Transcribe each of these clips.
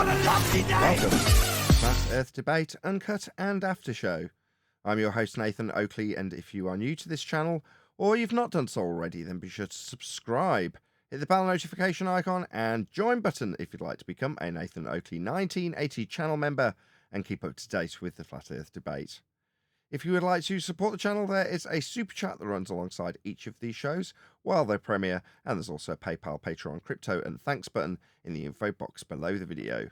Welcome to Flat Earth Debate, Uncut and After Show. I'm your host Nathan Oakley, and if you are new to this channel, or you've not done so already, then be sure to subscribe, hit the bell notification icon and join button if you'd like to become a Nathan Oakley 1980 channel member and keep up to date with the Flat Earth Debate. If you would like to support the channel, there is a super chat that runs alongside each of these shows while they premiere, and there's also a PayPal, Patreon, crypto and thanks button in the info box below the video.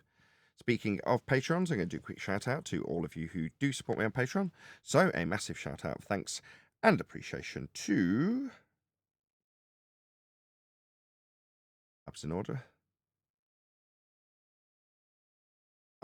Speaking of Patrons, I'm going to do a quick shout out to all of you who do support me on Patreon. So a massive shout out, thanks and appreciation to... Perhaps in order.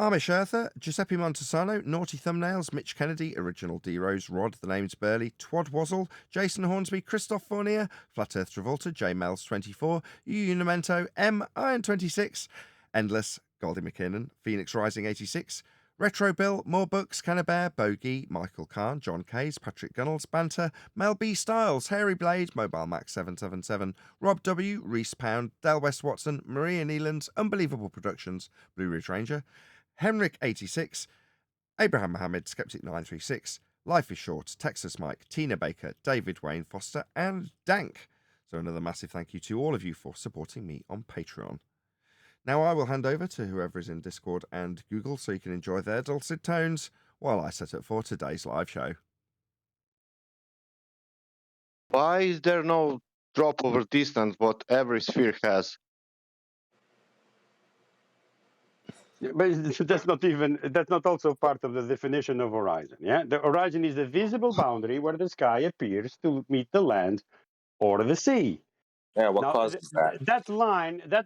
Amish Earther, Giuseppe Montesano, Naughty Thumbnails, Mitch Kennedy, Original D-Rose, Rod, The Name's Burley, Twad Wazzle, Jason Hornsby, Christoph Fournier, Flat Earth Travolta, J Mels 24, Unimento, M, Iron 26, Endless, Goldie McKinnon, Phoenix Rising 86, Retro Bill, More Books, Cannabear, Bogey, Michael Kahn, John Kays, Patrick Gunnels, Banter, Mel B. Styles, Hairy Blade, Mobile Max 777, Rob W, Reese Pound, Del West Watson, Maria Neelands, Unbelievable Productions, Blue Ridge Ranger, Henrik 86, Abraham Mohammed, Skeptic 936, Life is Short, Texas Mike, Tina Baker, David Wayne Foster, and Dank. So another massive thank you to all of you for supporting me on Patreon. Now I will hand over to whoever is in Discord and Google so you can enjoy their dulcet tones while I set up for today's live show. Why is there no drop over distance what every sphere has? Yeah, but that's not also part of the definition of horizon. Yeah, the horizon is the visible boundary where the sky appears to meet the land or the sea. Yeah, what Now, causes that? That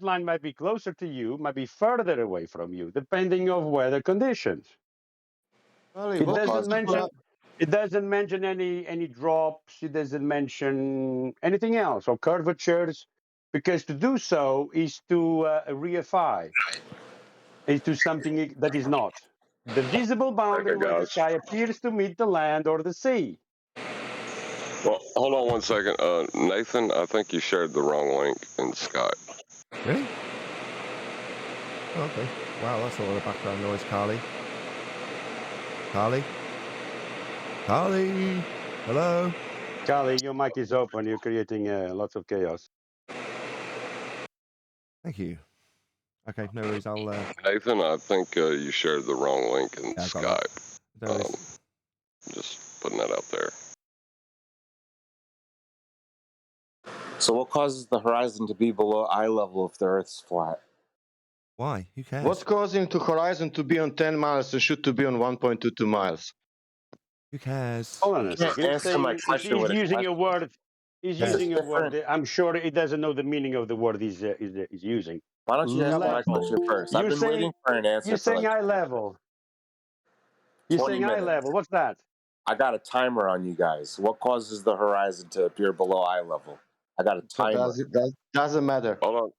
line might be closer to you, might be further away from you, depending on weather conditions. It doesn't mention any drops. It doesn't mention anything else or curvatures, because to do so is to reify. Is to something that is not. The visible boundary where the sky appears to meet the land or the sea. Well, hold on one second. Nathan, I think you shared the wrong link in Skype. Really? Oh, okay. Wow, that's a lot of background noise, Carly. Carly? Carly? Hello? Carly, your mic is open. You're creating lots of chaos. Thank you. Okay, no worries. I'll... Nathan, I think you shared the wrong link in Skype. Just putting that out there. So what causes the horizon to be below eye level if the Earth's flat? Why? Who cares? What's causing the horizon to be on 10 miles and should to be on 1.22 miles? Who cares? Hold on a second. Answer my question with He's using a word. He's using a word. I'm sure he doesn't know the meaning of the word he's using. Why don't you answer my question first? I've been waiting for an answer. You're saying eye level. You're saying eye level. What's that? I got a timer on you guys. What causes the horizon to appear below eye level? I got a timer. That doesn't matter. Hold on.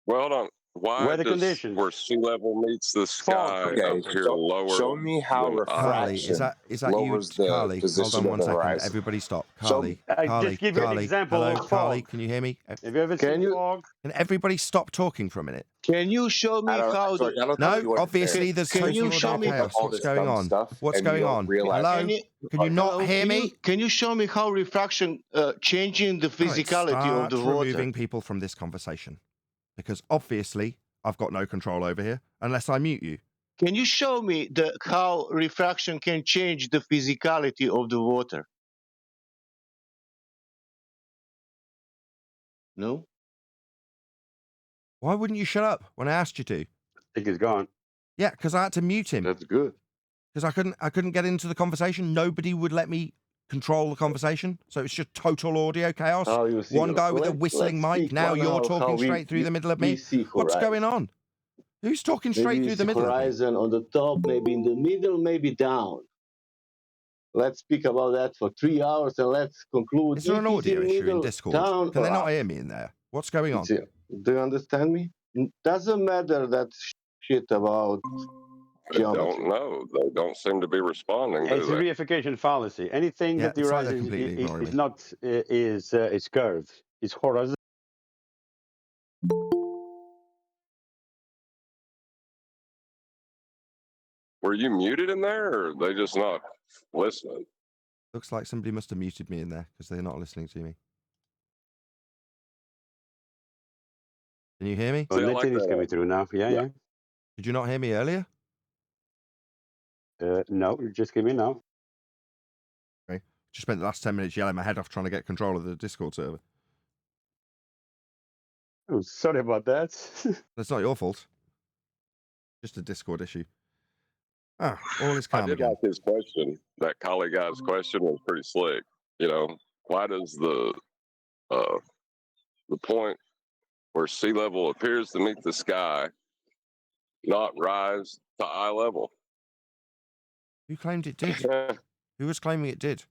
Well, hold on. Why weather does conditions. Where sea level meets the sky appear lower? Show me how refraction is that lowers you, the Carly? Hold on one second. horizon. Everybody stop. Carly. Just give you an example. Hello, Carly. Can you hear me? Have you ever seen fog? Can everybody stop talking for a minute? Can you show me how the... No, obviously there's total chaos. What's going on? What's going on? Hello? Can you not hear me? Can you show me how refraction changing the physicality of the water? Removing people from this conversation, because obviously I've got no control over here unless I mute you. Can you show me how refraction can change the physicality of the water? No? Why wouldn't you shut up when I asked you to? I think he's gone. Yeah, because I had to mute him. That's good. Because I couldn't get into the conversation. Nobody would let me control the conversation, so it's just total audio chaos. One guy with a whistling mic. Now you're talking straight through the middle of me. What's going on? Who's talking straight through the middle of me? Horizon on the top, maybe in the middle, maybe down. Let's speak about that for 3 hours and let's conclude. Is there an audio issue in Discord? Can they not hear me in there? What's going on? Do you understand me? Doesn't matter that shit about geometry. I don't know. They don't seem to be responding. It's a reification fallacy. Anything that the horizon is not is curved. It's horizontal. Were you muted in there, or are they just not listening? Looks like somebody must have muted me in there because they're not listening to me. Can you hear me? Oh, See, I Nathan like is coming that. through now. Yeah. Did you not hear me earlier? No, you just came in now. Okay. Just spent the last 10 minutes yelling my head off trying to get control of the Discord server. Oh, sorry about that. That's not your fault. Just a Discord issue. Ah, all is I calm did again. like his question. That colleague guy's question was pretty slick. You know, why does the point where sea level appears to meet the sky not rise to eye level? Who claimed it did? Who was claiming it did?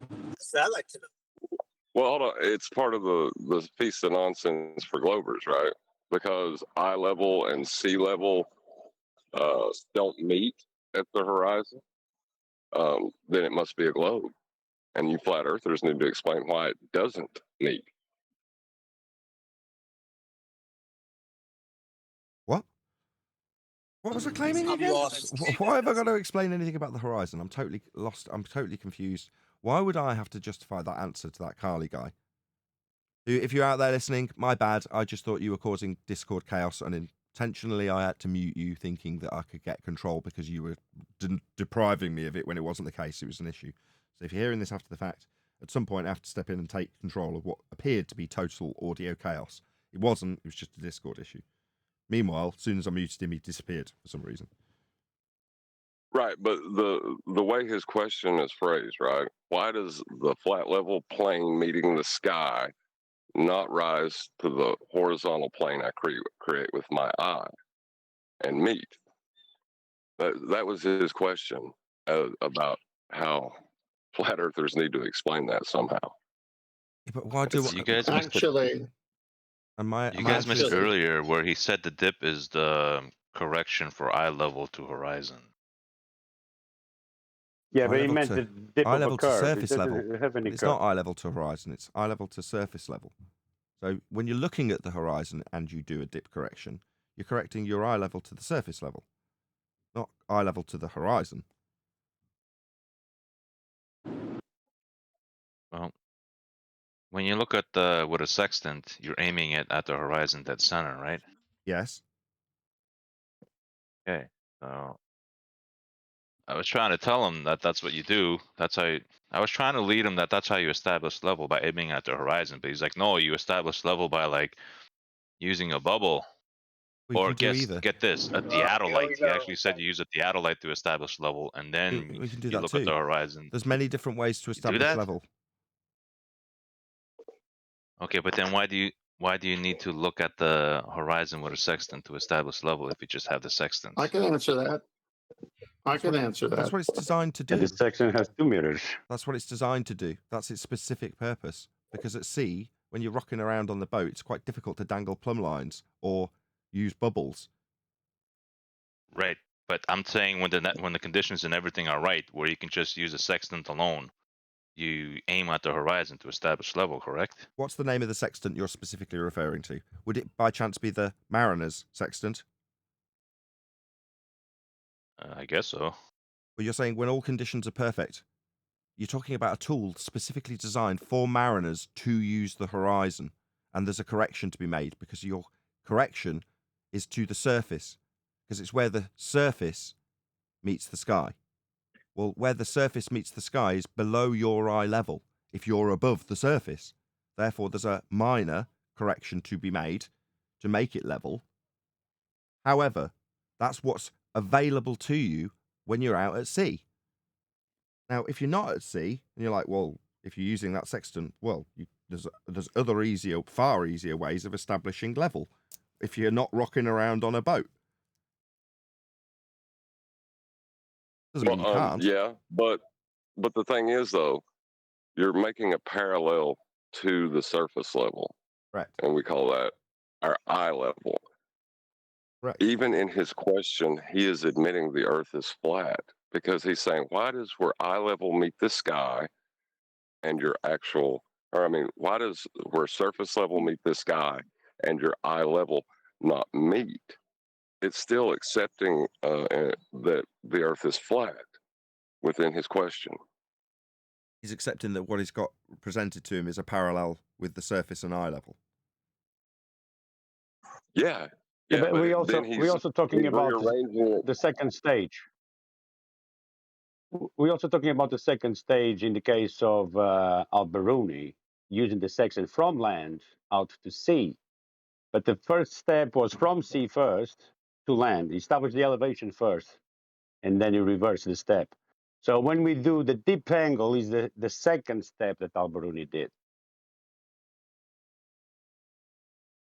I'd like to know. Well, hold on. It's part of the piece of nonsense for Globers, right? Because eye level and sea level don't meet at the horizon, then it must be a globe. And you flat earthers need to explain why it doesn't meet. What? What was I claiming again? Why have I got to explain anything about the horizon? I'm totally lost. I'm totally confused. Why would I have to justify that answer to that Carly guy? If you're out there listening, my bad. I just thought you were causing Discord chaos, and intentionally I had to mute you, thinking that I could get control because you were depriving me of it when it wasn't the case. It was an issue. So if you're hearing this after the fact, at some point I have to step in and take control of what appeared to be total audio chaos. It wasn't. It was just a Discord issue. Meanwhile, as soon as I muted him, he disappeared for some reason. Right, but the way his question is phrased, right? Why does the flat level plane meeting the sky not rise to the horizontal plane I create with my eye and meet? That was his question about how flat earthers need to explain that somehow. Yeah, but why do You guys Actually, missed earlier where he said the dip is the correction for eye level to horizon. Yeah, but he meant the dip eye of level a curve. to surface It level. doesn't have any It's curve. not eye level to horizon. It's eye level to surface level. So when you're looking at the horizon and you do a dip correction, you're correcting your eye level to the surface level, not eye level to the horizon. Well, when you look at with a sextant, you're aiming it at the horizon dead center, right? Yes. Okay. So I was trying to tell him that that's what you do. That's how I was trying to lead him that's how you establish level, by aiming at the horizon. But he's like, no, you establish level by like using a bubble. Or get this, a theodolite. He actually said you use a theodolite to establish level, and then we can do you that look too. at the horizon. There's many different ways to establish level. Okay, but then why do you need to look at the horizon with a sextant to establish level if you just have the sextant? I can answer that. That's what it's designed to do. And this section has 2 meters. That's what it's designed to do. That's its specific purpose. Because at sea, when you're rocking around on the boat, it's quite difficult to dangle plumb lines or use bubbles. Right, but I'm saying when the conditions and everything are right, where you can just use a sextant alone, you aim at the horizon to establish level, correct? What's the name of the sextant you're specifically referring to? Would it by chance be the mariner's sextant? I guess so. Well, you're saying when all conditions are perfect. You're talking about a tool specifically designed for mariners to use the horizon. And there's a correction to be made because your correction is to the surface. Because it's where the surface meets the sky. Well, where the surface meets the sky is below your eye level if you're above the surface. Therefore, there's a minor correction to be made to make it level. However, that's what's available to you when you're out at sea. Now, if you're not at sea, and you're like, well, if you're using that sextant, well, there's other far easier ways of establishing level if you're not rocking around on a boat. Doesn't mean you can't. Yeah, but the thing is, though, you're making a parallel to the surface level. Right. And we call that our eye level. Right. Even in his question, he is admitting the earth is flat because he's saying, why does where eye level meet the sky and your why does where surface level meet the sky and your eye level not meet? it's still accepting that the Earth is flat within his question. He's accepting that what he's got presented to him is a parallel with the surface and eye level. Yeah, Yeah, yeah, but we're he's also talking about rearranging it. the second stage. We're also talking about the second stage in the case of Al-Biruni, using the sextant from land out to sea. But the first step was from sea first to land. You establish the elevation first, and then you reverse the step. So when we do the deep angle is the second step that Al-Biruni did.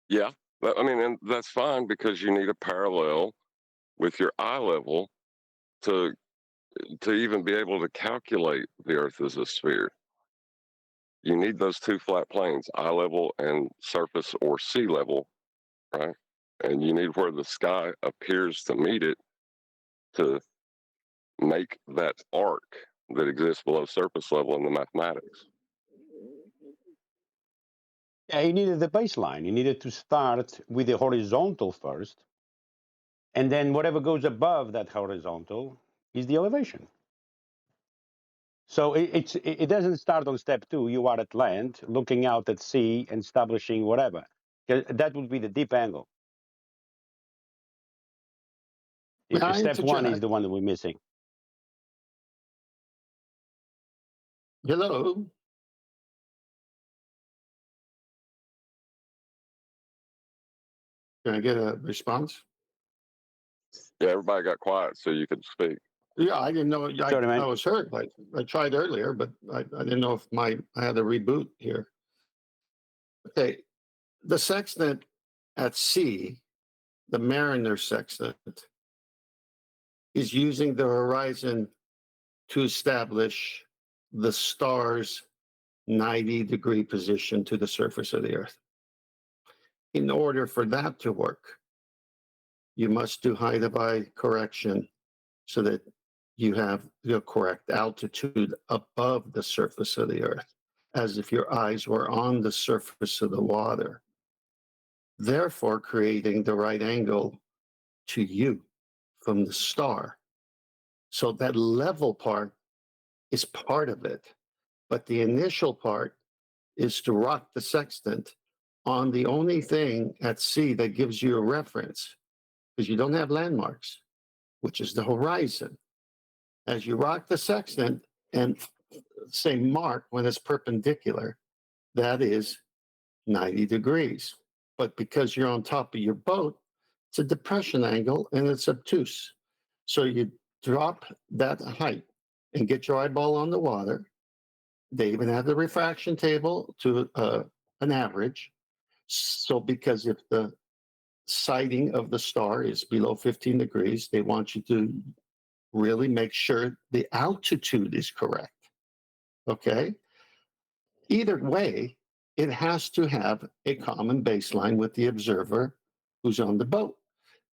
Yeah, I mean, and that's fine because you need a parallel with your eye level to even be able to calculate the Earth as a sphere. You need those two flat planes, eye level and surface or sea level, right? And you need where the sky appears to meet it to make that arc that exists below surface level in the mathematics. Yeah, you needed the baseline. You needed to start with the horizontal first, and then whatever goes above that horizontal is the elevation. So it doesn't start on step 2. You are at land, looking out at sea and establishing whatever. That would be the deep angle. Step 1 is the one that we're missing. Hello. Can I get a response? Yeah, everybody got quiet so you could speak. Yeah, I didn't know. Sorry, I was heard. Like I tried earlier, but I didn't know if I had a reboot here. Okay, the sextant at sea, the Mariner sextant, is using the horizon to establish the star's 90-degree position to the surface of the Earth. In order for that to work, you must do high-to-high correction so that you have the correct altitude above the surface of the Earth, as if your eyes were on the surface of the water, therefore creating the right angle to you from the star. So that level part is part of it, but the initial part is to rock the sextant on the only thing at sea that gives you a reference, because you don't have landmarks, which is the horizon. As you rock the sextant and say mark when it's perpendicular, that is 90 degrees. But because you're on top of your boat, it's a depression angle and it's obtuse. So you drop that height and get your eyeball on the water. They even have the refraction table to an average. So because if the sighting of the star is below 15 degrees, they want you to really make sure the altitude is correct. Okay? Either way, it has to have a common baseline with the observer who's on the boat,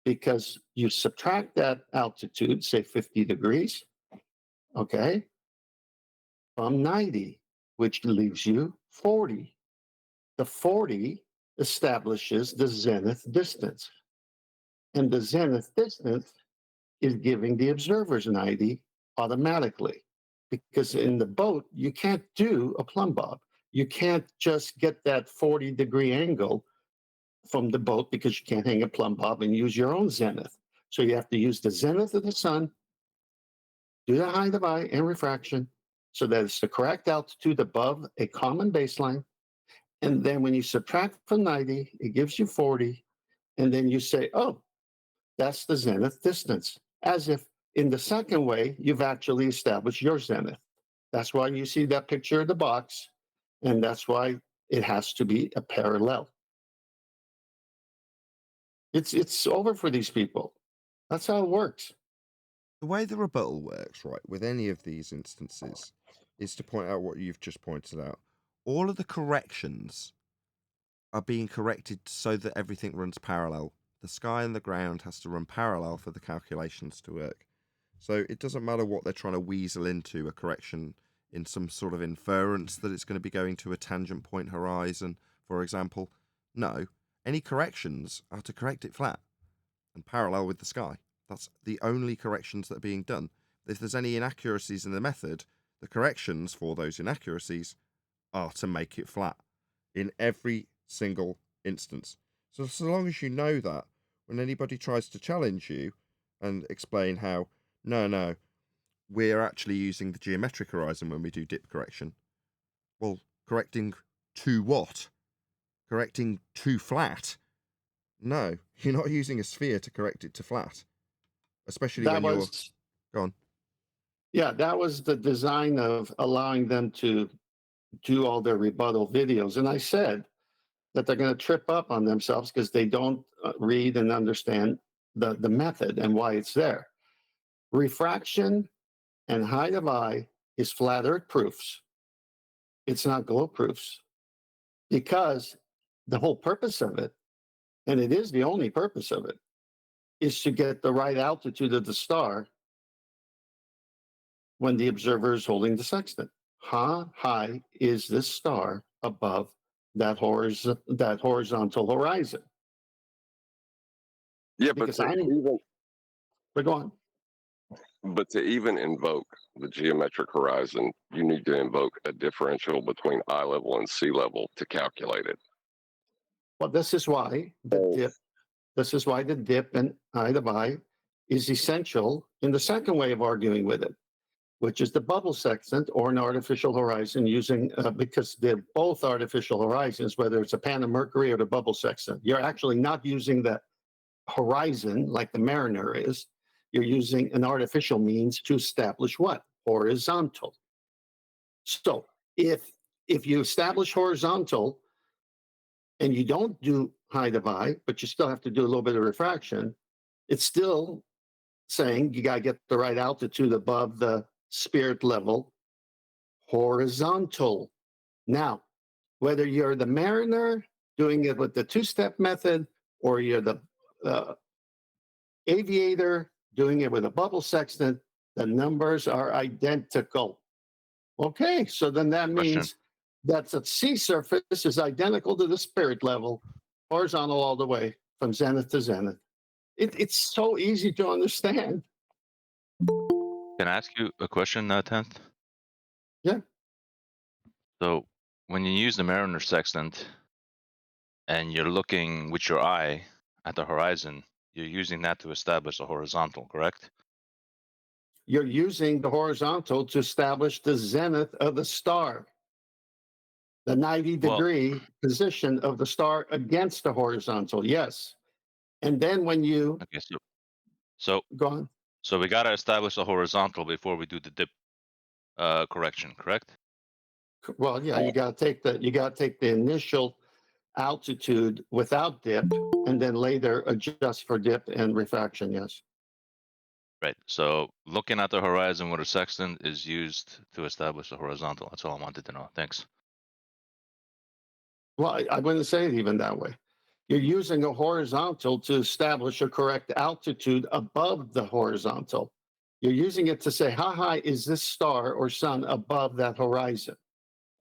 because you subtract that altitude, say 50 degrees, okay, from 90, which leaves you 40. The 40 establishes the zenith distance. And the zenith distance is giving the observers 90 automatically. Because in the boat, you can't do a plumb bob. You can't just get that 40-degree angle from the boat because you can't hang a plumb bob and use your own zenith. So you have to use the zenith of the sun, do the high-to-high and refraction so that it's the correct altitude above a common baseline. And then when you subtract from 90, it gives you 40. And then you say, oh, that's the zenith distance. As if in the second way, you've actually established your zenith. That's why you see that picture of the box. And that's why it has to be a parallel. It's over for these people. That's how it works. The way the rebuttal works, right, with any of these instances, is to point out what you've just pointed out. All of the corrections are being corrected so that everything runs parallel. The sky and the ground has to run parallel for the calculations to work. So it doesn't matter what they're trying to weasel into a correction in some sort of inference that it's going to be going to a tangent point horizon, for example. No, any corrections are to correct it flat. and parallel with the sky. That's the only corrections that are being done. If there's any inaccuracies in the method, the corrections for those inaccuracies are to make it flat in every single instance. So long as you know that, when anybody tries to challenge you and explain how, no, we're actually using the geometric horizon when we do dip correction. Well, correcting to what? Correcting to flat? No, you're not using a sphere to correct it to flat. Especially when you're... Go on. Yeah, that was the design of allowing them to do all their rebuttal videos. And I said that they're going to trip up on themselves because they don't read and understand the method and why it's there. Refraction and height of eye is flat earth proofs. It's not globe proofs, because the whole purpose of it, and it is the only purpose of it, is to get the right altitude of the star when the observer is holding the sextant. How high is this star above that horizontal horizon? Yeah, Because but go on. But to even invoke the geometric horizon, you need to invoke a differential between eye level and sea level to calculate it. Well, this is why the dip and height of eye is essential in the second way of arguing with it, which is the bubble sextant or an artificial horizon using, because they're both artificial horizons, whether it's a pan of Mercury or the bubble sextant. You're actually not using the horizon like the Mariner is. You're using an artificial means to establish what? Horizontal. So if you establish horizontal and you don't do height of eye, but you still have to do a little bit of refraction, it's still saying you got to get the right altitude above the spirit level horizontal. Now, whether you're the Mariner doing it with the two-step method or you're the aviator doing it with a bubble sextant, the numbers are identical. Okay, so then that means that the sea surface is identical to the spirit level, horizontal all the way from zenith to zenith. It's so easy to understand. Can I ask you a question, 10th? Yeah. So when you use the Mariner sextant and you're looking with your eye at the horizon, you're using that to establish a horizontal, correct? You're using the horizontal to establish the zenith of the star, the 90-degree position of the star against the horizontal. Yes. And then when you... Okay, so go on. So we got to establish a horizontal before we do the dip correction, correct? Well, yeah, you got to take the initial altitude without dip and then later adjust for dip and refraction. Yes. Right. So looking at the horizon with a sextant is used to establish a horizontal. That's all I wanted to know. Thanks. Well, I wouldn't say it even that way. You're using a horizontal to establish a correct altitude above the horizontal. You're using it to say, how high is this star or sun above that horizon?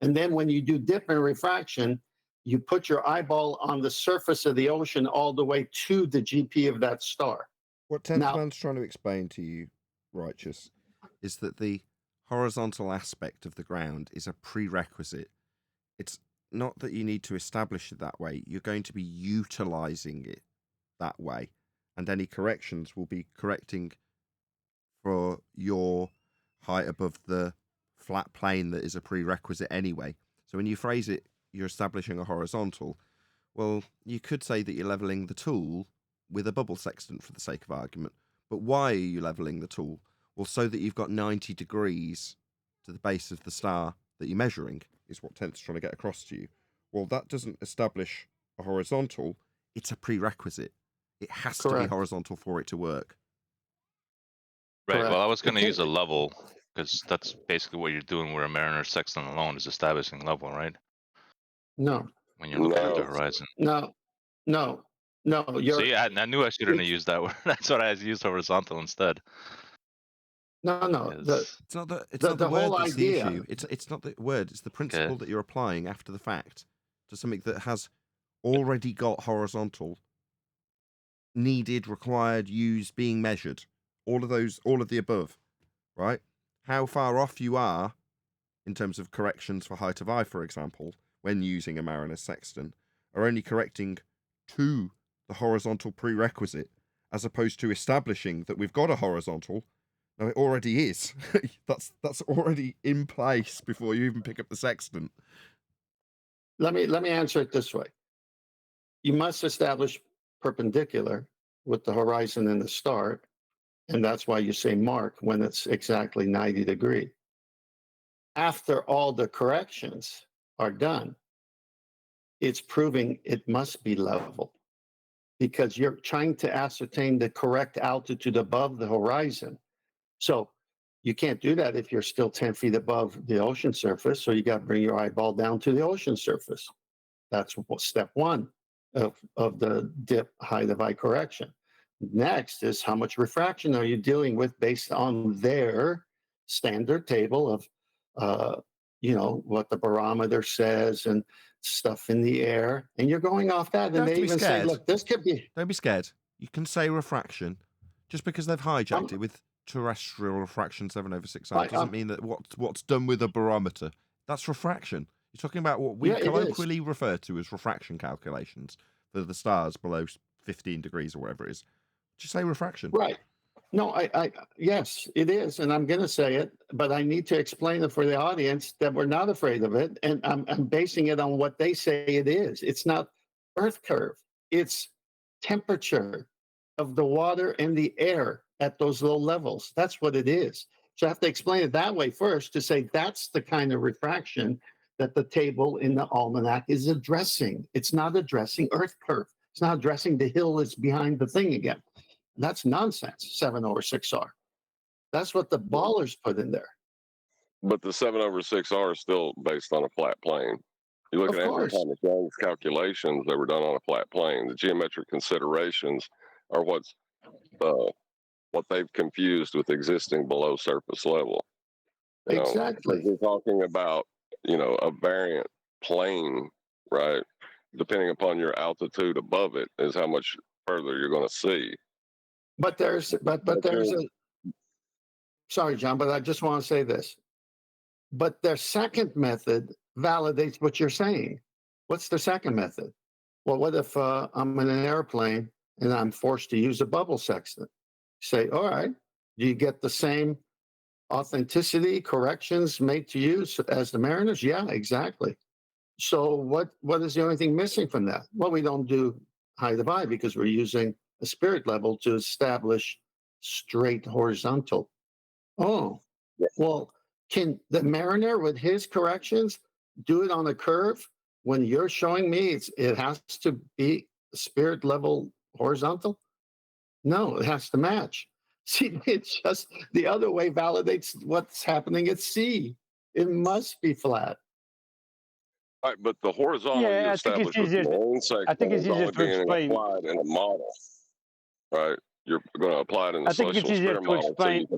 And then when you do dip and refraction, you put your eyeball on the surface of the ocean all the way to the GP of that star. What 10th Man's trying to explain to you, Righteous, is that the horizontal aspect of the ground is a prerequisite. It's not that you need to establish it that way. You're going to be utilizing it that way. And any corrections will be correcting for your height above the flat plane that is a prerequisite anyway. So when you phrase it, you're establishing a horizontal. Well, you could say that you're leveling the tool with a bubble sextant for the sake of argument. But why are you leveling the tool? Well, so that you've got 90 degrees to the base of the star that you're measuring, is what 10th's trying to get across to you. Well, that doesn't establish a horizontal. It's a prerequisite. It has to be horizontal for it to work. Right. Correct. Well, I was going to use a level because that's basically what you're doing with a Mariner sextant alone is establishing level, right? No. When you're looking at the horizon. No. See, I knew I shouldn't have used that word. That's what I used horizontal instead. No. It's not the word whole that's idea. the issue. It's not the word. It's the principle that you're applying after the fact to something that has already got horizontal needed, required, used, being measured. All of those, all of the above, right? How far off you are in terms of corrections for height of eye, for example, when using a Mariner's sextant, are only correcting to the horizontal prerequisite, as opposed to establishing that we've got a horizontal. No, it already is. that's already in place before you even pick up the sextant. Let me answer it this way. You must establish perpendicular with the horizon and the start, and that's why you say mark when it's exactly 90 degrees. After all the corrections are done, it's proving it must be level, because you're trying to ascertain the correct altitude above the horizon. So you can't do that if you're still 10 feet above the ocean surface. So you got to bring your eyeball down to the ocean surface. That's step one of the dip height of eye correction. Next is how much refraction are you dealing with based on their standard table of, what the barometer says and stuff in the air. And you're going off that. And they even say, look, this could be. Don't be scared. You can say refraction. Just because they've hijacked it with terrestrial refraction 7/6R doesn't mean that what's done with a barometer. That's refraction. You're talking about what we colloquially refer to as refraction calculations for the stars below 15 degrees or whatever it is. Just say refraction. Right. No, yes, it is. And I'm going to say it, but I need to explain it for the audience that we're not afraid of it. And I'm basing it on what they say it is. It's not Earth curve. It's temperature of the water and the air at those low levels. That's what it is. So I have to explain it that way first to say that's the kind of refraction that the table in the almanac is addressing. It's not addressing Earth curve. It's not addressing the hill that's behind the thing again. That's nonsense, 7/6R. That's what the ballers put in there. But the 7/6R is still based on a flat plane. You look at Andrew Thomas Young's calculations that were done on a flat plane. The geometric considerations are what they've confused with existing below surface level. Exactly. We're talking about, a variant plane, right? Depending upon your altitude above it is how much further you're going to see. But there's a, sorry, John, but I just want to say this. But their second method validates what you're saying. What's the second method? Well, what if I'm in an airplane and I'm forced to use a bubble sextant? Say, all right, do you get the same authenticity corrections made to you as the Mariners? Yeah, exactly. So what is the only thing missing from that? Well, we don't do height of eye because we're using a spirit level to establish straight horizontal. Oh, well, can the Mariner with his corrections do it on a curve when you're showing me it has to be spirit level horizontal? No, it has to match. See, it's just the other way validates what's happening at sea. It must be flat. Right, but the horizontal you establish with your own section is only being applied in a model, right? You're going to apply it in the social spirit model. Can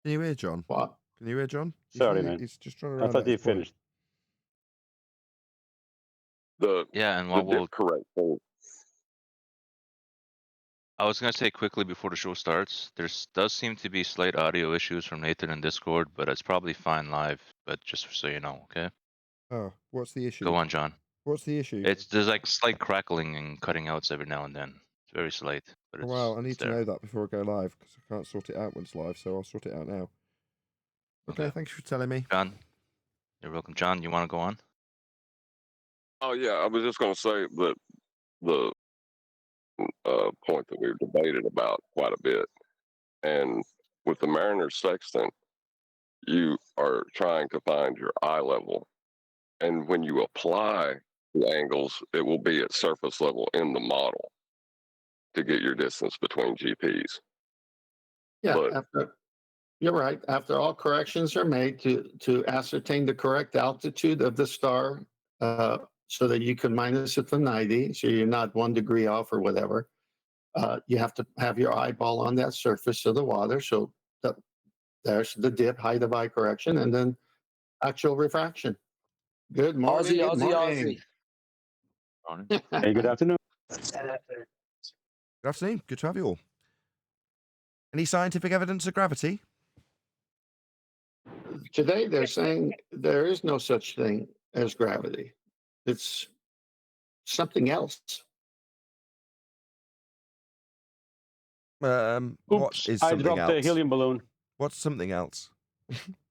you hear John? What? Can you hear John? Sorry, man. He's just trying to. I thought he finished. And what we'll correct. I was gonna say quickly before the show starts, does seem to be slight audio issues from Nathan in Discord, but it's probably fine live. But just so you know, okay? Oh, what's the issue? Go on, John. What's the issue? There's like slight crackling and cutting outs every now and then. It's very slight, but it's. Well, I need to know that before I go live because I can't sort it out when it's live, so I'll sort it out now. Okay, thanks for telling me. John, you're welcome. John, you want to go on? Oh yeah, I was just going to say that the point that we've debated about quite a bit, and with the Mariner's sextant, you are trying to find your eye level, and when you apply the angles, it will be at surface level in the model to get your distance between GPs. Yeah, you're right. After all corrections are made to ascertain the correct altitude of the star, so that you can minus it from 90, so you're not 1 degree off or whatever. You have to have your eyeball on that surface of the water. So there's the dip, height of eye correction, and then actual refraction. Good morning. Aussie. Hey, good afternoon. Good afternoon. Good to have you all. Any scientific evidence of gravity? Today, they're saying there is no such thing as gravity. It's something else. What Oops, is I something dropped the else? helium balloon. What's something else?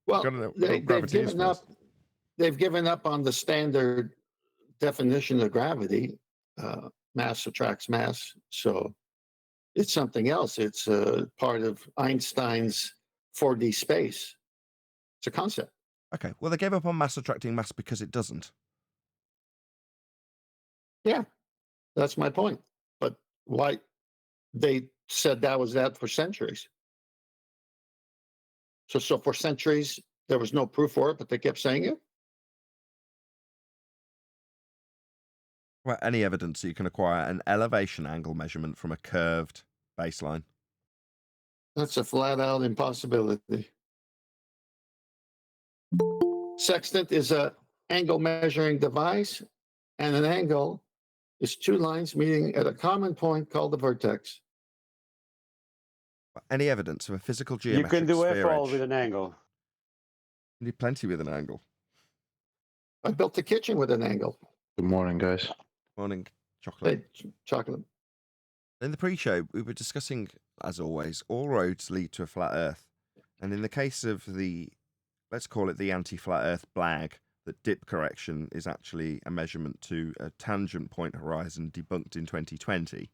Well, Gotta know what they've gravity is given up. first. They've given up on the standard definition of gravity. Mass attracts mass, so it's something else. It's part of Einstein's 4D space. It's a concept. Okay, well, they gave up on mass attracting mass because it doesn't. Yeah, that's my point. But why they said that was that for centuries. So for centuries there was no proof for it, but they kept saying it. Well, any evidence that you can acquire an elevation angle measurement from a curved baseline? That's a flat out impossibility. Sextant is a angle measuring device, and an angle is two lines meeting at a common point called the vertex. Any evidence of a physical You geometric can do sphere F-all edge? with an angle. You need plenty with an angle. I built the kitchen with an angle. Good morning, guys. Morning, chocolate. Hey, chocolate. In the pre-show, we were discussing, as always, all roads lead to a flat Earth. And in the case of the, let's call it the anti-flat Earth blag, that dip correction is actually a measurement to a tangent point horizon debunked in 2020,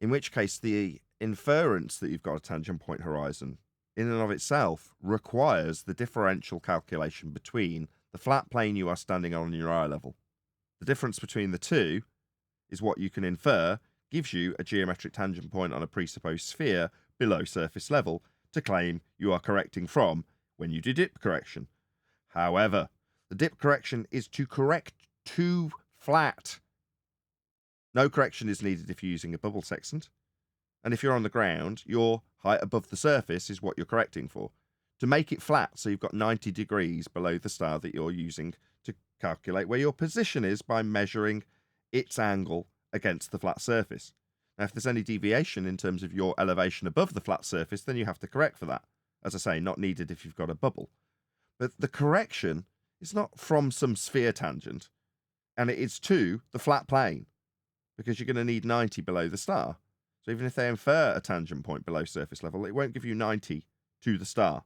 in which case the inference that you've got a tangent point horizon in and of itself requires the differential calculation between the flat plane you are standing on your eye level. The difference between the two is what you can infer gives you a geometric tangent point on a presupposed sphere below surface level to claim you are correcting from when you do dip correction. However, the dip correction is to correct to flat. No correction is needed if you're using a bubble sextant. And if you're on the ground, your height above the surface is what you're correcting for. To make it flat, so you've got 90 degrees below the star that you're using to calculate where your position is by measuring its angle against the flat surface. Now, if there's any deviation in terms of your elevation above the flat surface, then you have to correct for that. As I say, not needed if you've got a bubble. But the correction is not from some sphere tangent, and it is to the flat plane, because you're going to need 90 below the star. So even if they infer a tangent point below surface level, it won't give you 90 to the star,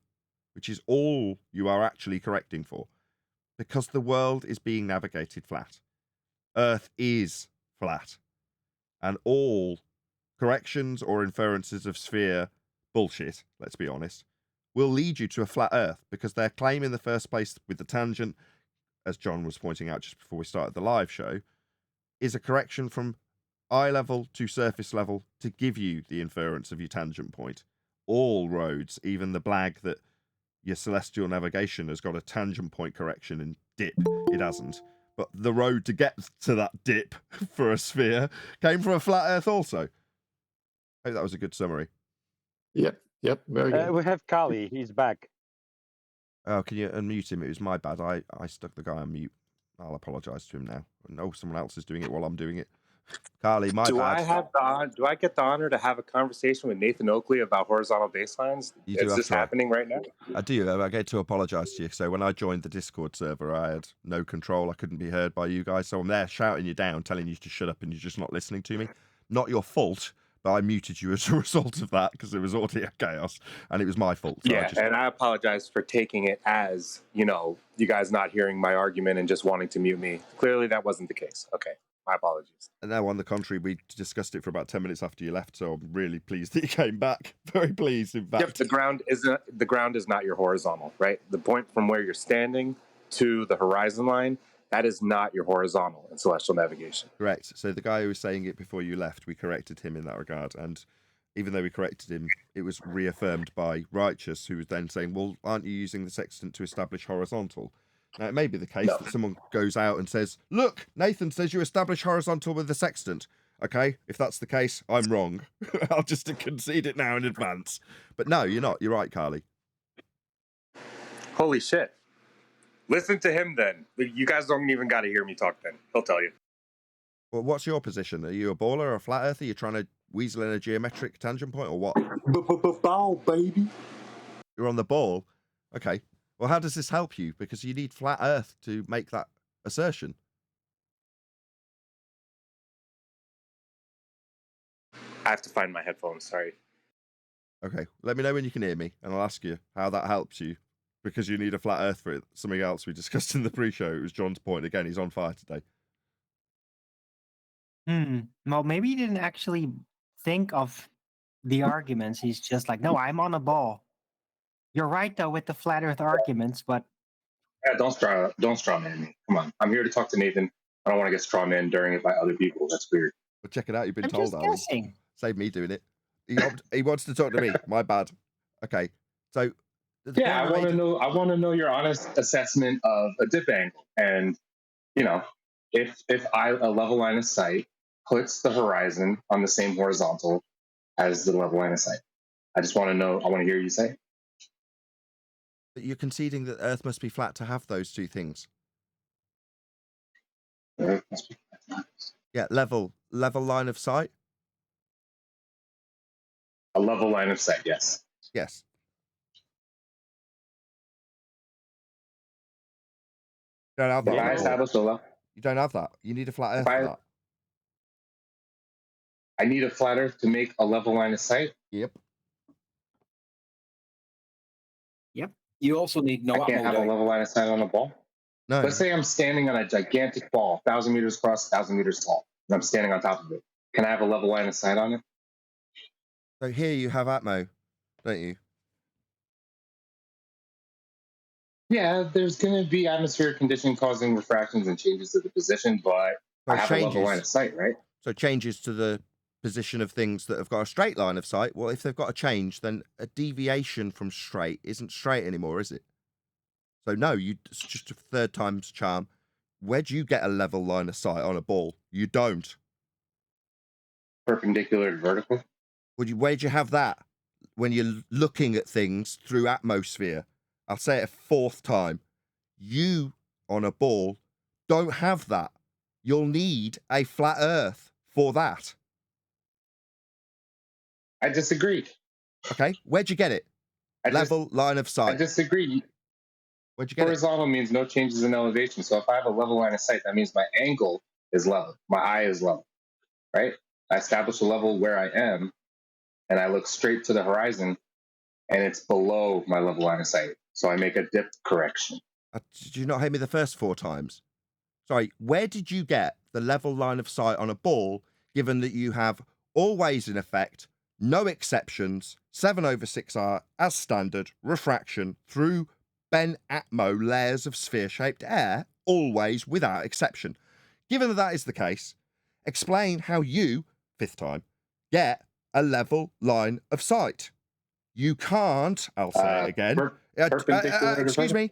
which is all you are actually correcting for, because the world is being navigated flat. Earth is flat, and all corrections or inferences of sphere bullshit, let's be honest, will lead you to a flat Earth, because their claim in the first place with the tangent, as John was pointing out just before we started the live show, is a correction from eye level to surface level to give you the inference of your tangent point. All roads, even the blag that your celestial navigation has got a tangent point correction in dip, it hasn't. But the road to get to that dip for a sphere came from a flat Earth also. I hope that was a good summary. Yep, very good. We have Kali. He's back. Oh, can you unmute him? It was my bad. I stuck the guy on mute. I'll apologise to him now. No, someone else is doing it while I'm doing it. Carly, my bad. Do I get the honor to have a conversation with Nathan Oakley about horizontal baselines? Is this happening right now? I do. I get to apologise to you. So when I joined the Discord server, I had no control. I couldn't be heard by you guys. So I'm there shouting you down, telling you to shut up, and you're just not listening to me. Not your fault, but I muted you as a result of that because there was audio chaos, and it was my fault. So and I apologize for taking it as, you guys not hearing my argument and just wanting to mute me. Clearly that wasn't the case. Okay. My apologies. And now, on the contrary, we discussed it for about 10 minutes after you left, so I'm really pleased that you came back. Very pleased, in fact. Yep, the ground is not your horizontal, right? The point from where you're standing to the horizon line, that is not your horizontal in celestial navigation. Correct. So the guy who was saying it before you left, we corrected him in that regard. And even though we corrected him, it was reaffirmed by Righteous, who was then saying, well, aren't you using the sextant to establish horizontal? Now, it may be the case that someone goes out and says, look, Nathan says you establish horizontal with the sextant. Okay, if that's the case, I'm wrong. I'll just concede it now in advance. But no, you're not. You're right, Carly. Holy shit. Listen to him then. You guys don't even got to hear me talk then. He'll tell you. Well, what's your position? Are you a baller or a flat earther? You're trying to weaseling a geometric tangent point, or what? Ball, baby. You're on the ball. Okay. Well, how does this help you? Because you need flat Earth to make that assertion. I have to find my headphones. Sorry. Okay. Let me know when you can hear me, and I'll ask you how that helps you. Because you need a flat Earth for it. Something else we discussed in the pre-show. It was John's point. Again, he's on fire today. Well, maybe he didn't actually think of the arguments. He's just like, no, I'm on a ball. You're right, though, with the flat Earth arguments, but... Yeah, don't straw man me. Come on. I'm here to talk to Nathan. I don't want to get straw man during it by other people. That's weird. But check it out. You've been I'm told, just Alan. guessing. Save me doing it. He wants to talk to me. My bad. Okay. So... Yeah, I want to know your honest assessment of a dip angle, and if a level line of sight puts the horizon on the same horizontal as the level line of sight. I just want to know. I want to hear you say. You're conceding that Earth must be flat to have those two things. Earth must be flat. Yeah, level line of sight. A level line of sight. Yes. Yes. You don't have that. If I establish a level, you don't have that. You need a flat Earth for that. I need a flat Earth to make a level line of sight. Yep. You also need no. I can't have a level line of sight on a ball. No. Let's say I'm standing on a gigantic ball, 1,000 meters across, 1,000 meters tall, and I'm standing on top of it. Can I have a level line of sight on it? So here you have Atmo, don't you? Yeah, there's going to be atmospheric condition causing refractions and changes to the position, but I have a level line of sight, right? So changes to the position of things that have got a straight line of sight. Well, if they've got a change, then a deviation from straight isn't straight anymore, is it? So no, it's just a third time's charm. Where do you get a level line of sight on a ball? You don't. Perpendicular to vertical? Where'd you have that when you're looking at things through atmosphere? I'll say it a fourth time. You, on a ball, don't have that. You'll need a flat Earth for that. I disagree. Okay, where'd you get it? Level line of sight. I disagree. Where'd you get Horizontal means no changes in elevation. So if I have a level line of sight, that means my angle is level. My eye is level, right? I establish a level where I am, and I look straight to the horizon, and it's below my level line of sight. So I make a dip correction. Did you not hear me the first 4 times? Sorry, where did you get the level line of sight on a ball, given that you have always in effect, no exceptions, 7/6R as standard, refraction through Ben Atmo layers of sphere-shaped air, always without exception? Given that that is the case, explain how you, 5th time, get a level line of sight. You can't, I'll say it again. Excuse me.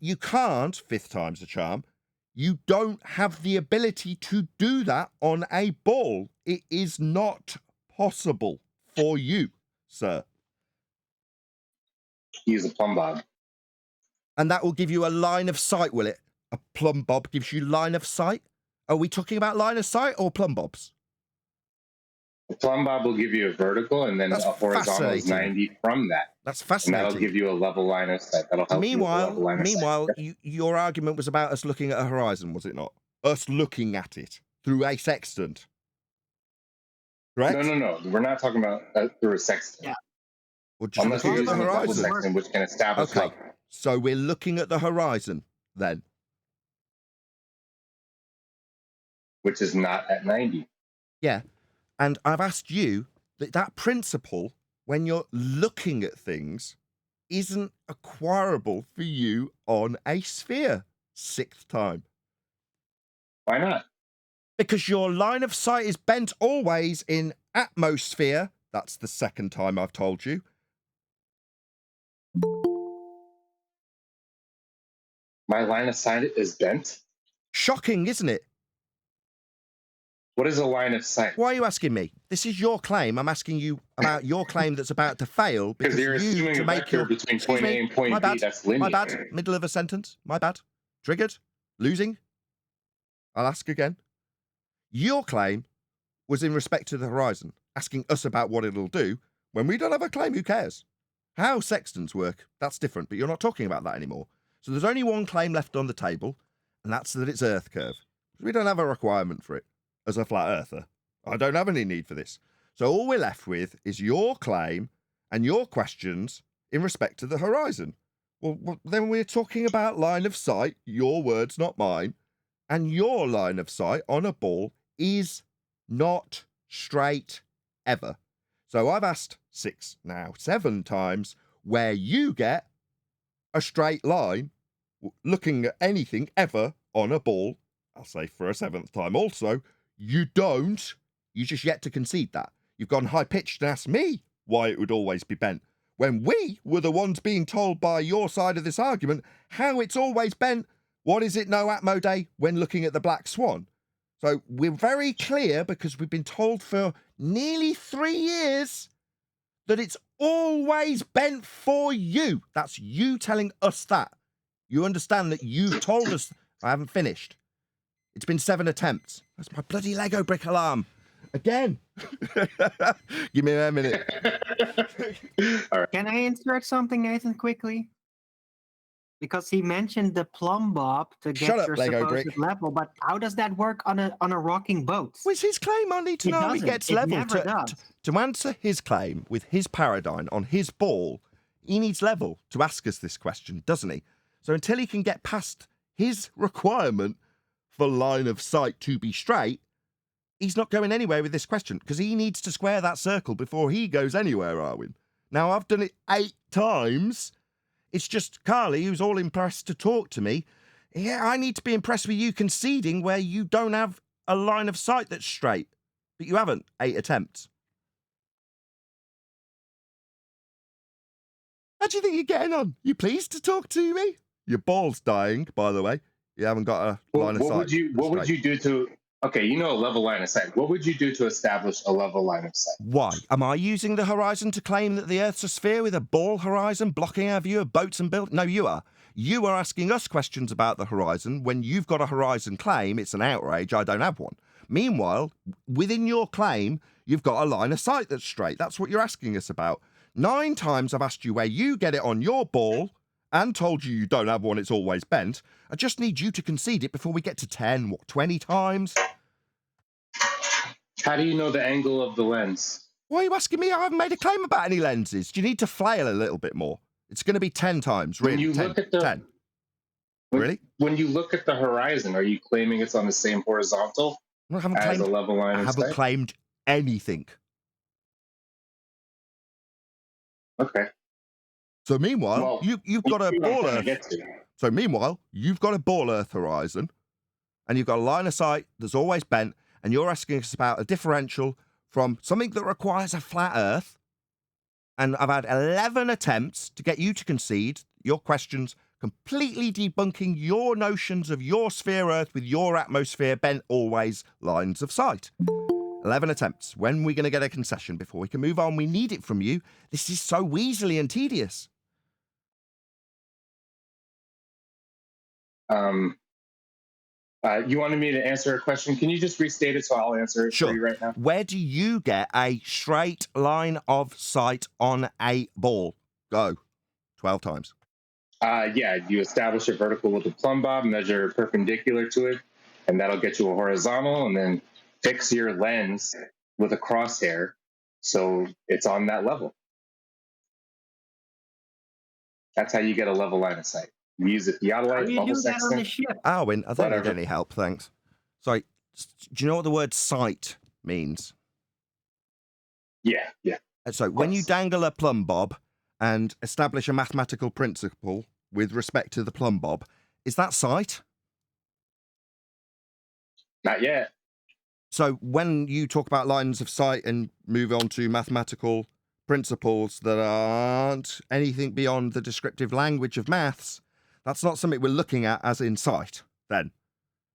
You can't, 5th time's the charm. You don't have the ability to do that on a ball. It is not possible for you, sir. Use a plumb bob. And that will give you a line of sight, will it? A plumb bob gives you line of sight? Are we talking about line of sight or plumb bobs? The plumb bob will give you a vertical, and then a horizontal is 90 from that. That's fascinating. And that'll give you a level line of sight. That'll help you with a level line of sight. Your argument was about us looking at a horizon, was it not? Us looking at it through a sextant. Correct? No. We're not talking about through a sextant. Yeah. Well, unless you're using a double sextant, which can establish level. So we're looking at the horizon then. Which is not at 90. Yeah. And I've asked you that principle, when you're looking at things, isn't acquirable for you on a sphere. 6th time. Why not? Because your line of sight is bent always in atmosphere. That's the 2nd time I've told you. My line of sight is bent? Shocking, isn't it? What is a line of sight? Why are you asking me? This is your claim. I'm asking you about your claim that's about to fail because you're assuming a vector between point A and point B that's linear. My bad. Middle of a sentence. My bad. Triggered. Losing. I'll ask again. Your claim was in respect to the horizon. asking us about what it'll do when we don't have a claim. Who cares? How sextants work, that's different, but you're not talking about that anymore. So there's only one claim left on the table, and that's that it's Earth curve. We don't have a requirement for it as a flat earther. I don't have any need for this. So all we're left with is your claim and your questions in respect to the horizon. Well, then we're talking about line of sight, your words, not mine, and your line of sight on a ball is not straight ever. So I've asked 6, now 7 times where you get a straight line looking at anything ever on a ball. I'll say for a 7th time also, you don't. You just yet to concede that. You've gone high-pitched and asked me why it would always be bent, when we were the ones being told by your side of this argument how it's always bent. What is it no Atmo Day when looking at the Black Swan? So we're very clear, because we've been told for nearly 3 years that it's always bent for you. That's you telling us that. You understand that you've told us. I haven't finished. It's been 7 attempts. That's my bloody Lego brick alarm. Again. Give me a minute. All right. Can I insert something, Nathan, quickly? Because he mentioned the Plumb bob to get Shut up, your Lego supposed brick. level, but how does that work on a rocking boat? What's his claim? I need to It know how he doesn't. gets It level. never does. To answer his claim with his paradigm on his ball, he needs level to ask us this question, doesn't he? So until he can get past his requirement for line of sight to be straight, he's not going anywhere with this question, because he needs to square that circle before he goes anywhere, Arwin. Now, I've done it 8 times. It's just Carly, who's all impressed to talk to me. Yeah, I need to be impressed with you conceding where you don't have a line of sight that's straight. But you haven't. 8 attempts. How do you think you're getting on? You pleased to talk to me? Your ball's dying, by the way. You haven't got a line of sight. What would you do to... Okay, you know a level line of sight. What would you do to establish a level line of sight? Why? Am I using the horizon to claim that the Earth's a sphere with a ball horizon blocking our view of boats and buildings? No, you are. You are asking us questions about the horizon when you've got a horizon claim. It's an outrage. I don't have one. Meanwhile, within your claim, you've got a line of sight that's straight. That's what you're asking us about. 9 times I've asked you where you get it on your ball and told you don't have one, it's always bent. I just need you to concede it before we get to 10, 20 times? How do you know the angle of the lens? Why are you asking me? I haven't made a claim about any lenses. Do you need to flail a little bit more? It's going to be 10 times, really. When you 10, look at the 10. when, Really? When you look at the horizon, are you claiming it's on the same horizontal I haven't as claimed, a level line I of haven't sight? claimed anything. Okay. So meanwhile, Well, you've got a see what I'm ball trying to Earth. get to. So meanwhile, you've got a ball Earth horizon, and you've got a line of sight that's always bent, and you're asking us about a differential from something that requires a flat Earth. And I've had 11 attempts to get you to concede your questions, completely debunking your notions of your sphere Earth with your atmosphere bent always lines of sight. 11 attempts. When are we going to get a concession before we can move on? We need it from you. This is so weaselly and tedious. You wanted me to answer a question. Can you just restate it so I'll answer it for you right now? Where do you get a straight line of sight on a ball? Go. 12 times. Yeah, you establish a vertical with a plumb bob, measure perpendicular to it, and that'll get you a horizontal, and then fix your lens with a crosshair so it's on that level. That's how you get a level line of sight. You use a theodolite, You bubble do that on the sextant. ship. Arwin, I don't need Whatever. any help, thanks. Sorry, do you know what the word sight means? Yeah. So when you dangle a plumb bob and establish a mathematical principle with respect to the plumb bob, is that sight? Not yet. So when you talk about lines of sight and move on to mathematical principles that aren't anything beyond the descriptive language of maths, that's not something we're looking at as in sight, then.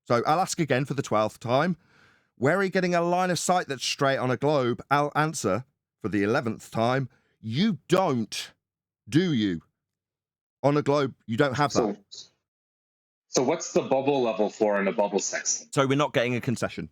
So I'll ask again for the 12th time. Where are you getting a line of sight that's straight on a globe? I'll answer for the 11th time. You don't, do you? On a globe, you don't have that. So what's the bubble level for in a bubble sextant? So we're not getting a concession.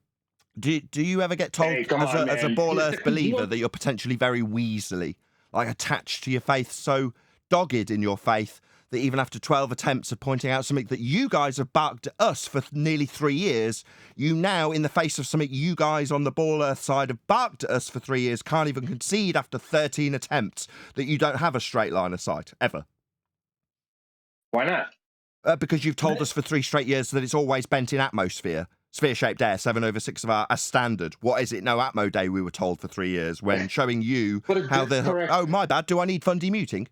Do you ever get told Hey, come as on, a man. Ball Earth believer Look. that you're potentially very weaselly, like attached to your faith, so dogged in your faith that even after 12 attempts of pointing out something that you guys have barked at us for nearly 3 years, you now, in the face of something you guys on the Ball Earth side have barked at us for 3 years, can't even concede after 13 attempts that you don't have a straight line of sight, ever? Why not? Because you've told us for 3 straight years that it's always bent in atmosphere. Sphere-shaped air, 7/6 of our as standard. What is it? No Atmo Day, we were told for 3 years, when showing you how the... correct. Oh, my bad. Do I need Fundy muting?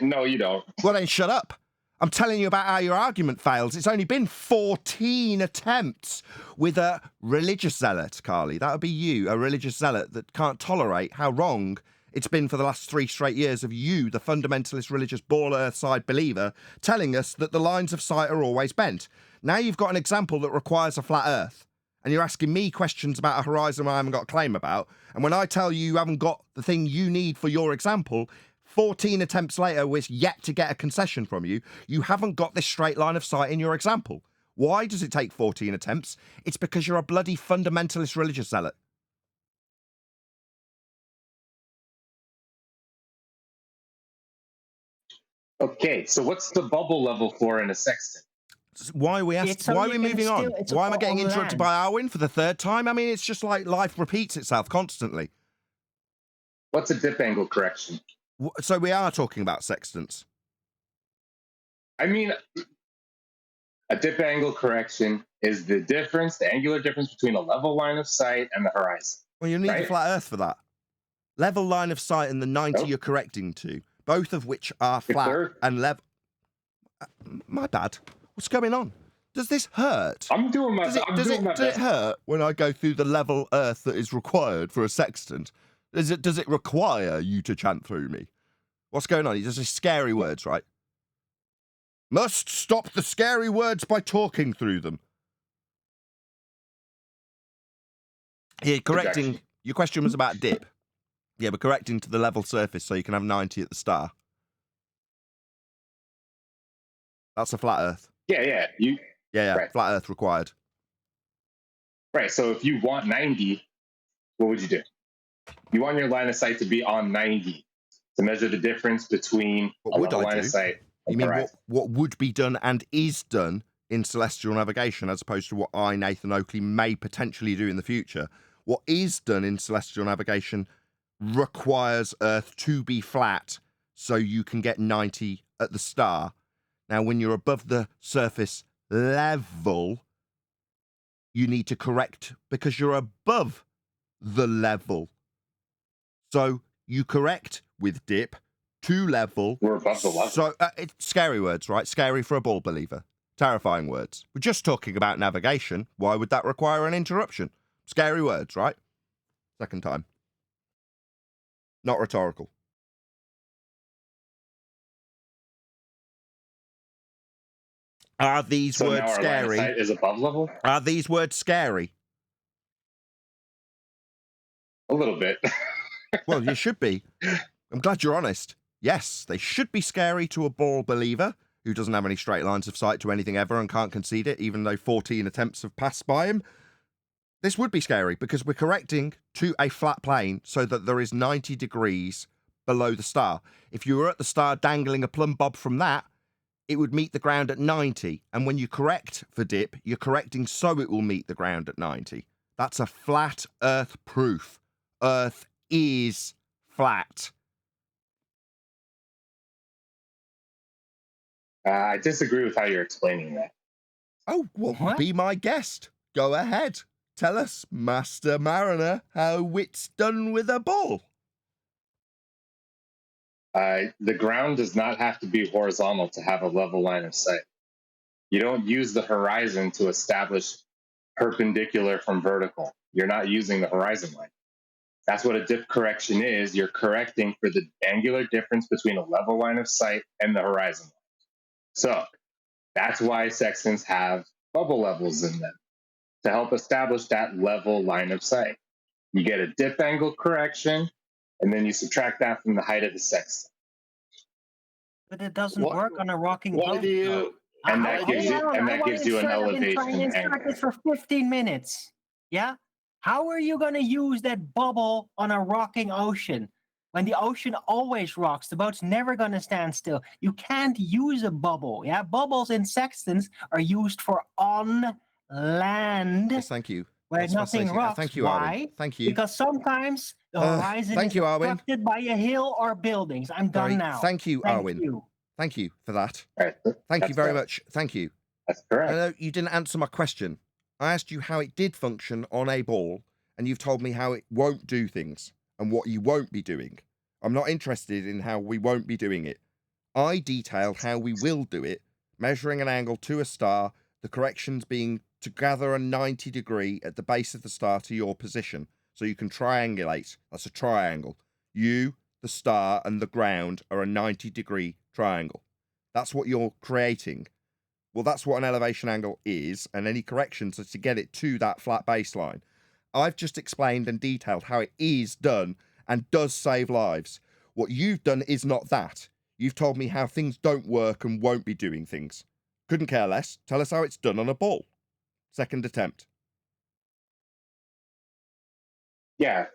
No, you don't. Well, then shut up. I'm telling you about how your argument fails. It's only been 14 attempts with a religious zealot, Carly. That would be you, a religious zealot that can't tolerate how wrong it's been for the last 3 straight years of you, the fundamentalist religious Ball Earth side believer, telling us that the lines of sight are always bent. Now you've got an example that requires a flat Earth, and you're asking me questions about a horizon I haven't got a claim about, and when I tell you you haven't got the thing you need for your example, 14 attempts later, we're yet to get a concession from you. You haven't got this straight line of sight in your example. Why does it take 14 attempts? It's because you're a bloody fundamentalist religious zealot. Okay, so what's the bubble level for in a sextant? Why are we why are we moving on? Why am I getting interrupted by Arwin for the 3rd time? I mean, it's just like life repeats itself constantly. What's a dip angle correction? So we are talking about sextants. I mean, a dip angle correction is the difference, the angular difference between a level line of sight and the horizon. Well, you need a flat Earth for that. Level line of sight and the 90 you're correcting to, both of which are flat and level. My bad. What's going on? Does this hurt? I'm doing my best. Does it hurt when I go through the level Earth that is required for a sextant? Does it require you to chant through me? What's going on? He does these scary words, right? Must stop the scary words by talking through them. Here, correcting. Your question was about dip. Yeah, we're correcting to the level surface so you can have 90 at the star. That's a flat Earth. Yeah. Right. Flat Earth required. Right, so if you want 90, what would you do? You want your line of sight to be on 90 to measure the difference between a level line of sight. You mean what would be done and is done in celestial navigation as opposed to what I, Nathan Oakley, may potentially do in the future? What is done in celestial navigation requires Earth to be flat so you can get 90 at the star. Now, when you're above the surface level, you need to correct because you're above the level. So you correct with dip to level. We're above the level. So it's scary words, right? Scary for a ball believer. Terrifying words. We're just talking about navigation. Why would that require an interruption? Scary words, right? Second time. Not rhetorical. Are these words scary? Line of sight is above level? Are these words scary? A little bit. Well, you should be. I'm glad you're honest. Yes, they should be scary to a ball believer who doesn't have any straight lines of sight to anything ever and can't concede it, even though 14 attempts have passed by him. This would be scary because we're correcting to a flat plane so that there is 90 degrees below the star. If you were at the star dangling a plumb bob from that, it would meet the ground at 90. And when you correct for dip, you're correcting so it will meet the ground at 90. That's a flat Earth proof. Earth is flat. I disagree with how you're explaining that. Oh, well, be my guest. Go ahead. Tell us, Master Mariner, how it's done with a ball. The ground does not have to be horizontal to have a level line of sight. You don't use the horizon to establish perpendicular from vertical. You're not using the horizon line. That's what a dip correction is. You're correcting for the angular difference between a level line of sight and the horizon line. So that's why sextants have bubble levels in them, to help establish that level line of sight. You get a dip angle correction, and then you subtract that from the height of the sextant. But it doesn't work on a rocking boat. And I, that gives you hold on. I want to you an insert. I've been trying to elevation insert angle. this for 15 minutes. Yeah. How are you going to use that bubble on a rocking ocean when the ocean always rocks? The boat's never going to stand still. You can't use a bubble. Yeah. Bubbles in Sextants are used for on land. Yes, thank you. Where That's nothing fascinating. rocks. Thank you, Why? Arwin. Thank you. Because sometimes the horizon thank is you, Arwin. obstructed by a hill or buildings. I'm done Sorry. now. Thank you, Thank Arwin. you. Thank you for that. Right. Thank you That's very correct. much. Thank you. That's correct. No, you didn't answer my question. I asked you how it did function on a ball, and you've told me how it won't do things and what you won't be doing. I'm not interested in how we won't be doing it. I detailed how we will do it, measuring an angle to a star, the corrections being to gather a 90 degree at the base of the star to your position, so you can triangulate. That's a triangle. You, the star, and the ground are a 90 degree triangle. That's what you're creating. Well, that's what an elevation angle is, and any corrections are to get it to that flat baseline. I've just explained and detailed how it is done and does save lives. What you've done is not that. You've told me how things don't work and won't be doing things. Couldn't care less. Tell us how it's done on a ball. Second attempt. Yeah.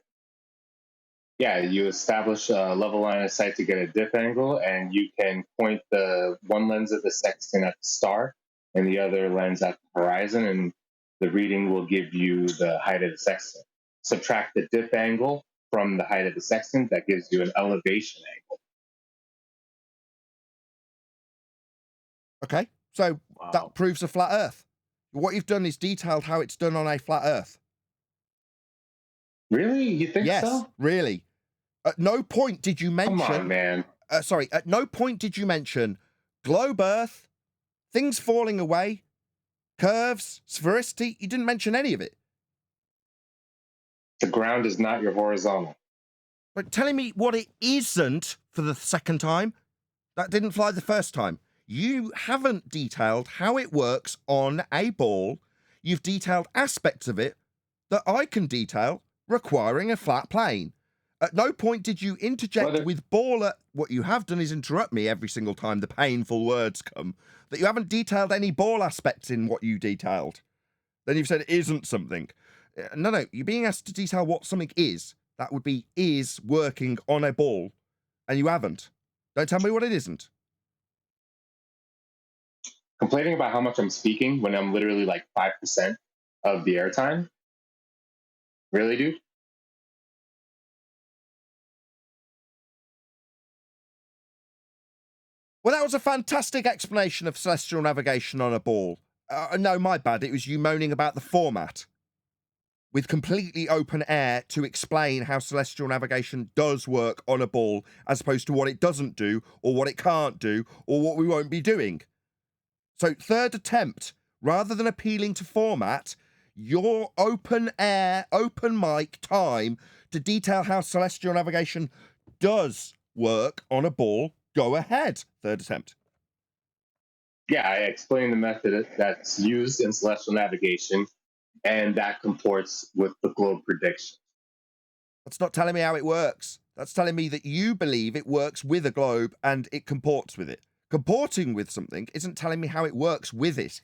Yeah, you establish a level line of sight to get a dip angle, and you can point the one lens of the sextant at the star and the other lens at the horizon, and the reading will give you the height of the sextant. Subtract the dip angle from the height of the sextant, that gives you an elevation angle. Okay, so that proves a flat Earth. What you've done is detailed how it's done on a flat Earth. Really? You think yes, so? Really. At no point did you mention... Come on, man. Sorry, at no point did you mention globe Earth, things falling away, curves, sphericity. You didn't mention any of it. The ground is not your horizontal. But telling me what it isn't for the second time, that didn't fly the first time. You haven't detailed how it works on a ball. You've detailed aspects of it that I can detail requiring a flat plane. At no point did you interject with ball. What you have done is interrupt me every single time the painful words come, that you haven't detailed any ball aspects in what you detailed. Then you've said it isn't something. No, you're being asked to detail what something is. That would be is working on a ball, and you haven't. Don't tell me what it isn't. Complaining about how much I'm speaking when I'm literally like 5% of the airtime? Really, dude? Well, that was a fantastic explanation of celestial navigation on a ball. No, my bad. It was you moaning about the format. With completely open air to explain how celestial navigation does work on a ball, as opposed to what it doesn't do, or what it can't do, or what we won't be doing. So, third attempt, rather than appealing to format, your open air, open mic time to detail how celestial navigation does work on a ball, go ahead. Third attempt. Yeah, I explained the method that's used in celestial navigation, and that comports with the globe prediction. That's not telling me how it works. That's telling me that you believe it works with a globe and it comports with it. Comporting with something isn't telling me how it works with it.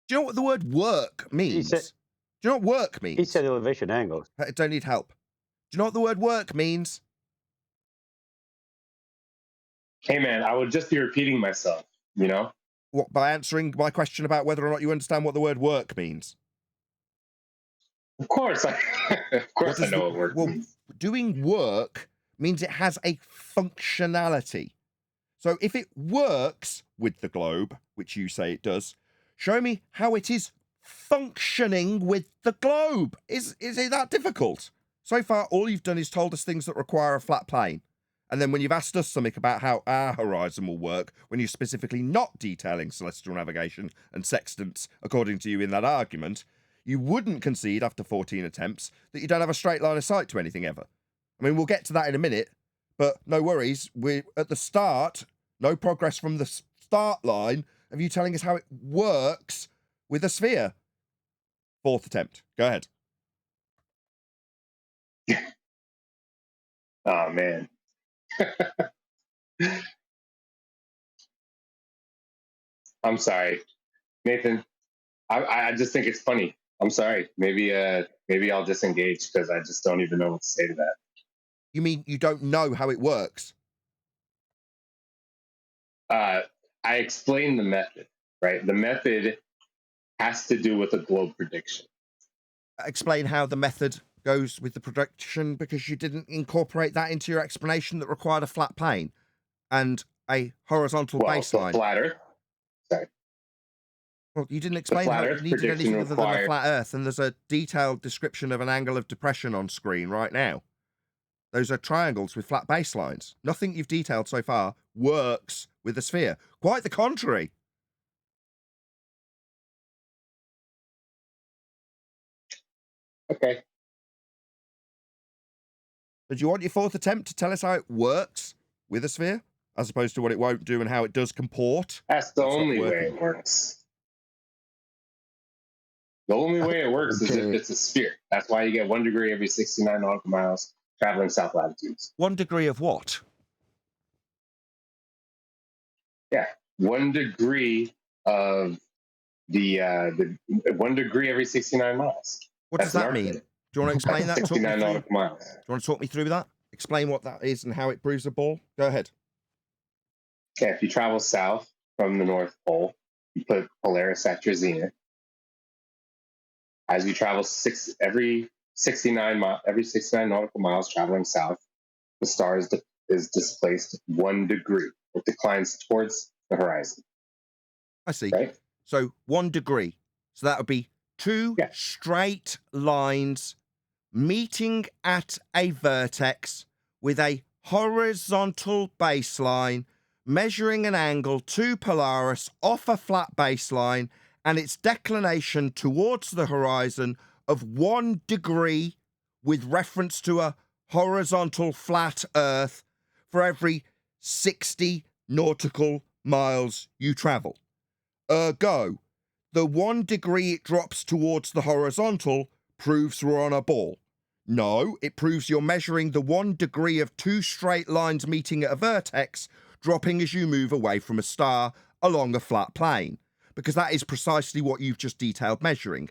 Do you know what the word work means? Do you know what work means? He said elevation angles. I don't need help. Do you know what the word work means? Hey, man, I would just be repeating myself, you know? What, by answering my question about whether or not you understand what the word work means? Of course, I know what work means. Doing work means it has a functionality. So if it works with the globe, which you say it does, show me how it is functioning with the globe. Is it that difficult? So far, all you've done is told us things that require a flat plane. And then when you've asked us something about how our horizon will work, when you're specifically not detailing celestial navigation and sextants, according to you in that argument, you wouldn't concede after 14 attempts that you don't have a straight line of sight to anything ever. I mean, we'll get to that in a minute, but no worries. We're at the start, no progress from the start line of you telling us how it works with a sphere. Fourth attempt. Go ahead. Oh, man. I'm sorry, Nathan. I just think it's funny. I'm sorry. Maybe I'll disengage because I just don't even know what to say to that. You mean you don't know how it works? I explained the method, right? The method has to do with a globe prediction. Explain how the method goes with the prediction, because you didn't incorporate that into your explanation that required a flat plane and a horizontal baseline. Flat Earth. Sorry. Well, you didn't explain how it needed anything other than a flat Earth, and there's a detailed description of an angle of depression on screen right now. Those are triangles with flat baselines. Nothing you've detailed so far works with a sphere. Quite the contrary. Okay. So do you want your fourth attempt to tell us how it works with a sphere, as opposed to what it won't do and how it does comport? That's the only way it works. The only way it works is if it's a sphere. That's why you get 1 degree every 69 nautical miles traveling south latitudes. 1 degree of what? Yeah, 1 degree of the 1 degree every 69 miles. What does that mean? Do you want to explain that? 69 nautical miles. Do you want to talk me through that? Explain what that is and how it proves a ball? Go ahead. Okay, if you travel south from the North Pole, you put Polaris at your zenith. As you travel every 69 nautical miles traveling south, the star is displaced 1 degree. It declines towards the horizon. I see. Right? So 1 degree. So that would be two straight lines meeting at a vertex with a horizontal baseline measuring an angle to Polaris off a flat baseline and its declination towards the horizon of 1 degree with reference to a horizontal flat Earth for every 60 nautical miles you travel. Ergo, the 1 degree it drops towards the horizontal proves we're on a ball. No, it proves you're measuring the 1 degree of two straight lines meeting at a vertex, dropping as you move away from a star along a flat plane, because that is precisely what you've just detailed measuring.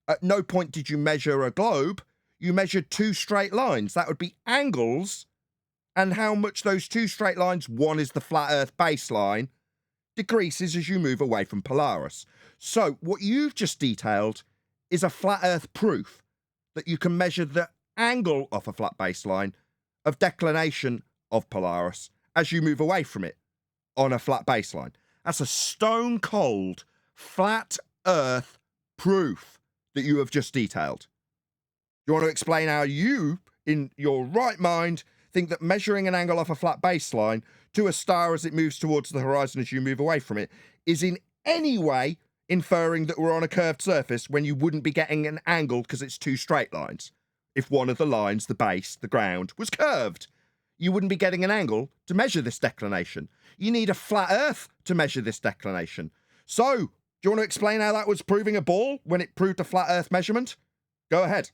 At no point did you measure a globe. You measured two straight lines. That would be angles, and how much those two straight lines, one is the flat Earth baseline, decreases as you move away from Polaris. So what you've just detailed is a flat Earth proof that you can measure the angle off a flat baseline of declination of Polaris as you move away from it on a flat baseline. That's a stone cold flat Earth proof that you have just detailed. You want to explain how you, in your right mind, think that measuring an angle off a flat baseline to a star as it moves towards the horizon as you move away from it is in any way inferring that we're on a curved surface when you wouldn't be getting an angle because it's two straight lines? If one of the lines, the base, the ground, was curved, you wouldn't be getting an angle to measure this declination. You need a flat Earth to measure this declination. So, do you want to explain how that was proving a ball when it proved a flat Earth measurement? Go ahead.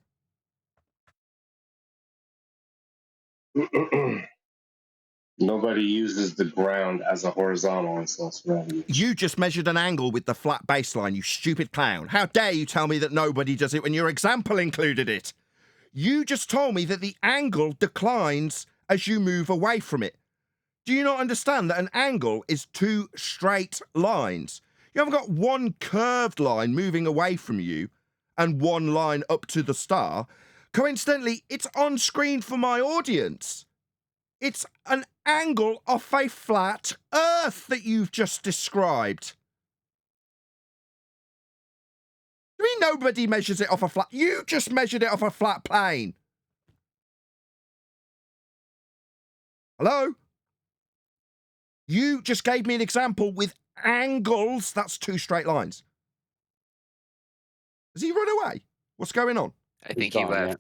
Nobody uses the ground as a horizontal in source gravity. You just measured an angle with the flat baseline, you stupid clown. How dare you tell me that nobody does it when your example included it? You just told me that the angle declines as you move away from it. Do you not understand that an angle is two straight lines? You haven't got one curved line moving away from you and one line up to the star. Coincidentally, it's on screen for my audience. It's an angle off a flat Earth that you've just described. You mean nobody measures it off a flat? You just measured it off a flat plane. Hello? You just gave me an example with angles. That's two straight lines. Has he run away? What's going on? I think he left.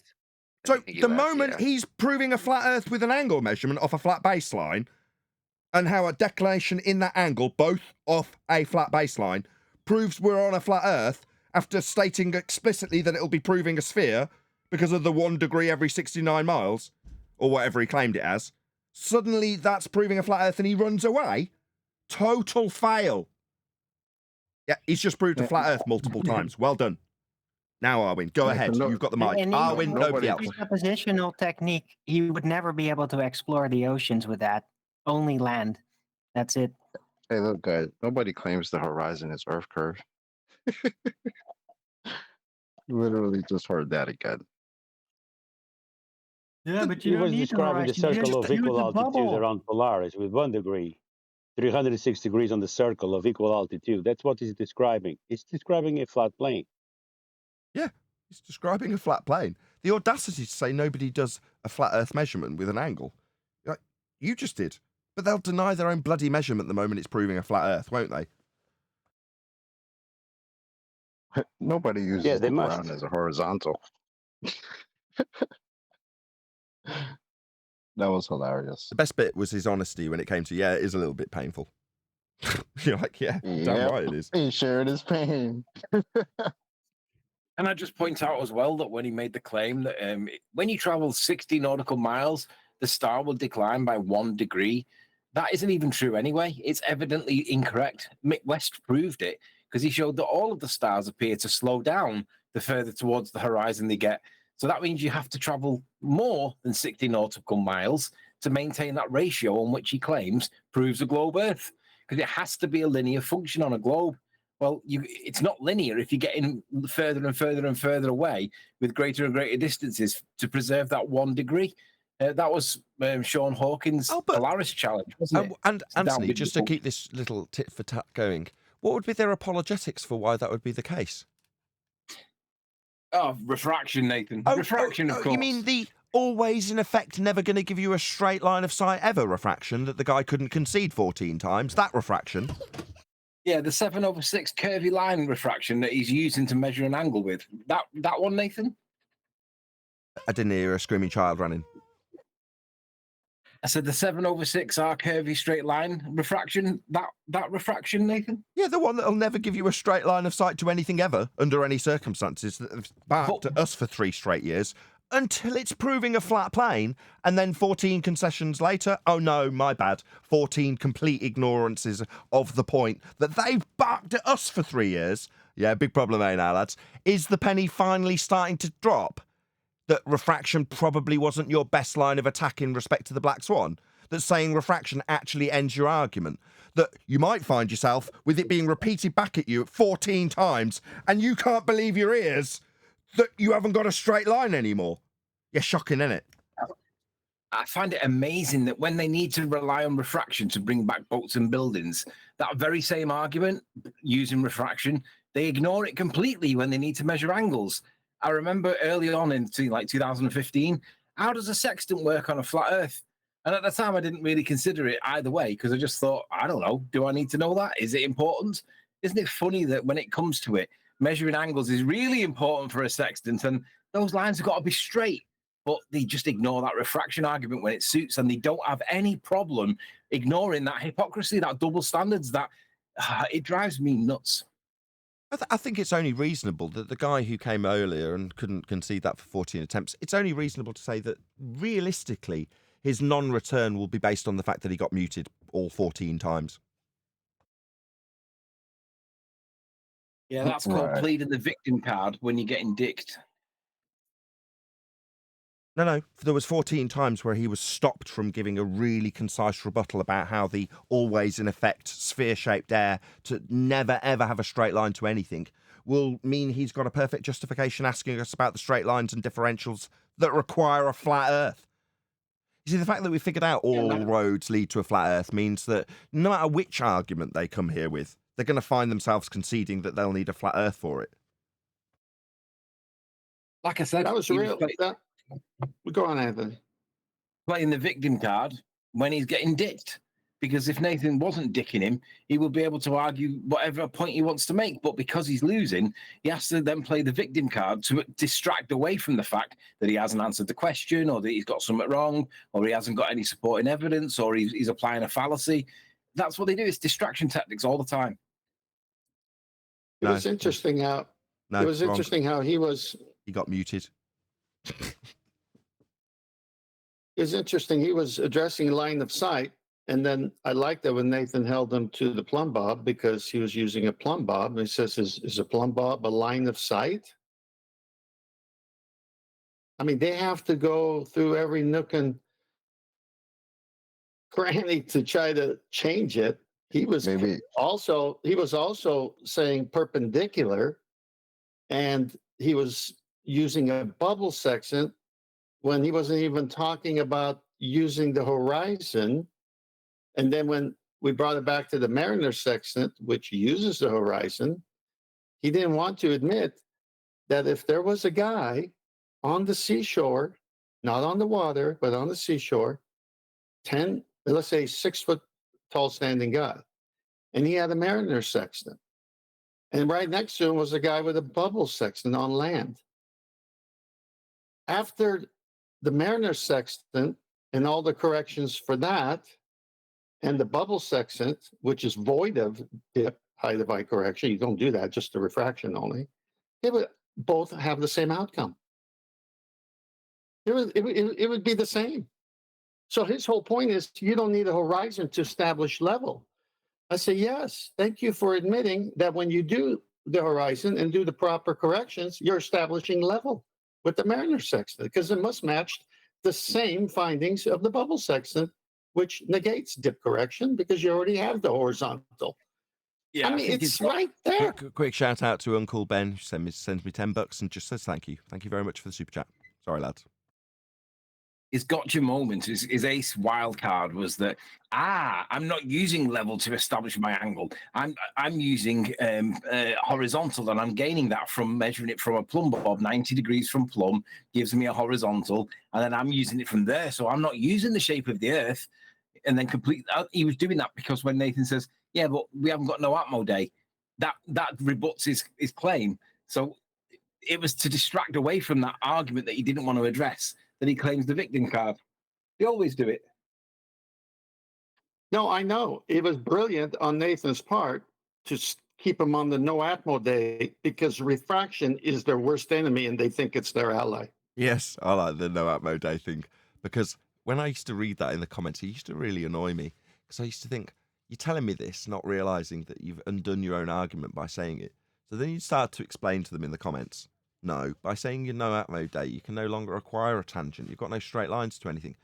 So the moment he's proving a flat Earth with an angle measurement off a flat baseline and how a declination in that angle, both off a flat baseline, proves we're on a flat Earth after stating explicitly that it'll be proving a sphere because of the 1 degree every 69 miles or whatever he claimed it as, Suddenly that's proving a flat earth and he runs away? Total fail. Yeah, he's just proved a flat earth multiple times. Well done. Now, Arwin, go ahead. You've got the mic. And Arwin, nobody else. Presuppositional technique, he would never be able to explore the oceans with that. Only land. That's it. Hey, look, guys, nobody claims the horizon is Earth curve. Literally just heard that again. Yeah, but He was describing the circle of equal altitudes around Polaris with 1 degree, 306 degrees on the circle of equal altitude. That's what he's describing. He's describing a flat plane. Yeah, he's describing a flat plane. The audacity to say nobody does a flat earth measurement with an angle. Like, you just did. But they'll deny their own bloody measurement the moment it's proving a flat earth, won't they? Nobody uses the ground as a horizontal. That was hilarious. The best bit was his honesty when it came to, yeah, it is a little bit painful. You're like, yeah, damn right it is. He's sharing his pain. And I just point out as well that when he made the claim that when you travel 60 nautical miles, the star will decline by 1 degree. That isn't even true anyway. It's evidently incorrect. Mick West proved it because he showed that all of the stars appear to slow down the further towards the horizon they get. So that means you have to travel more than 60 nautical miles to maintain that ratio on which he claims proves a globe Earth, because it has to be a linear function on a globe. Well, it's not linear if you're getting further and further and further away with greater and greater distances to preserve that 1 degree. That was Sean Hawkins' Polaris challenge, wasn't it? And Anthony, just to keep this little tit for tat going, what would be their apologetics for why that would be the case? Oh, refraction, Nathan. Refraction, of course. You mean the always, in effect, never going to give you a straight line of sight ever refraction that the guy couldn't concede 14 times? That refraction? Yeah, the 7/6 curvy line refraction that he's using to measure an angle with. That one, Nathan? I didn't hear a screaming child running. I said the 7/6 R curvy straight line refraction. That refraction, Nathan? Yeah, the one that'll never give you a straight line of sight to anything ever, under any circumstances, that have barked at us for 3 straight years, until it's proving a flat plane, and then 14 concessions later, oh no, my bad, 14 complete ignorances of the point that they've barked at us for 3 years. Yeah, big problem, eh now, lads? Is the penny finally starting to drop? That refraction probably wasn't your best line of attack in respect to the Black Swan? That saying refraction actually ends your argument? That you might find yourself with it being repeated back at you 14 times and you can't believe your ears that you haven't got a straight line anymore? Yeah, shocking, isn't it? I find it amazing that when they need to rely on refraction to bring back boats and buildings, that very same argument using refraction, they ignore it completely when they need to measure angles. I remember early on in like 2015, how does a sextant work on a flat Earth? And at the time, I didn't really consider it either way because I just thought, I don't know, do I need to know that? Is it important? Isn't it funny that when it comes to it, measuring angles is really important for a sextant and those lines have got to be straight, but they just ignore that refraction argument when it suits and they don't have any problem ignoring that hypocrisy, that double standards, that it drives me nuts. I think it's only reasonable that the guy who came earlier and couldn't concede that for 14 attempts, it's only reasonable to say that realistically his non-return will be based on the fact that he got muted all 14 times. Yeah, that's called pleading the victim card when you're getting dicked. No, there was 14 times where he was stopped from giving a really concise rebuttal about how the always, in effect, sphere-shaped air to never, ever have a straight line to anything will mean he's got a perfect justification asking us about the straight lines and differentials that require a flat Earth. You see, the fact that we figured out all roads lead to a flat Earth means that no matter which argument they come here with, they're going to find themselves conceding that they'll need a flat Earth for it. Like I said, that was real. Go on, Anthony. Playing the victim card when he's getting dicked. Because if Nathan wasn't dicking him, he would be able to argue whatever point he wants to make. But because he's losing, he has to then play the victim card to distract away from the fact that he hasn't answered the question or that he's got something wrong or he hasn't got any supporting evidence or he's applying a fallacy. That's what they do. It's distraction tactics all the time. It was interesting how he was. He got muted. It's interesting. He was addressing line of sight. And then I liked it when Nathan held him to the plumb bob because he was using a plumb bob. And he says, is a plumb bob a line of sight? I mean, they have to go through every nook and cranny to try to change it. He was also saying perpendicular, and he was using a bubble sextant when he wasn't even talking about using the horizon. And then when we brought it back to the Mariner sextant, which uses the horizon, he didn't want to admit that if there was a guy on the seashore, not on the water, but on the seashore, let's say 6 foot tall standing guy, and he had a Mariner sextant. And right next to him was a guy with a bubble sextant on land. After the Mariner sextant and all the corrections for that, and the bubble sextant, which is void of dip, height of eye correction, you don't do that, just the refraction only, they would both have the same outcome. It would be the same. So his whole point is you don't need a horizon to establish level. I say, yes, thank you for admitting that when you do the horizon and do the proper corrections, you're establishing level with the Mariner sextant because it must match the same findings of the bubble sextant, which negates dip correction because you already have the horizontal. Yeah, I mean, it's right there. Quick shout out to Uncle Ben, who sends me $10 and just says thank you. Thank you very much for the super chat. Sorry, lads. His gotcha moment, his ace wild card was that I'm not using level to establish my angle. I'm using horizontal, and I'm gaining that from measuring it from a plumb bob. 90 degrees from plumb gives me a horizontal, and then I'm using it from there. So I'm not using the shape of the Earth, and then he was doing that because when Nathan says, "Yeah, but we haven't got no Atmo day," that rebuts his claim. So it was to distract away from that argument that he didn't want to address, that he claims the victim card. They always do it. No, I know. It was brilliant on Nathan's part to keep him on the no Atmo day because refraction is their worst enemy and they think it's their ally. Yes, I like the no Atmo day thing because when I used to read that in the comments, it used to really annoy me because I used to think, you're telling me this, not realizing that you've undone your own argument by saying it. So then you start to explain to them in the comments, no, by saying you're no Atmo day, you can no longer acquire a tangent. You've got no straight lines to anything.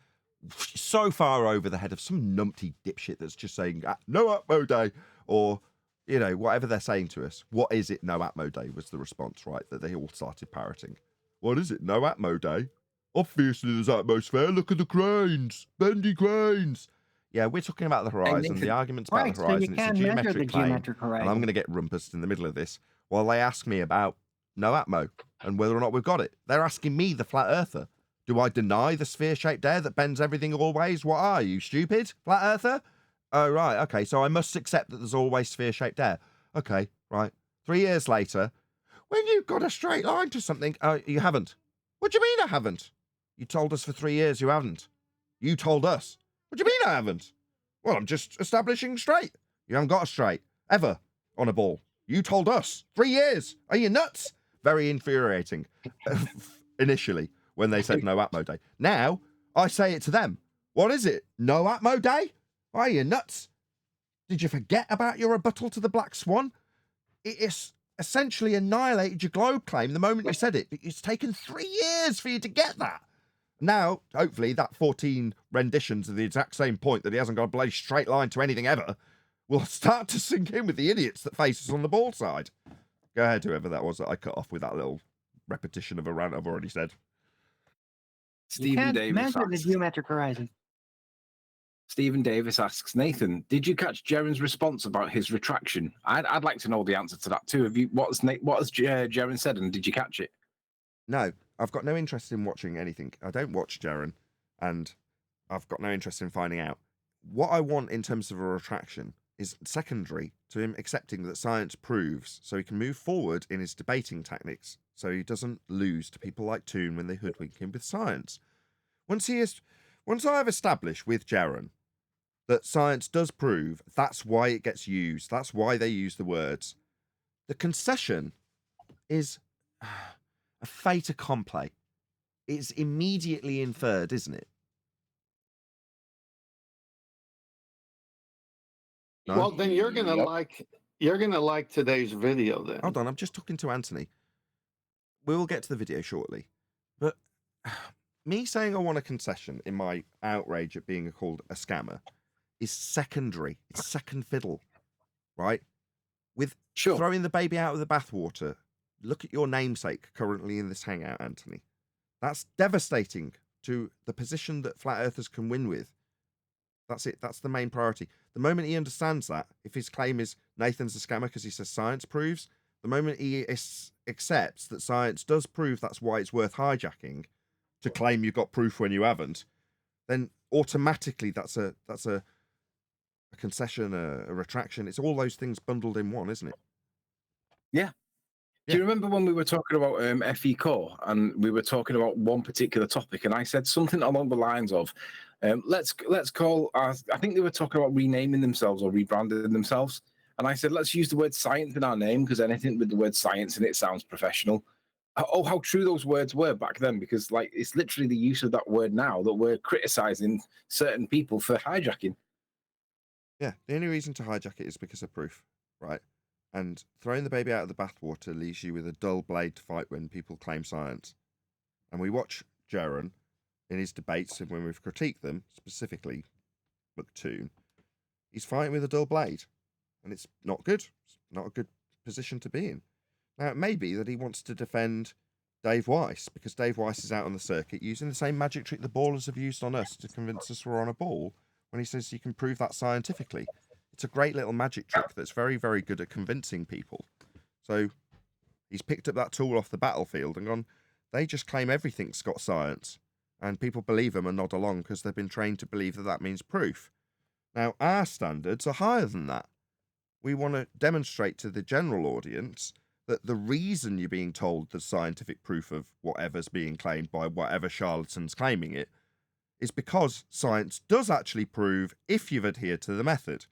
So far over the head of some numpty dipshit that's just saying no Atmo day, or whatever they're saying to us. What is it? No Atmo day was the response, right? That they all started parroting. What is it? No Atmo day? Obviously there's atmosphere. Look at the cranes, bendy cranes. Yeah, we're talking about the horizon. The argument's about the horizon. It's a geometric claim, and I'm going to get rumpused in the middle of this while they ask me about no Atmo and whether or not we've got it. They're asking me, the flat earther, do I deny the sphere-shaped air that bends everything always? What are you, stupid, flat earther? Oh, right, okay, so I must accept that there's always sphere-shaped air. Okay, right. 3 years later, when you've got a straight line to something, you haven't. What do you mean I haven't? You told us for 3 years you haven't. You told us. What do you mean I haven't? Well, I'm just establishing straight. You haven't got a straight, ever, on a ball. You told us. 3 years. Are you nuts? Very infuriating, initially, when they said no Atmo day. Now, I say it to them. What is it? No Atmo day? Are you nuts? Did you forget about your rebuttal to the Black Swan? It is essentially annihilated your globe claim the moment you said it. It's taken 3 years for you to get that. Now, hopefully, that 14 renditions of the exact same point that he hasn't got a bloody straight line to anything ever will start to sink in with the idiots that face us on the ball side. Go ahead, whoever that was that I cut off with that little repetition of a rant I've already said. Stephen Davis measure the asks, geometric horizon. Stephen Davis asks, Nathan, did you catch Jaren's response about his retraction? I'd like to know the answer to that too. What has Jaren said, and did you catch it? No, I've got no interest in watching anything. I don't watch Jaren, and I've got no interest in finding out. What I want in terms of a retraction is secondary to him accepting that science proves, so he can move forward in his debating tactics, so he doesn't lose to people like Toon when they hoodwink him with science. Once I have established with Jaren that science does prove, that's why it gets used, that's why they use the words, the concession is a fait accompli. It's immediately inferred, isn't it? No? Well, then you're gonna like today's video. Then Hold on, I'm just talking to Anthony. We will get to the video shortly, but me saying I want a concession in my outrage at being called a scammer is secondary. It's second fiddle, right? With throwing the baby out of the bathwater, look at your namesake currently in this hangout, Anthony. That's devastating to the position that flat earthers can win with. That's it. That's the main priority. The moment he understands that, if his claim is Nathan's a scammer because he says science proves, the moment he accepts that science does prove that's why it's worth hijacking, to claim you've got proof when you haven't, then automatically that's a concession, a retraction. It's all those things bundled in one, isn't it? Yeah. Do you remember when we were talking about FE Core and we were talking about one particular topic, and I said something along the lines of, let's call, I think they were talking about renaming themselves or rebranding themselves, and I said, let's use the word science in our name because anything with the word science in it sounds professional. Oh, how true those words were back then, because like it's literally the use of that word now that we're criticizing certain people for hijacking. Yeah, the only reason to hijack it is because of proof, right? And throwing the baby out of the bathwater leaves you with a dull blade to fight when people claim science. And we watch Jaron in his debates, and when we've critiqued them, specifically McToon, he's fighting with a dull blade. And it's not good. It's not a good position to be in. Now, it may be that he wants to defend Dave Weiss, because Dave Weiss is out on the circuit using the same magic trick the ballers have used on us to convince us we're on a ball, when he says you can prove that scientifically. It's a great little magic trick that's very, very good at convincing people. So he's picked up that tool off the battlefield and gone, they just claim everything's got science. And people believe them and nod along because they've been trained to believe that that means proof. Now, our standards are higher than that. We want to demonstrate to the general audience that the reason you're being told there's scientific proof of whatever's being claimed by whatever charlatan's claiming it is because science does actually prove if you've adhered to the method.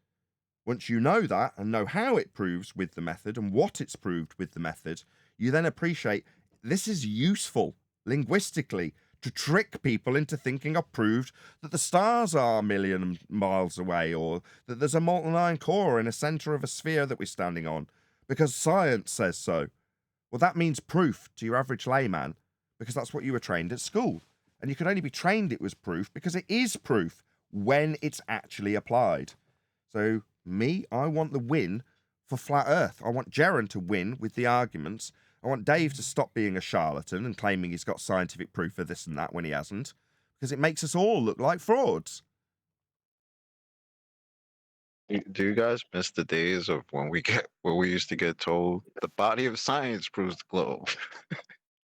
Once you know that and know how it proves with the method and what it's proved with the method, you then appreciate this is useful linguistically to trick people into thinking I've proved that the stars are a million miles away, or that there's a molten iron core in the center of a sphere that we're standing on because science says so. Well, that means proof to your average layman because that's what you were trained at school. And you could only be trained it was proof because it is proof when it's actually applied. So I want the win for Flat Earth. I want Jaron to win with the arguments. I want Dave to stop being a charlatan and claiming he's got scientific proof of this and that when he hasn't, because it makes us all look like frauds. Do you guys miss the days of when we used to get told the body of science proves the globe?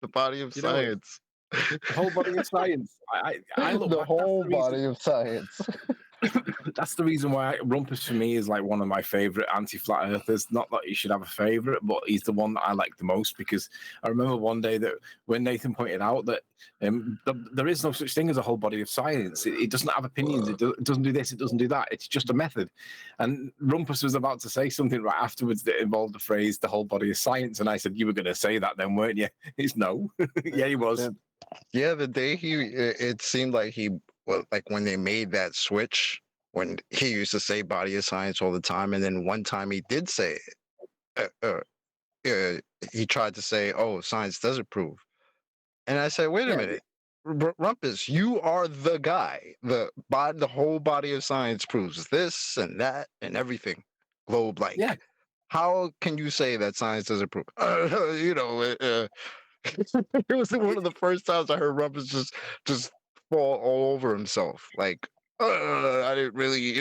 The body of science. The whole body of science. I look the back, whole body of science. That's the reason why Rumpus for me is like one of my favorite anti-flat earthers. Not that he should have a favorite, but he's the one that I like the most, because I remember one day that when Nathan pointed out that there is no such thing as a whole body of science. It doesn't have opinions. It doesn't do this. It doesn't do that. It's just a method. And Rumpus was about to say something right afterwards that involved the phrase "the whole body of science," and I said, "You were going to say that then, weren't you?" It's no. Yeah, he was. Yeah, the day it seemed like like when they made that switch, when he used to say body of science all the time, and then one time he did say he tried to say, oh, science doesn't prove. And I said, wait a minute, Rumpus, you are the guy. The whole body of science proves this and that and everything. Globe-like. Yeah. How can you say that science doesn't prove? It was one of the first times I heard Rumpus just fall all over himself. Like, I didn't really,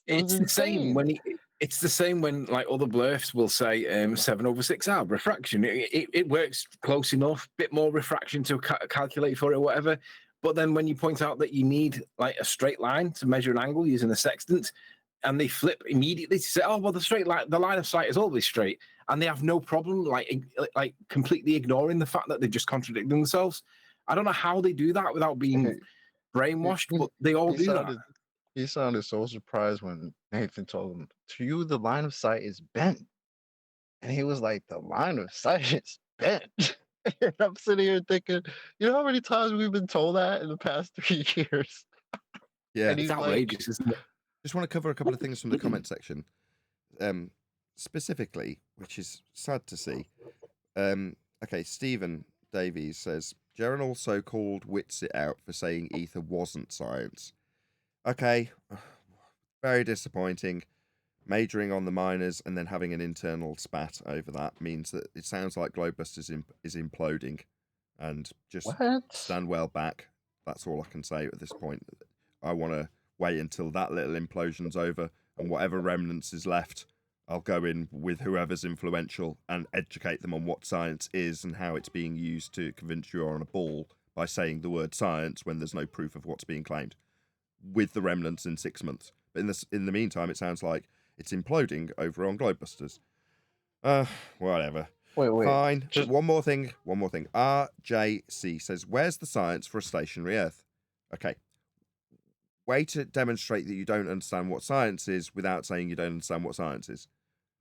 It's the same when it's the same when like other blurfs will say 7/6R refraction. It works close enough, bit more refraction to calculate for it or whatever. But then when you point out that you need like a straight line to measure an angle using a sextant, and they flip immediately to say, oh well, the line of sight is always straight, and they have no problem like completely ignoring the fact that they just contradict themselves. I don't know how they do that without being brainwashed, but they all do that. He sounded so surprised when Nathan told him, to you, the line of sight is bent. And he was like, the line of sight is bent. And I'm sitting here thinking, you know how many times we've been told that in the past 3 years? Yeah, it's outrageous, isn't it? Just want to cover a couple of things from the comment section, specifically, which is sad to see. Okay, Stephen Davies says, Jaron also called Whitsitt out for saying ether wasn't science. Okay, very disappointing. Majoring on the minors and then having an internal spat over that means that it sounds like Globebusters is imploding, and just stand well back. That's all I can say at this point. I want to wait until that little implosion's over, and whatever remnants is left, I'll go in with whoever's influential and educate them on what science is and how it's being used to convince you are on a ball by saying the word science when there's no proof of what's being claimed, with the remnants in 6 months. But in the meantime, it sounds like it's imploding over on Globebusters. Whatever. Wait. Fine. Just one more thing. RJC says, where's the science for a stationary Earth? Okay. Way to demonstrate that you don't understand what science is without saying you don't understand what science is.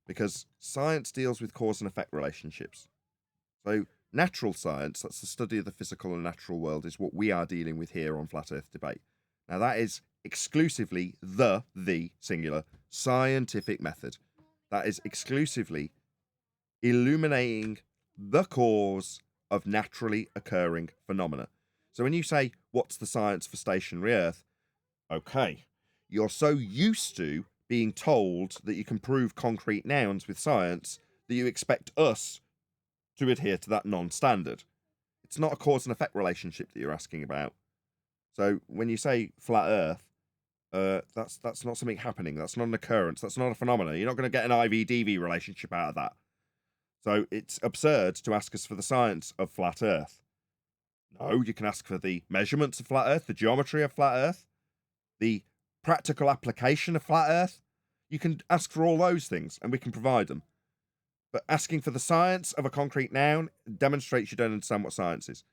Because science deals with cause and effect relationships. So natural science, that's the study of the physical and natural world, is what we are dealing with here on Flat Earth Debate. Now that is exclusively the singular scientific method. That is exclusively illuminating the cause of naturally occurring phenomena. So when you say, what's the science for stationary Earth? Okay, you're so used to being told that you can prove concrete nouns with science that you expect us to adhere to that non-standard. It's not a cause and effect relationship that you're asking about. So when you say flat Earth, that's not something happening. That's not an occurrence. That's not a phenomenon. You're not going to get an IV-DV relationship out of that. So it's absurd to ask us for the science of flat Earth. No, you can ask for the measurements of flat Earth, the geometry of flat Earth, the practical application of flat Earth. You can ask for all those things, and we can provide them. But asking for the science of a concrete noun demonstrates you don't understand what science is.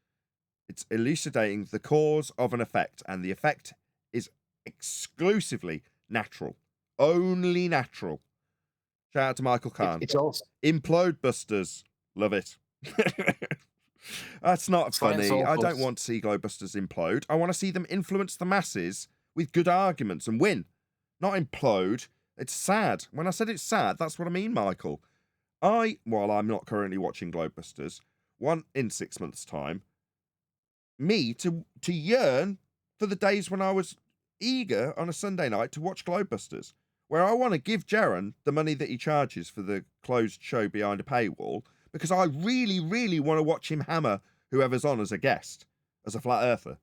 It's elucidating the cause of an effect, and the effect is exclusively natural. Only natural. Shout out to Michael Kahn. It's also Implode Busters. Love it. That's not funny. I don't want to see Globebusters implode. I want to see them influence the masses with good arguments and win. Not implode. It's sad. When I said it's sad, that's what I mean, Michael. While I'm not currently watching Globebusters, want in 6 months' time, me to yearn for the days when I was eager on a Sunday night to watch Globebusters, where I want to give Jaron the money that he charges for the closed show behind a paywall, because I really, really want to watch him hammer whoever's on as a guest, as a flat earther.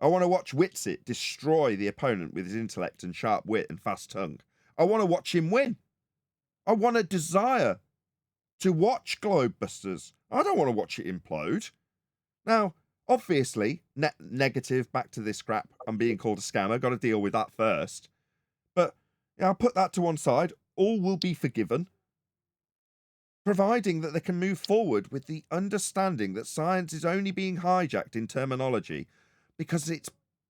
I want to watch Whitsitt destroy the opponent with his intellect and sharp wit and fast tongue. I want to watch him win. I want a desire to watch Globebusters. I don't want to watch it implode. Now, obviously, negative, back to this crap. I'm being called a scammer. Got to deal with that first. But I'll put that to one side. All will be forgiven, providing that they can move forward with the understanding that science is only being hijacked in terminology because it's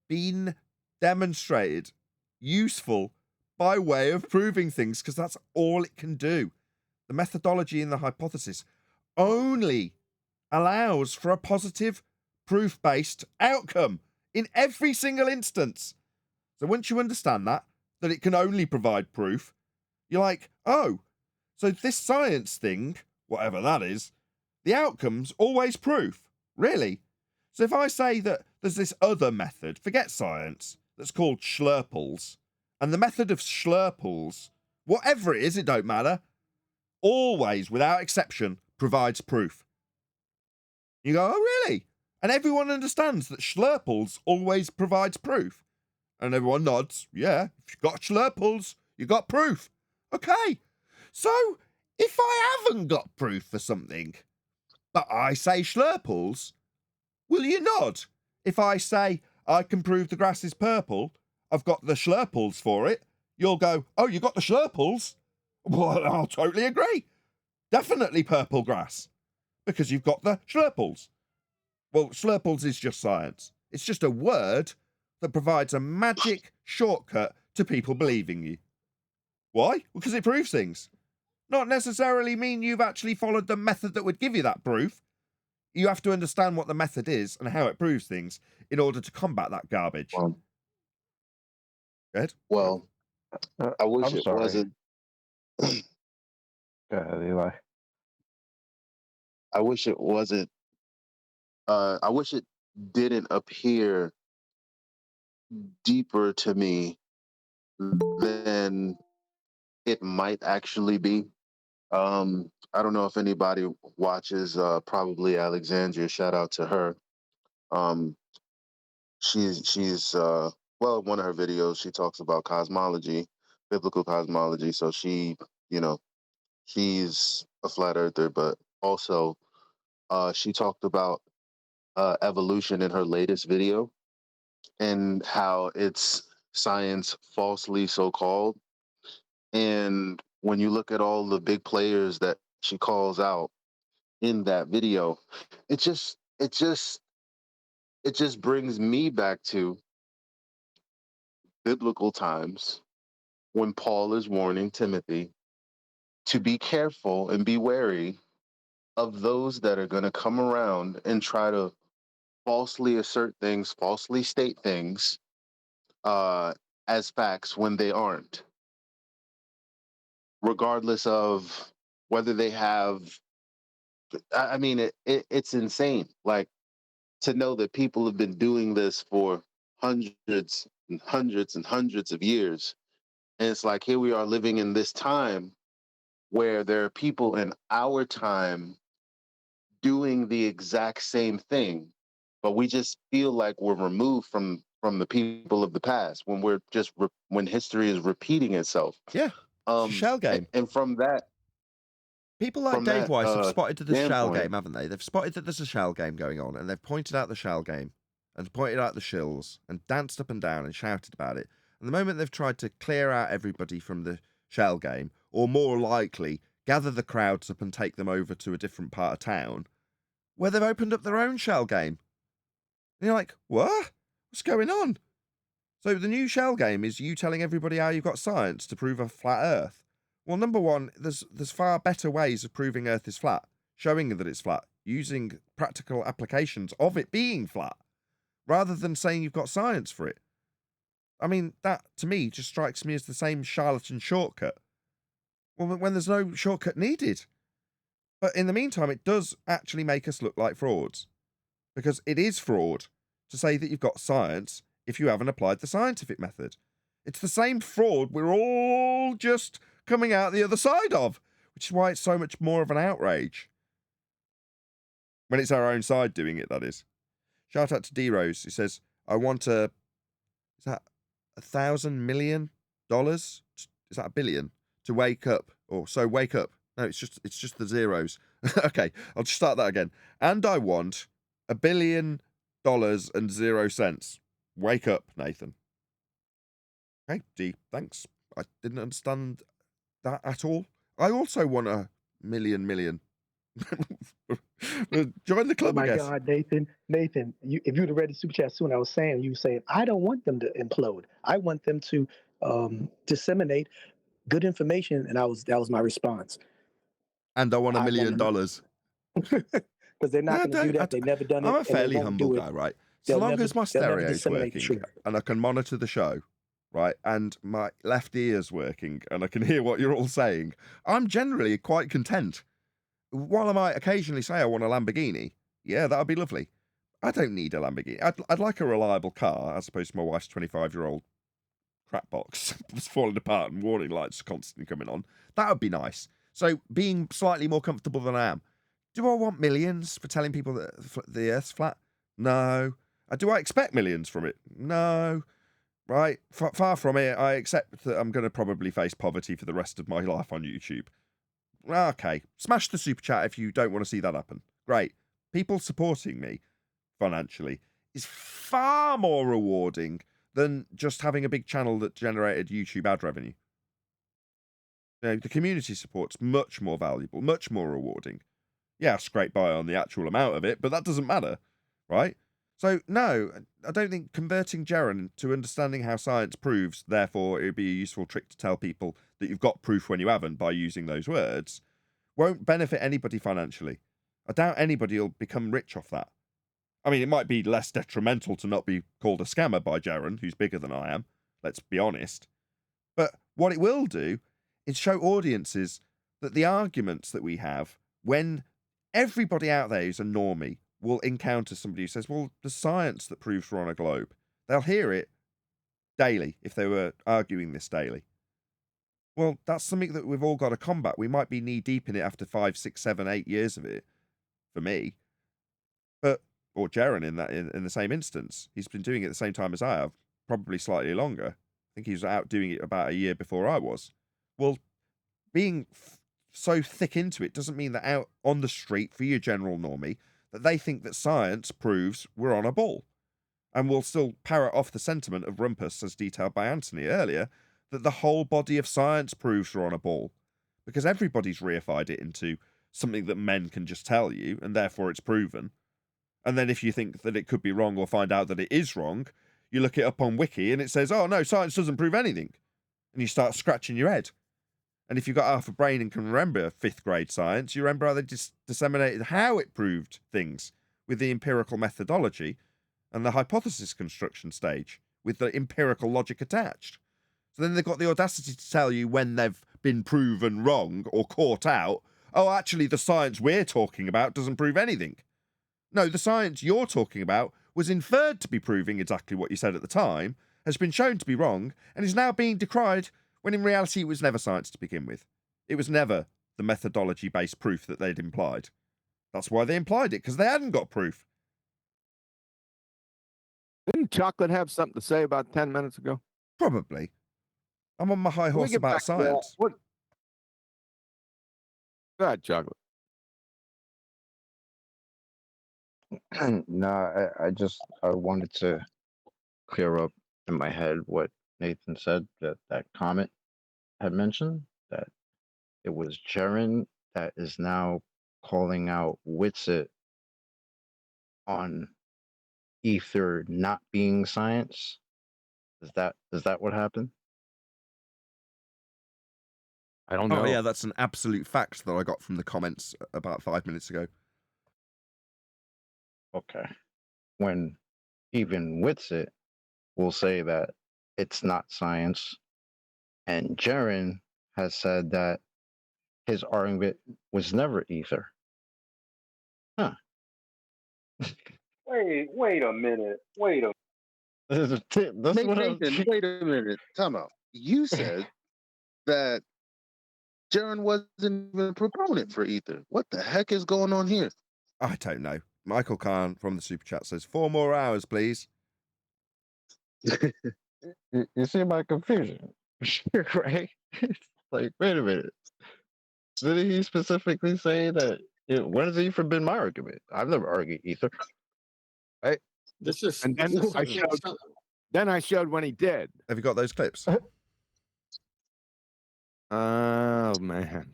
been demonstrated useful by way of proving things, because that's all it can do. The methodology in the hypothesis only allows for a positive proof-based outcome in every single instance. So once you understand that it can only provide proof, you're like, oh, so this science thing, whatever that is, the outcome's always proof. Really? So if I say that there's this other method, forget science, that's called Schlurples, and the method of Schlurples, whatever it is, it don't matter, always, without exception, provides proof. You go, oh, really? And everyone understands that Schlurples always provides proof. And everyone nods. Yeah, if you've got Schlurples, you've got proof. Okay. So, if I haven't got proof for something, but I say Schlurples, will you nod? If I say I can prove the grass is purple, I've got the Schlurples for it, you'll go, oh, you got the Schlurples? Well, I'll totally agree. Definitely purple grass. Because you've got the Schlurples. Well, Schlurples is just science. It's just a word that provides a magic shortcut to people believing you. Why? Because it proves things. Not necessarily mean you've actually followed the method that would give you that proof. You have to understand what the method is and how it proves things in order to combat that garbage. Well, Go ahead. well, I wish I'm it sorry. wasn't. Go ahead, Eli. I wish it wasn't. I wish it didn't appear deeper to me than it might actually be. I don't know if anybody watches. Probably Alexandria. Shout out to her. Um, she's well, one of her videos she talks about cosmology, biblical cosmology. So you know, she's a flat earther, but also she talked about evolution in her latest video and how it's science falsely so called. And when you look at all the big players that she calls out in that video, it just it just it just brings me back to biblical times when Paul is warning Timothy to be careful and be wary of those that are going to come around and try to falsely assert things, falsely state things as facts when they aren't, regardless of whether they have. I mean, it's insane. Like, to know that people have been doing this for hundreds and hundreds and hundreds of years. And it's like, here we are living in this time where there are people in our time doing the exact same thing, but we just feel like we're removed from the people of the past when we're just when history is repeating itself. Yeah, it's a shell game. And from that, people like Dave Weiss have spotted the shell standpoint, game, haven't they? They've spotted that there's a shell game going on, and they've pointed out the shell game, and pointed out the shills, and danced up and down and shouted about it. And the moment they've tried to clear out everybody from the shell game, or more likely, gather the crowds up and take them over to a different part of town, where they've opened up their own shell game. And you're like, what? What's going on? So the new shell game is you telling everybody how you've got science to prove a flat Earth. Well, number one, there's far better ways of proving Earth is flat, showing that it's flat, using practical applications of it being flat, rather than saying you've got science for it. I mean, that, to me, just strikes me as the same charlatan shortcut. Well, when there's no shortcut needed. But in the meantime, it does actually make us look like frauds. Because it is fraud to say that you've got science if you haven't applied the scientific method. It's the same fraud we're all just coming out the other side of, which is why it's so much more of an outrage. When it's our own side doing it, that is. Shout out to D-Rose. He says, I want is that $1,000 million? Is that a billion? To wake up. Or so wake up. No, it's just the zeros. Okay, I'll just start that again. And I want $1 billion and 0 cents. Wake up, Nathan. Okay, D, thanks. I didn't understand that at all. I also want a million. Join the club, oh I guess. my God, Nathan, if you'd have read the super chat soon, I was saying, you saying, I don't want them to implode. I want them to disseminate good information, and that was my response. And I want $1 million. Because they're not going to do that. They've never done it. I'm a fairly humble guy, right? So long as my stereo is working and I can monitor the show, right, and my left ear's working and I can hear what you're all saying, I'm generally quite content. While I might occasionally say I want a Lamborghini, yeah, that would be lovely. I don't need a Lamborghini. I'd like a reliable car, as opposed to my wife's 25-year-old crap box that's falling apart and warning lights constantly coming on. That would be nice. So being slightly more comfortable than I am. Do I want millions for telling people that the Earth's flat? No. Do I expect millions from it? No. Right? Far from it. I accept that I'm going to probably face poverty for the rest of my life on YouTube. Okay. Smash the super chat if you don't want to see that happen. Great. People supporting me financially is far more rewarding than just having a big channel that generated YouTube ad revenue. You know, the community support's much more valuable, much more rewarding. Yeah, scrape by on the actual amount of it, but that doesn't matter, right? So, no, I don't think converting Jaren to understanding how science proves, therefore it would be a useful trick to tell people that you've got proof when you haven't by using those words, won't benefit anybody financially. I doubt anybody will become rich off that. I mean, it might be less detrimental to not be called a scammer by Jaren, who's bigger than I am, let's be honest. But What it will do is show audiences that the arguments that we have, when everybody out there who's a normie will encounter somebody who says, well, the science that proves we're on a globe, they'll hear it daily if they were arguing this daily. Well, that's something that we've all got to combat. We might be knee deep in it after 5, 6, 7, 8 years of it, for me. But, or Jaron in the same instance. He's been doing it at the same time as I have, probably slightly longer. I think he was out doing it about a year before I was. Well, being so thick into it doesn't mean that out on the street for your general normie, that they think that science proves we're on a ball. And we'll still parrot off the sentiment of Rumpus, as detailed by Anthony earlier, that the whole body of science proves we're on a ball. Because everybody's reified it into something that men can just tell you, and therefore it's proven. And then if you think that it could be wrong or find out that it is wrong, you look it up on Wiki and it says, oh no, science doesn't prove anything. And you start scratching your head. And if you've got half a brain and can remember 5th grade science, you remember how they disseminated how it proved things with the empirical methodology and the hypothesis construction stage with the empirical logic attached. So then they've got the audacity to tell you when they've been proven wrong or caught out, oh, actually, the science we're talking about doesn't prove anything. No, the science you're talking about was inferred to be proving exactly what you said at the time, has been shown to be wrong, and is now being decried when in reality it was never science to begin with. It was never the methodology-based proof that they'd implied. That's why they implied it, because they hadn't got proof. Didn't Chocolate have something to say about 10 minutes ago? Probably. I'm on my high horse about science. What? Go ahead, Chocolate. No, I wanted to clear up in my head what Nathan said, that comment had mentioned, that it was Jaron that is now calling out Witsit on ether not being science. Is that what happened? I don't know. Oh yeah, that's an absolute fact that I got from the comments about 5 minutes ago. Okay. When even Witsit will say that it's not science, and Jaron has said that his argument was never ether. Huh. Wait a minute. Wait a Nathan, wait a minute. Time out. You said that Jaron wasn't even a proponent for ether. What the heck is going on here? I don't know. Michael Khan from the super chat says 4 more hours, please. You see my confusion, right? It's like, wait a minute. Did he specifically say that? When has ether been my argument? I've never argued ether. Right? This is. And then I showed when he did. Have you got those clips? Oh man.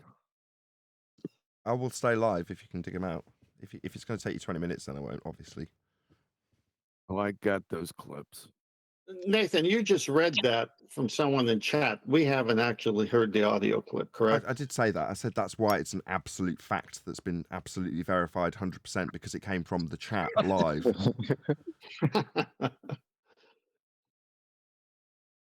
I will stay live if you can dig them out. If it's going to take you 20 minutes, then I won't, obviously. Oh, I got those clips. Nathan, you just read that from someone in chat. We haven't actually heard the audio clip, correct? I did say that. I said that's why it's an absolute fact that's been absolutely verified 100% because it came from the chat live.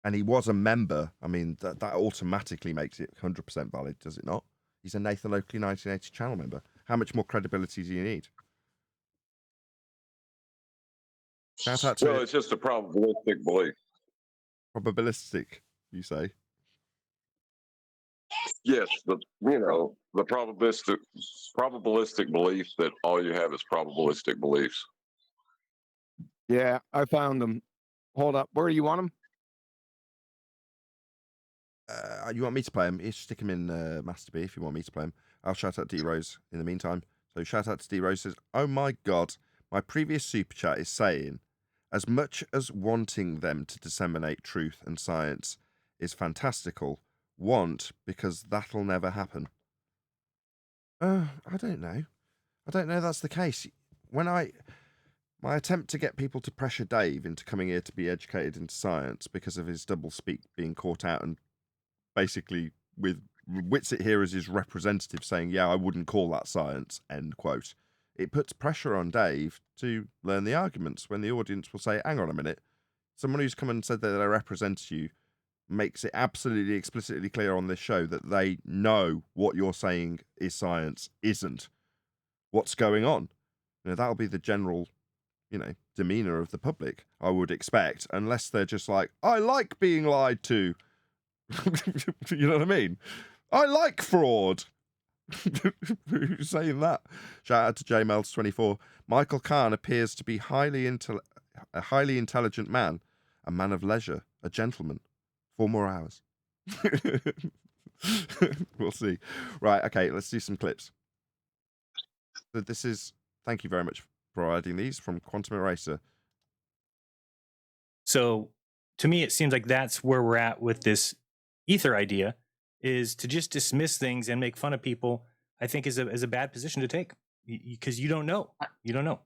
And he was a member. I mean, that automatically makes it 100% valid, does it not? He's a Nathan Oakley 1980 channel member. How much more credibility do you need? Shout out to Well, it's just a probabilistic belief. Probabilistic, you say? Yes, the probabilistic belief that all you have is probabilistic beliefs. Yeah, I found them. Hold up. Where do you want them? You want me to play him? You stick him in Master B if you want me to play him. I'll shout out D-Rose in the meantime. So shout out to D-Rose says, oh my God, my previous super chat is saying, as much as wanting them to disseminate truth and science is fantastical, want because that'll never happen. I don't know. I don't know that's the case. My attempt to get people to pressure Dave into coming here to be educated into science because of his double speak being caught out and basically with Witsit here as his representative saying, yeah, I wouldn't call that science, end quote. It puts pressure on Dave to learn the arguments when the audience will say, hang on a minute, someone who's come and said that they represent you makes it absolutely explicitly clear on this show that they know what you're saying is science isn't what's going on. That'll be the general, demeanor of the public, I would expect, unless they're just like, I like being lied to. You know what I mean? I like fraud. Who's saying that? Shout out to JMels24. Michael Kahn appears to be a highly intelligent man, a man of leisure, a gentleman. 4 more hours. We'll see. Right, okay, let's do some clips. So this is, thank you very much for providing these, from Quantum Eraser. So to me, it seems like that's where we're at with this ether idea, is to just dismiss things and make fun of people, I think is a bad position to take, because you don't know. You don't know.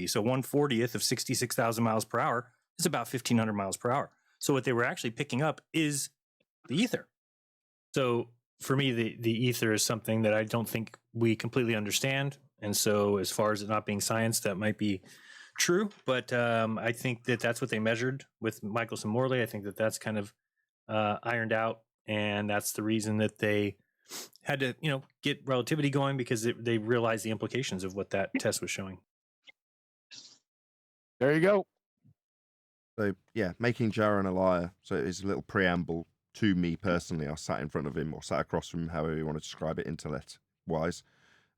So 1/40th of 66,000 miles per hour is about 1,500 miles per hour. So what they were actually picking up is the ether. So for me, the ether is something that I don't think we completely understand. And so as far as it not being science, that might be true. But I think that that's what they measured with Michelson Morley. I think that that's kind of ironed out. And that's the reason that they had to, get relativity going, because they realized the implications of what that test was showing. There you go. So, yeah, making Jaron a liar. So it is a little preamble to me personally. I sat in front of him or sat across from him, however you want to describe it, intellect-wise.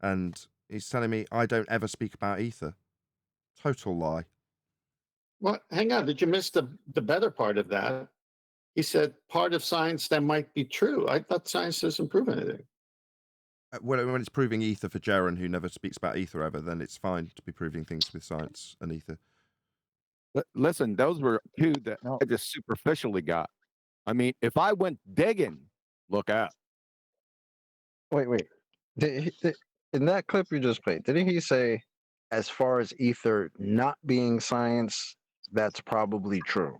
And he's telling me I don't ever speak about ether. Total lie. Well, hang on. Did you miss the better part of that? He said part of science that might be true. I thought science doesn't prove anything. When it's proving ether for Jaron, who never speaks about ether ever, then it's fine to be proving things with science and ether. Listen, those were two that I just superficially got. I mean, if I went digging, look out. Wait. In that clip you just played, didn't he say, as far as ether not being science, that's probably true?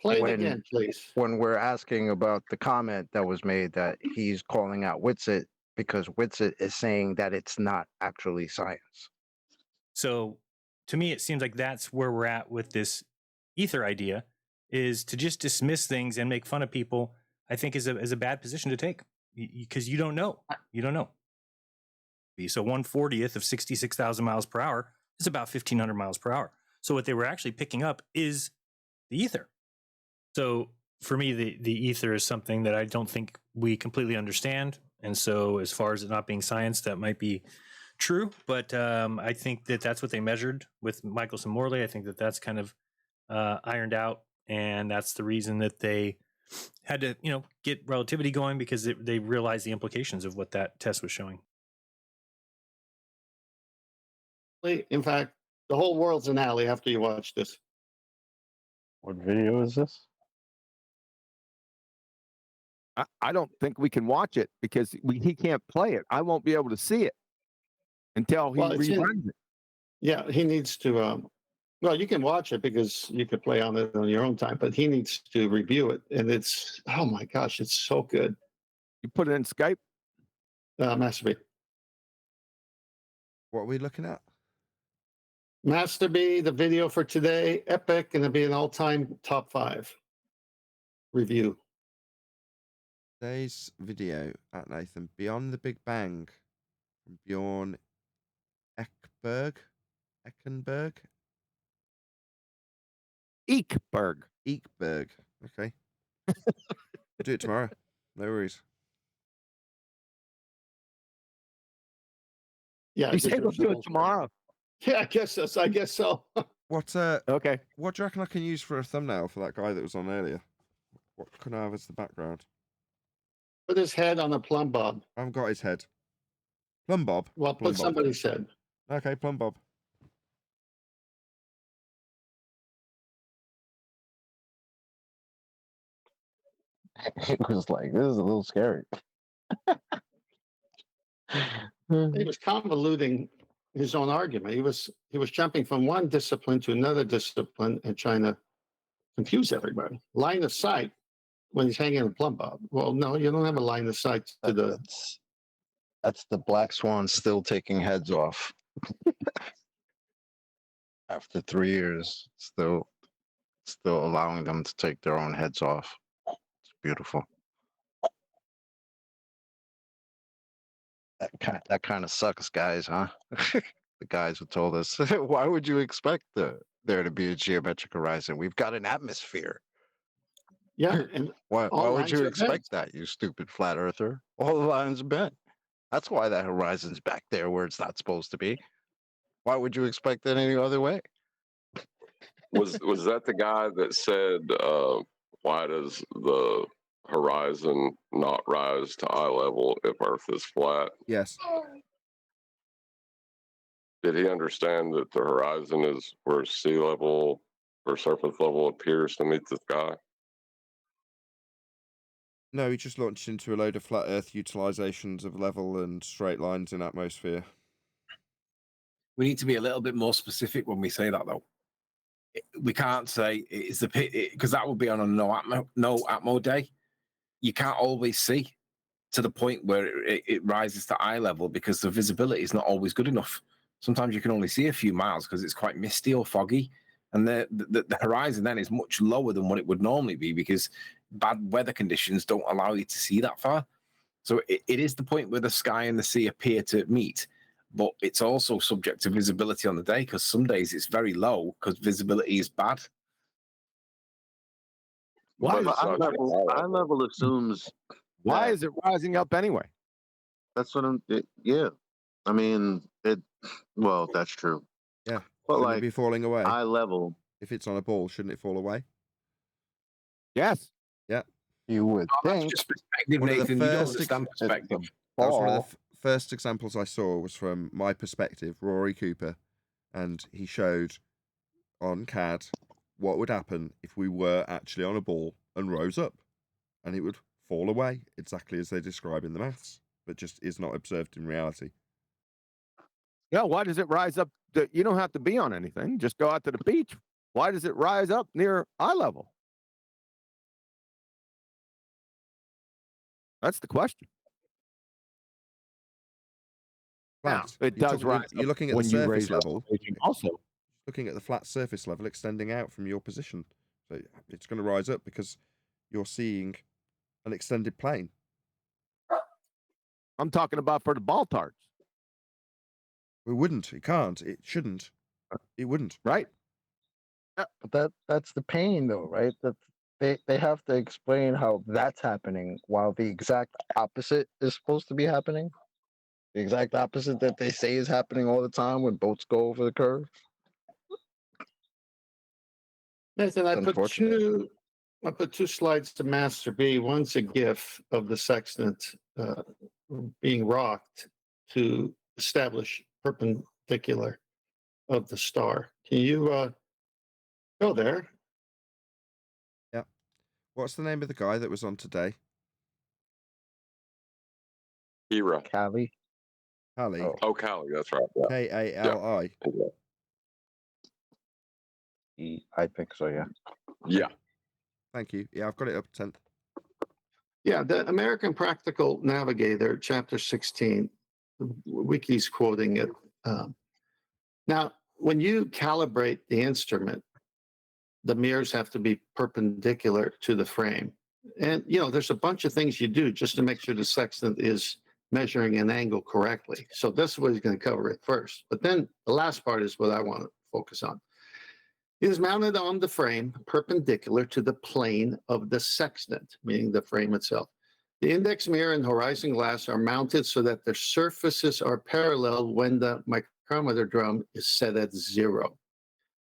Play it again, please. When we're asking about the comment that was made that he's calling out Witsit because Witsit is saying that it's not actually science. So to me, it seems like that's where we're at with this ether idea, is to just dismiss things and make fun of people, I think is a bad position to take, because you don't know. You don't know. So 1/40th of 66,000 miles per hour is about 1,500 miles per hour. So what they were actually picking up is the ether. So for me, the ether is something that I don't think we completely understand. And so as far as it not being science, that might be true. But I think that that's what they measured with Michelson Morley. I think that that's kind of ironed out. And that's the reason that they had to, get relativity going, because they realized the implications of what that test was showing. In fact, the whole world's an alley after you watch this. What video is this? I don't think we can watch it because he can't play it. I won't be able to see it until he reruns it. Yeah, he needs to. Well, you can watch it because you could play on it on your own time, but he needs to review it, and it's, oh my gosh, it's so good. You put it in Skype? Master B. What are we looking at? Master B, the video for today, epic, and it'll be an all-time top 5 review. Today's video at Nathan, Beyond the Big Bang, from Bjorn Eckenberg. Ekberg. Okay. We'll do it tomorrow. No worries. Yeah, you said we'll do it tomorrow. Yeah, I guess so. What? Okay. What do you reckon I can use for a thumbnail for that guy that was on earlier? What can I have as the background? Put his head on a plumb bob. I haven't got his head. Plumb bob. Well, Plumb put bob. somebody's head. Okay, plumb bob. It was like, this is a little scary. He was convoluting his own argument. He was jumping from one discipline to another discipline and trying to confuse everybody. Line of sight when he's hanging a plumb bob. Well, no, you don't have a line of sight to the. That's the black swan still taking heads off. After 3 years, still still allowing them to take their own heads off. It's beautiful. That kind of sucks, guys, huh? The guys who told us, why would you expect there to be a geometric horizon? We've got an atmosphere. Yeah, and Why all would lines you are expect bent. that, you stupid flat earther? All the lines are bent. That's why that horizon's back there where it's not supposed to be. Why would you expect it any other way? Was that the guy that said, why does the horizon not rise to eye level if Earth is flat? Yes. Did he understand that the horizon is where sea level or surface level appears to meet the sky? No, he just launched into a load of flat Earth utilizations of level and straight lines in atmosphere. We need to be a little bit more specific when we say that, though. We can't say it's the pit, because that would be on a no atmo day. You can't always see to the point where it rises to eye level because the visibility is not always good enough. Sometimes you can only see a few miles because it's quite misty or foggy, and the horizon then is much lower than what it would normally be because bad weather conditions don't allow you to see that far. So it is the point where the sky and the sea appear to meet, but it's also subject to visibility on the day because some days it's very low because visibility is bad. Why But eye level assumes. Why is it rising up anyway? That's what yeah. I mean, well, that's true. Yeah. But Shouldn't like it be falling away? eye level. If it's on a ball, shouldn't it fall away? Yes. Yeah. You would That's think. just perspective, One of the Nathan. You don't first understand perspective. That was one of the first examples I saw was from my perspective, Rory Cooper, and he showed on CAD what would happen if we were actually on a ball and rose up, and it would fall away exactly as they describe in the maths, but just is not observed in reality. Yeah, why does it rise up? You don't have to be on anything. Just go out to the beach. Why does it rise up near eye level? That's the question. Flat. It does rise. You're looking at the when you surface raise level. Also, looking at the flat surface level extending out from your position. So it's going to rise up because you're seeing an extended plane. I'm talking about for the ball tarts. It wouldn't. It can't. It shouldn't. It wouldn't. Right. But that's the pain, though, right? That they have to explain how that's happening while the exact opposite is supposed to be happening. The exact opposite that they say is happening all the time when boats go over the curve. Nathan, I put unfortunate. two slides to Master B. One's a GIF of the sextant being rocked to establish perpendicular of the star. Can you go there? Yeah. What's the name of the guy that was on today? Hira. Callie. Callie. Oh, Callie. That's right. Yeah. K-A-L-I. I think so, yeah. Yeah. Thank you. Yeah, I've got it up 10th. Yeah, the American Practical Navigator, chapter 16. Wiki's quoting it. Now, when you calibrate the instrument, the mirrors have to be perpendicular to the frame. And, there's a bunch of things you do just to make sure the sextant is measuring an angle correctly. So this is what he's going to cover it first. But then the last part is what I want to focus on. It is mounted on the frame perpendicular to the plane of the sextant, meaning the frame itself. The index mirror and horizon glass are mounted so that their surfaces are parallel when the micrometer drum is set at 0.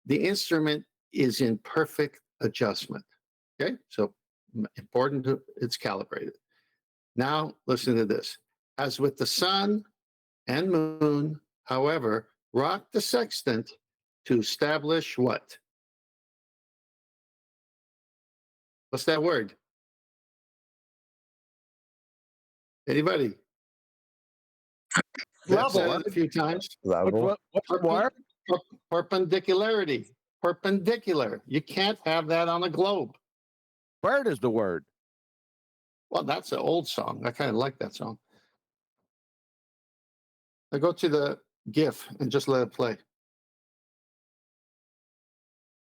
The instrument is in perfect adjustment. Okay, so important, it's calibrated. Now, listen to this. As with the sun and moon, however, rock the sextant to establish what? What's that word? Anybody? I've said it a few times. Level. What's word? Perpendicularity. Perpendicular. You can't have that on a globe. Bird is the word. Well, that's an old song. I kind of like that song. I go to the GIF and just let it play.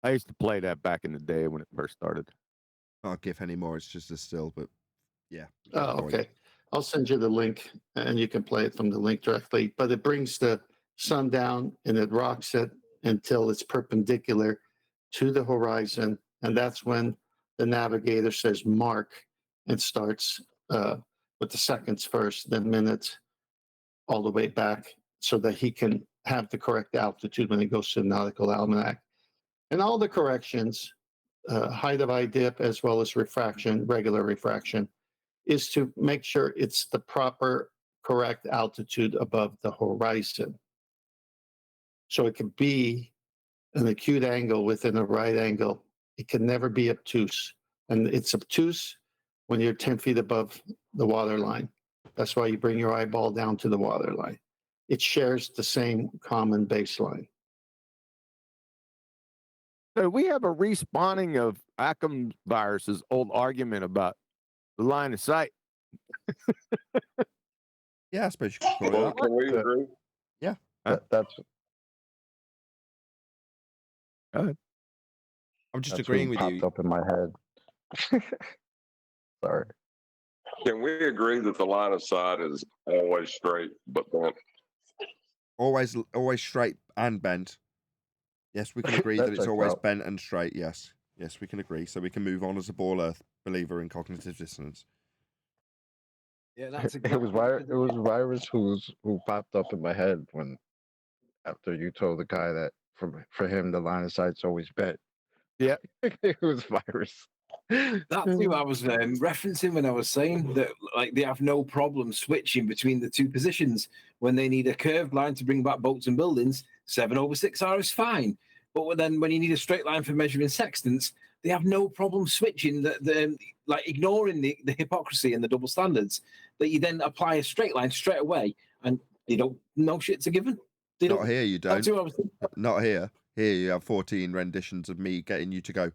I used to play that back in the day when it first started. Not a GIF anymore. It's just a still, but yeah. Oh, okay. I'll send you the link and you can play it from the link directly. But it brings the sun down and it rocks it until it's perpendicular to the horizon. And that's when the navigator says mark and starts with the seconds first, then minutes, all the way back so that he can have the correct altitude when he goes to the nautical almanac. And all the corrections, height of eye dip as well as refraction, regular refraction, is to make sure it's the proper correct altitude above the horizon. So it could be an acute angle within a right angle. It can never be obtuse. And it's obtuse when you're 10 feet above the water line. That's why you bring your eyeball down to the water line. It shares the same common baseline. So we have a respawning of Occam virus's old argument about the line of sight. Yeah, I suppose you could call Well, it that. can we agree? Yeah. That's. Go ahead. I'm just That's agreeing what with you. popped up in my head. Sorry. Can we agree that the line of sight is always straight but bent? Always straight and bent. Yes, we can agree that it's always bent and straight. Yes. Yes, we can agree. So we can move on as a ball earth believer in cognitive dissonance. Yeah, that's It was virus who popped up in my head when after you told the guy that for him the line of sight's always bent. Yeah, it was virus. That's who I was referencing when I was saying that, like, they have no problem switching between the two positions when they need a curved line to bring back boats and buildings. 7/6R is fine, but then when you need a straight line for measuring sextants, they have no problem switching. Like ignoring the hypocrisy and the double standards. That you then apply a straight line straight away, and they don't. No shit's a given. They Not don't. here, you That's don't. who I was thinking. Not here. Here you have 14 renditions of me getting you to go,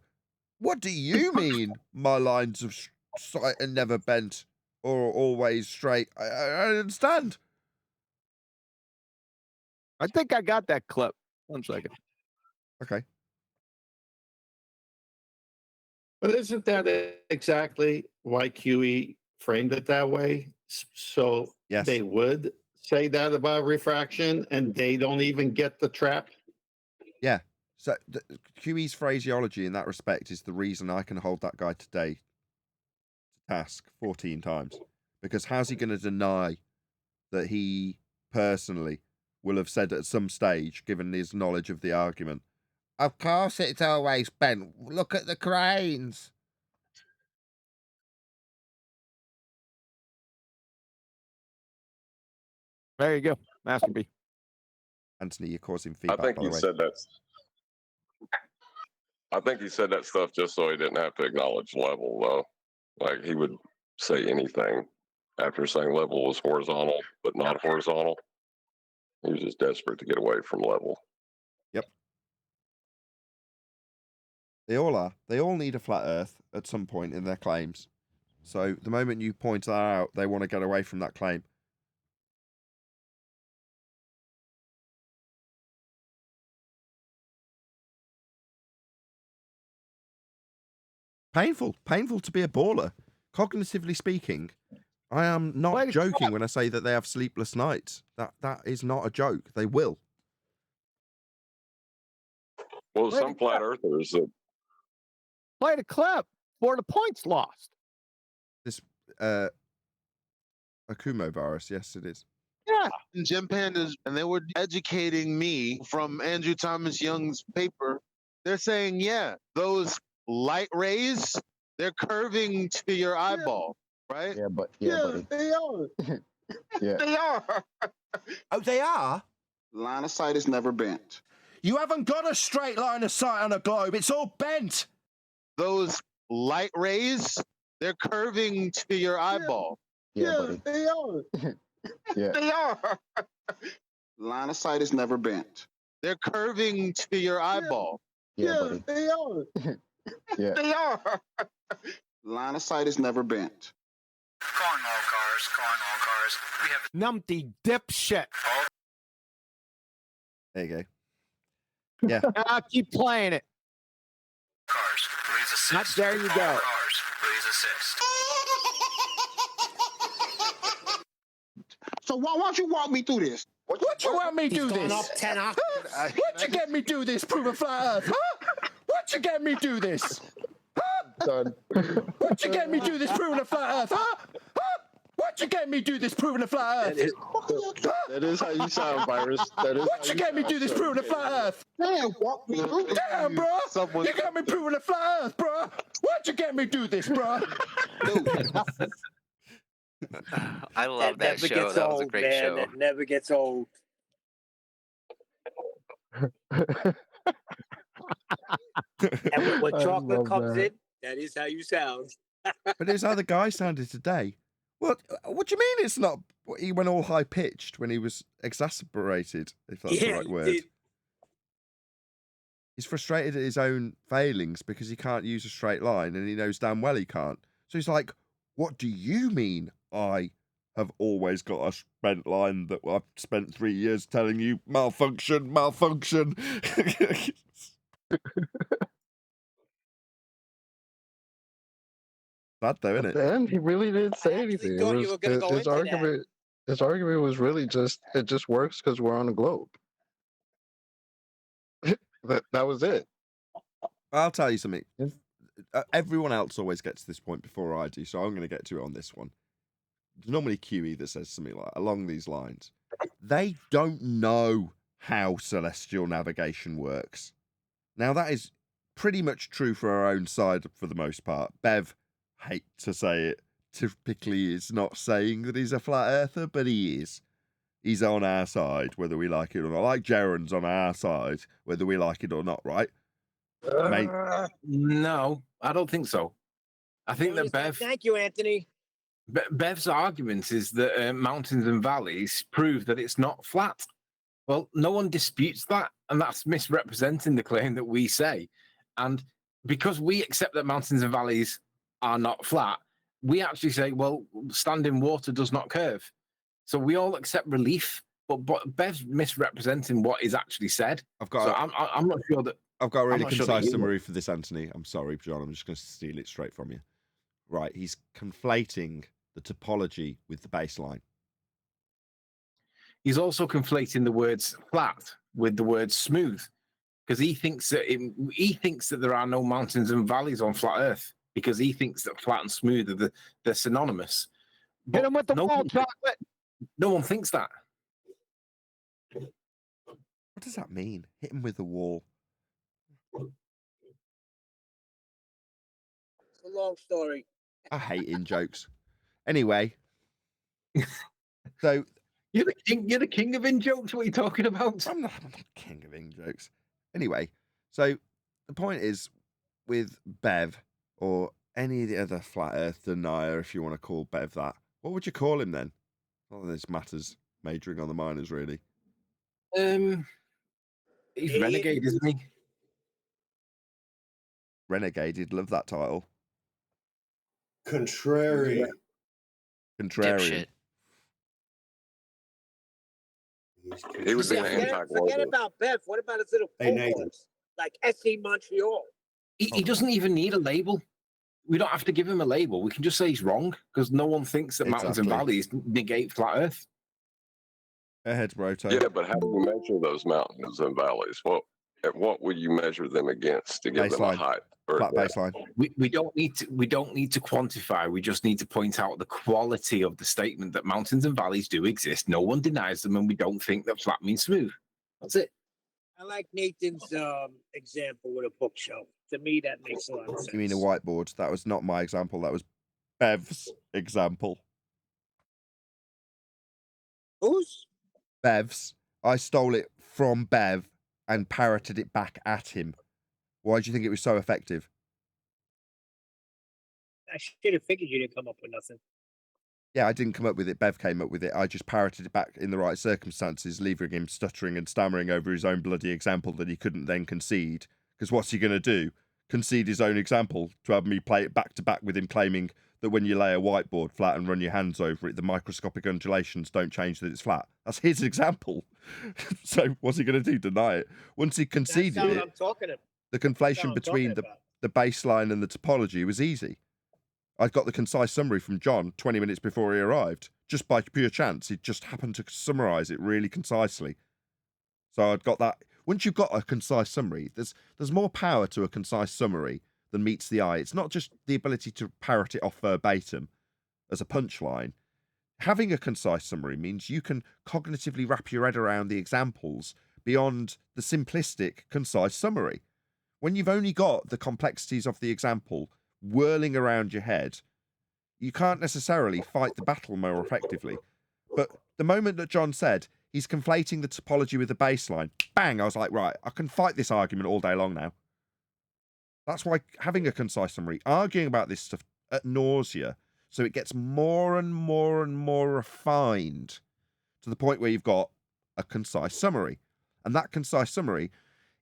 what do you mean my lines of sight are never bent or always straight? I understand. I think I got that clip. 1 second. Okay. But isn't that exactly why QE framed it that way? So Yes. they would say that about refraction and they don't even get the trap? Yeah. So QE's phraseology in that respect is the reason I can hold that guy today to task 14 times. Because how's he going to deny that he personally will have said at some stage, given his knowledge of the argument, of course it's always bent. Look at the cranes. There you go. Master B. Anthony, you're causing I feedback, think by he the way. said that. I think he said that stuff just so he didn't have to acknowledge level, though. Like he would say anything after saying level was horizontal, but not horizontal. He was just desperate to get away from level. Yep. They all are. They all need a flat earth at some point in their claims. So the moment you point that out, they want to get away from that claim. Painful to be a baller. Cognitively speaking, I am not joking when I say that they have sleepless nights. That is not a joke. They will. Well, some flat earthers that Play the clip for the points lost. This Akumo virus, yes, it is. Yeah. Gem Pandas, and they were educating me from Andrew Thomas Young's paper. They're saying, yeah, those light rays, they're curving to your eyeball, right? Yeah, but they are. Yeah. They are. Oh, they are? Line of sight is never bent. You haven't got a straight line of sight on a globe. It's all bent. Those light rays, they're curving to your eyeball. Yeah, they are. Yeah. They are. Line of sight is never bent. They're curving to your eyeball. Yeah, they are. Yeah. They are. Line of sight is never bent. Calling all cars. We have Numpty dipshit. There you go. Yeah. I'll keep playing it. assist. There you go. All cars, please assist. So why don't you walk me through this? What you want me to do this? What you get me do this? Prove a flat Earth? Huh? What you get me do this? Done. What you get me do this? Proving a flat Earth? Huh? What you get me do this? Proving a flat Earth? That is how you sound, Virus. That is. What you get me do this? Proving a flat Earth? Damn, walk me through this. Damn, bro. You got me proving a flat Earth, bro. What you get me do this, bro? I love that never show. Gets That old, was a great man. show. That never gets old. And when chocolate comes in, that is how you sound. But it's how the guy sounded today. What do you mean it's not? He went all high pitched when he was exasperated, if that's the right word. He's frustrated at his own failings because he can't use a straight line and he knows damn well he can't. So he's like, what do you mean I have always got a bent line that I've spent 3 years telling you malfunction? Bad though, isn't it? Then he really didn't say anything. It thought was, you were gonna go his into argument. His argument was really just it just works because we're on a globe. that was it. I'll tell you something. Everyone else always gets to this point before I do, so I'm going to get to it on this one. There's normally QE that says something like along these lines. They don't know how celestial navigation works. Now, that is pretty much true for our own side for the most part. Bev, hate to say it, typically is not saying that he's a flat earther, but he is. He's on our side, whether we like it or not. Like Jaron's on our side, whether we like it or not, right? No, I don't think so. I think that Bev. Thank you, Anthony. Bev's argument is that mountains and valleys prove that it's not flat. Well, no one disputes that, and that's misrepresenting the claim that we say. And because we accept that mountains and valleys are not flat, we actually say, well, standing water does not curve. So we all accept relief, but Bev's misrepresenting what is actually said. I'm not sure that. I've got a really concise summary for this, Anthony. I'm sorry, John. I'm just going to steal it straight from you. Right, he's conflating the topology with the baseline. He's also conflating the words flat with the word smooth, because he thinks that there are no mountains and valleys on flat Earth, because he thinks that flat and smooth are they're synonymous. Hit him with the wall, chocolate. No one thinks that. What does that mean? Hit him with the wall. It's a long story. I hate in jokes. Anyway, so you're the king of in jokes. What are you talking about? I'm not king of in jokes. Anyway, so the point is with Bev or any of the other flat Earth denier, if you want to call Bev that, what would you call him then? Not that this matters. Majoring on the minors, really. He's renegade, isn't he? Renegade. He'd love that title. Contrarian. Contrarian. He would be an Forget about Bev. What about his little cohorts? Like SC Montreal. He doesn't even need a label. We don't have to give him a label. We can just say he's wrong, because no one thinks that mountains and valleys negate flat Earth. Ahead, Broto. Yeah, but how do you measure those mountains and valleys? What would you measure them against to give them a height? Flat baseline. We don't need to quantify. We just need to point out the quality of the statement that mountains and valleys do exist. No one denies them, and we don't think that flat means smooth. That's it. I like Nathan's example with a bookshelf. To me, that makes a lot of sense. You mean a whiteboard? That was not my example. That was Bev's example. Whose? Bev's. I stole it from Bev and parroted it back at him. Why do you think it was so effective? I should have figured you didn't come up with nothing. Yeah, I didn't come up with it. Bev came up with it. I just parroted it back in the right circumstances, leaving him stuttering and stammering over his own bloody example that he couldn't then concede. Because what's he going to do? Concede his own example to have me play it back to back with him claiming that when you lay a whiteboard flat and run your hands over it, the microscopic undulations don't change that it's flat. That's his example. So what's he going to do? Deny it? Once he conceded That's it, what I'm talking about. the conflation between the the baseline and the topology was easy. I got the concise summary from John 20 minutes before he arrived, just by pure chance. He just happened to summarize it really concisely. So I'd got that. Once you've got a concise summary, there's more power to a concise summary than meets the eye. It's not just the ability to parrot it off verbatim as a punchline. Having a concise summary means you can cognitively wrap your head around the examples beyond the simplistic, concise summary. When you've only got the complexities of the example whirling around your head, you can't necessarily fight the battle more effectively. But the moment that John said he's conflating the topology with the baseline, bang, I was like, right, I can fight this argument all day long now. That's why having a concise summary, arguing about this stuff at nausea, so it gets more and more and more refined to the point where you've got a concise summary. And that concise summary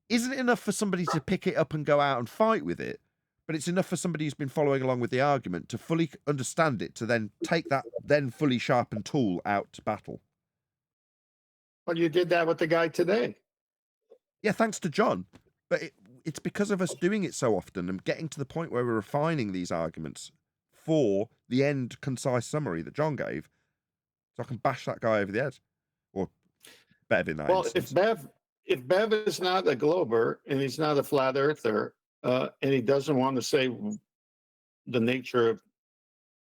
isn't enough for somebody to pick it up and go out and fight with it, but it's enough for somebody who's been following along with the argument to fully understand it, to then take that then fully sharpened tool out to battle. Well, you did that with the guy today. Yeah, thanks to John. But it's because of us doing it so often and getting to the point where we're refining these arguments for the end concise summary that John gave, so I can bash that guy over the head. Or Bev in that instance. If Bev is not a glober and he's not a flat earther, and he doesn't want to say the nature of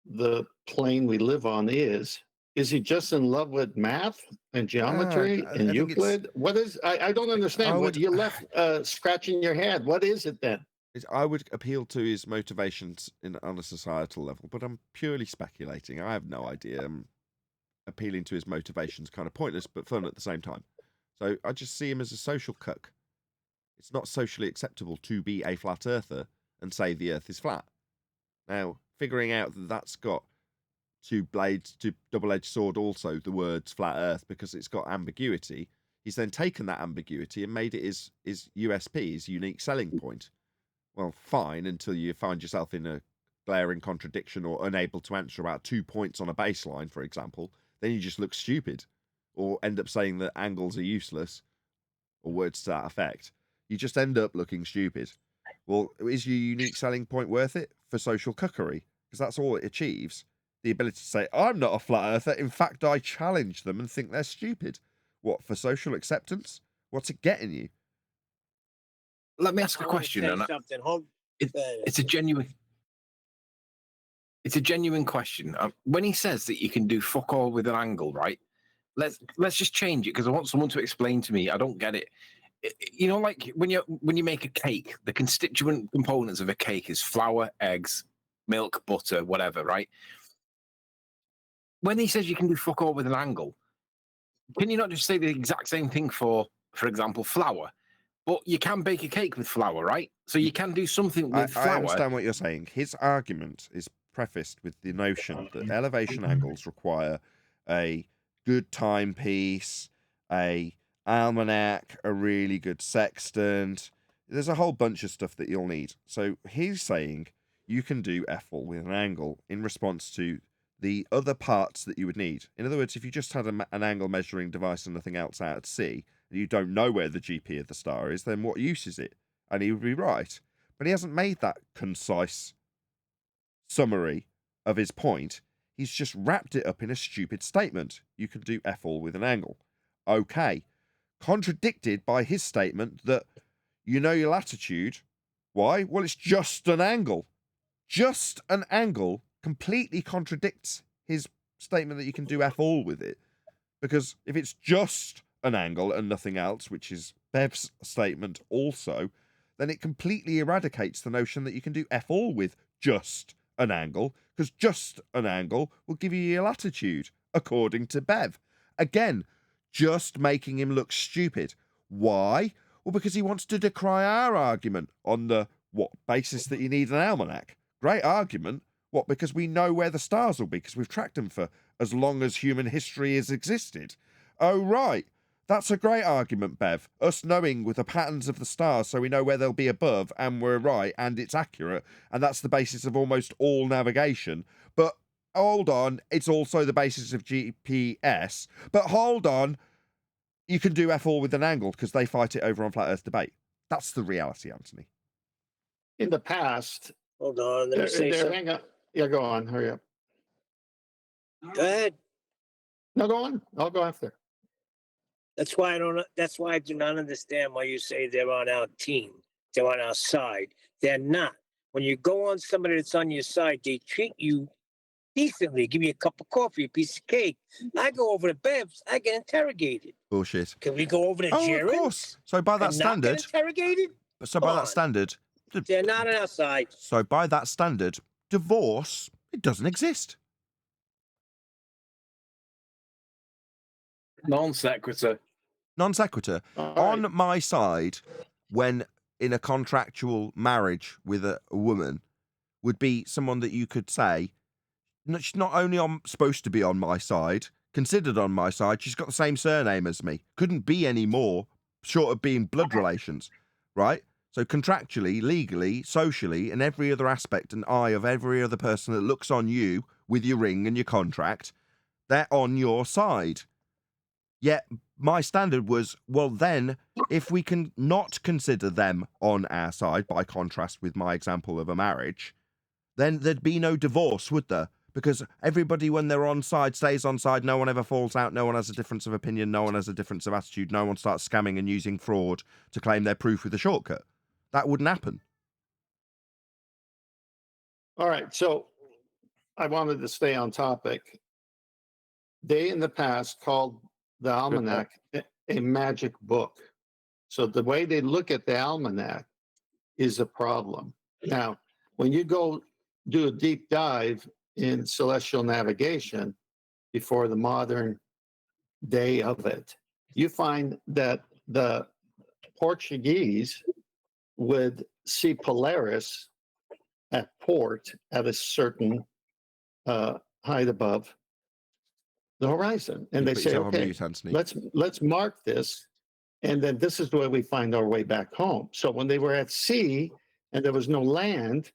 the plane we live on is he just in love with math and geometry and Euclid? What is, I don't understand. You left scratching your head. What is it then? I would appeal to his motivations on a societal level, but I'm purely speculating. I have no idea. Appealing to his motivations kind of pointless, but fun at the same time. So I just see him as a social cuck. It's not socially acceptable to be a flat earther and say the earth is flat. Now, figuring out that that's got two double-edged sword also, the words flat earth, because it's got ambiguity, he's then taken that ambiguity and made it his USP, his unique selling point. Well, fine, until you find yourself in a glaring contradiction or unable to answer about 2 points on a baseline, for example, then you just look stupid or end up saying that angles are useless or words to that effect. You just end up looking stupid. Well, is your unique selling point worth it for social cuckery? Because that's all it achieves. The ability to say, I'm not a flat earther. In fact, I challenge them and think they're stupid. What, for social acceptance? What's it getting you? Let me ask a question. It's a genuine question. When he says that you can do fuck all with an angle, right? Let's just change it because I want someone to explain to me. I don't get it. You know, like when you make a cake, the constituent components of a cake is flour, eggs, milk, butter, whatever, right? When he says you can do fuck all with an angle, can you not just say the exact same thing for example, flour? But you can bake a cake with flour, right? So you can do something with flour. I understand what you're saying. His argument is prefaced with the notion that elevation angles require a good timepiece, a almanac, a really good sextant. There's a whole bunch of stuff that you'll need. So he's saying you can do F-all with an angle in response to the other parts that you would need. In other words, if you just had an angle measuring device and nothing else out at sea, and you don't know where the GP of the star is, then what use is it? And he would be right. But he hasn't made that concise summary of his point. He's just wrapped it up in a stupid statement. You can do F-all with an angle. Okay. Contradicted by his statement that you know your latitude. Why? Well, it's just an angle. Just an angle completely contradicts his statement that you can do F-all with it. Because if it's just an angle and nothing else, which is Bev's statement also, then it completely eradicates the notion that you can do F-all with just an angle, because just an angle will give you your latitude, according to Bev. Again, just making him look stupid. Why? Well, because he wants to decry our argument on the, what, basis that you need an almanac. Great argument. What, because we know where the stars will be, because we've tracked them for as long as human history has existed. Oh, right. That's a great argument, Bev. Us knowing with the patterns of the stars so we know where they'll be above, and we're right, and it's accurate, and that's the basis of almost all navigation. But hold on, it's also the basis of GPS. But hold on, you can do F-all with an angle because they fight it over on Flat Earth Debate. That's the reality, Anthony. in the past, Hold on, let me say something. hang on. Yeah, go on. Hurry up. Go ahead. No, go on. I'll go after. That's why I don't. That's why I do not understand why you say they're on our team. They're on our side. They're not. When you go on somebody that's on your side, they treat you decently. Give you a cup of coffee, a piece of cake. I go over to Bev's, I get interrogated. Bullshit. Can we go over to Oh, Jaren's? of course. So by that and not get standard, interrogated? so by Come that on. standard, They're not on our side. so by that standard, divorce, it doesn't exist. Non sequitur. Non sequitur. On my side, when in a contractual marriage with a woman, would be someone that you could say, she's not only supposed to be on my side, considered on my side, she's got the same surname as me. Couldn't be any more, short of being blood relations, right? So contractually, legally, socially, and every other aspect and eye of every other person that looks on you with your ring and your contract, they're on your side. Yet my standard was, well, then, if we can not consider them on our side, by contrast with my example of a marriage, then there'd be no divorce, would there? Because everybody, when they're on side, stays on side. No one ever falls out. No one has a difference of opinion. No one has a difference of attitude. No one starts scamming and using fraud to claim their proof with a shortcut. That wouldn't happen. All right. So I wanted to stay on topic. They in the past called the Almanac a magic book. So the way they look at the Almanac is a problem. Now, when you go do a deep dive in celestial navigation before the modern day of it, you find that the Portuguese would see Polaris at port at a certain height above the horizon, and they say, okay, let's mark this, and then this is the way we find our way back home. So when they were at sea and there was no land,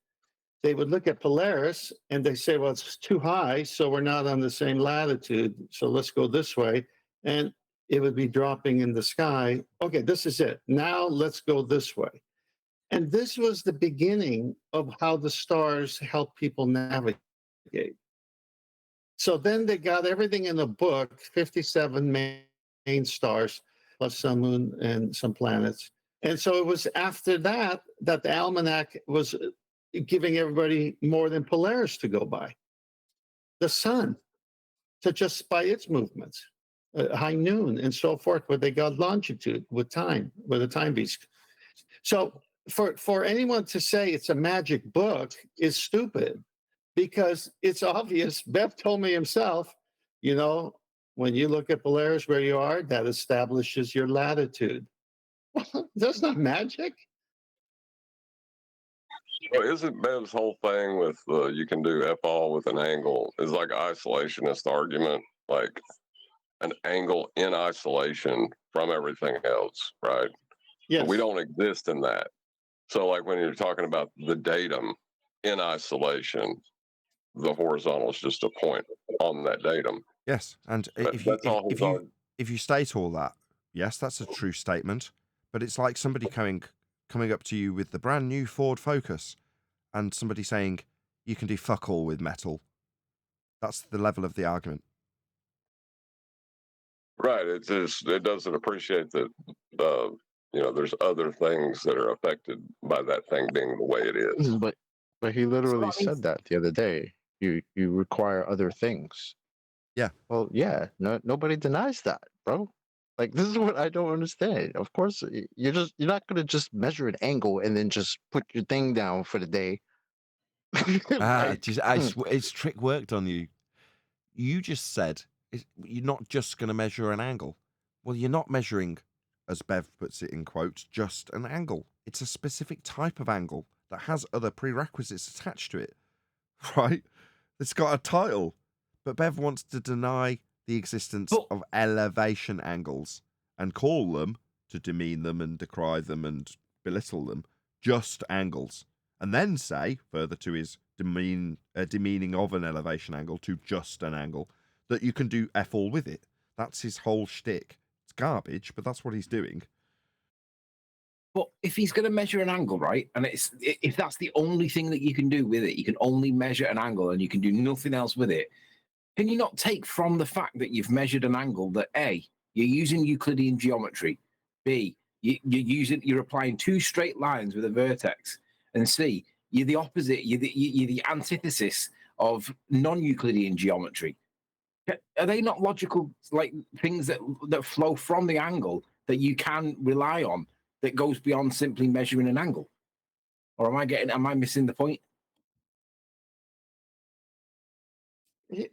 they would look at Polaris and they say, well, it's too high, so we're not on the same latitude, so let's go this way. And it would be dropping in the sky. Okay, this is it. Now let's go this way. And this was the beginning of how the stars help people navigate. So then they got everything in the book, 57 main stars, plus sun, moon, and some planets. And so it was after that that the Almanac was giving everybody more than Polaris to go by. The sun, to just by its movements, high noon and so forth, where they got longitude with time, with a time beast. So for anyone to say it's a magic book is stupid, because it's obvious. Bev told me himself, you know, when you look at Polaris where you are, that establishes your latitude. That's not magic. Well, isn't Bev's whole thing with you can do F all with an angle is like isolationist argument, like an angle in isolation from everything else, right? Yes. But we don't exist in that. So like when you're talking about the datum in isolation, the horizontal is just a point on that datum. Yes, and if you state all that, yes, that's a true statement. But it's like somebody coming up to you with the brand new Ford Focus, and somebody saying you can do fuck all with metal. That's the level of the argument. Right. It doesn't appreciate that. There's other things that are affected by that thing being the way it is. But he literally said that the other day. You require other things. Yeah. Well, yeah. No, nobody denies that, bro. Like, this is what I don't understand. Of course, you're not gonna just measure an angle and then just put your thing down for the day. It's trick worked on you. You just said you're not just going to measure an angle. Well, you're not measuring, as Bev puts it in quotes, just an angle. It's a specific type of angle that has other prerequisites attached to it, right? It's got a title. But Bev wants to deny the existence of elevation angles and call them, to demean them and decry them and belittle them, just angles. And then say, further to his demeaning of an elevation angle to just an angle, that you can do F all with it. That's his whole shtick. It's garbage, but that's what he's doing. But if he's going to measure an angle, right, and if that's the only thing that you can do with it, you can only measure an angle and you can do nothing else with it, can you not take from the fact that you've measured an angle that A, you're using Euclidean geometry, B, you're applying two straight lines with a vertex, and C, you're the opposite, you're the antithesis of non-Euclidean geometry? Are they not logical like things that flow from the angle that you can rely on that goes beyond simply measuring an angle? Or am I missing the point?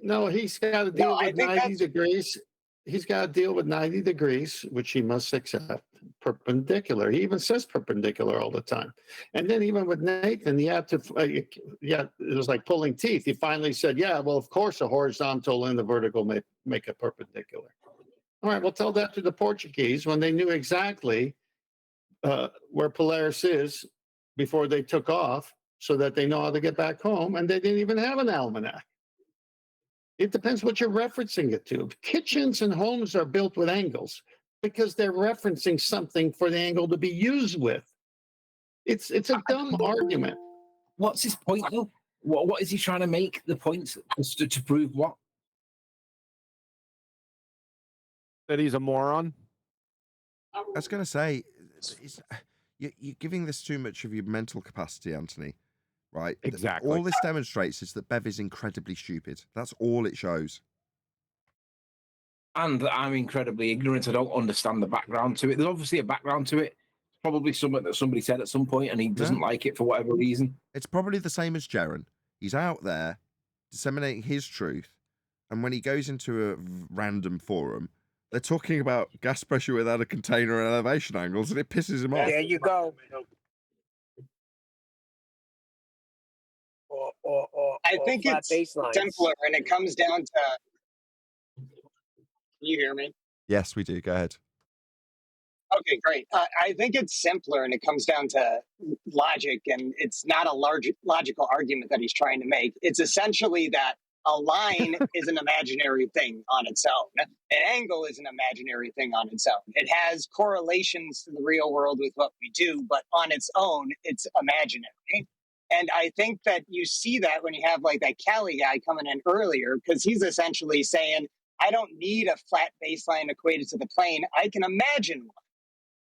No, he's got to deal with 90 degrees. He's got to deal with 90 degrees, which he must accept perpendicular. He even says perpendicular all the time. And then even with Nathan, he had to, it was like pulling teeth. He finally said, yeah, well, of course, a horizontal and the vertical make a perpendicular. All right, well, tell that to the Portuguese when they knew exactly where Polaris is before they took off so that they know how to get back home. And they didn't even have an almanac. It depends what you're referencing it to. Kitchens and homes are built with angles because they're referencing something for the angle to be used with. It's a dumb argument. What's his point, though? What is he trying to make the point to prove what? That he's a moron? I was going to say, you're giving this too much of your mental capacity, Anthony. Right? Exactly. All this demonstrates is that Bev is incredibly stupid. That's all it shows. And I'm incredibly ignorant. I don't understand the background to it. There's obviously a background to it. It's probably something that somebody said at some point and he doesn't like it for whatever reason. It's probably the same as Jaren. He's out there disseminating his truth. And when he goes into a random forum, they're talking about gas pressure without a container and elevation angles, and it pisses him off. There you go. I think it's simpler, and it comes down to. Can you hear me? Yes, we do. Go ahead. Okay, great. I think it's simpler, and it comes down to logic, and it's not a logical argument that he's trying to make. It's essentially that a line is an imaginary thing on its own. An angle is an imaginary thing on its own. It has correlations to the real world with what we do, but on its own, it's imaginary. And I think that you see that when you have like that Cali guy coming in earlier, because he's essentially saying, I don't need a flat baseline equated to the plane. I can imagine one.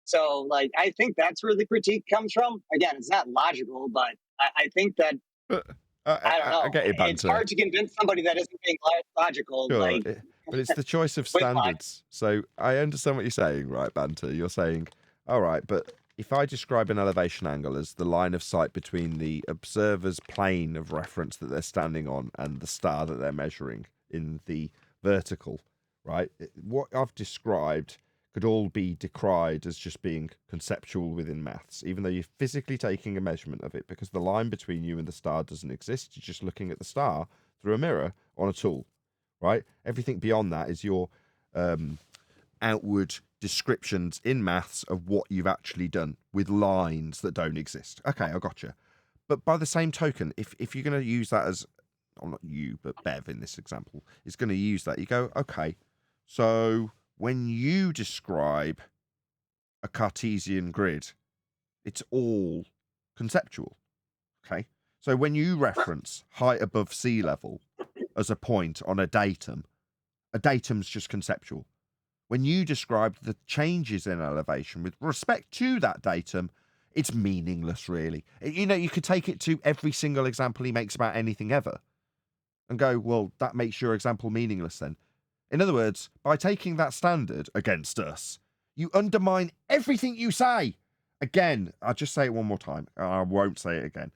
So like, I think that's where the critique comes from. Again, it's not logical, but I think that, I don't know. I get your banter. It's hard to convince somebody that isn't being logical. Sure, like, but it's the choice of standards. So I understand what you're saying, right, banter? You're saying, all right, but if I describe an elevation angle as the line of sight between the observer's plane of reference that they're standing on and the star that they're measuring in the vertical, right? What I've described could all be decried as just being conceptual within maths, even though you're physically taking a measurement of it, because the line between you and the star doesn't exist. You're just looking at the star through a mirror on a tool, right? Everything beyond that is your outward descriptions in maths of what you've actually done with lines that don't exist. Okay, I gotcha. But by the same token, if you're going to use that as, well, not you, but Bev in this example, is going to use that, you go, okay, so when you describe a Cartesian grid, it's all conceptual. Okay, so when you reference height above sea level as a point on a datum's just conceptual. When you describe the changes in elevation with respect to that datum, it's meaningless, really. You know, you could take it to every single example he makes about anything ever and go, well, that makes your example meaningless then. In other words, by taking that standard against us, you undermine everything you say. Again, I'll just say it one more time, and I won't say it again.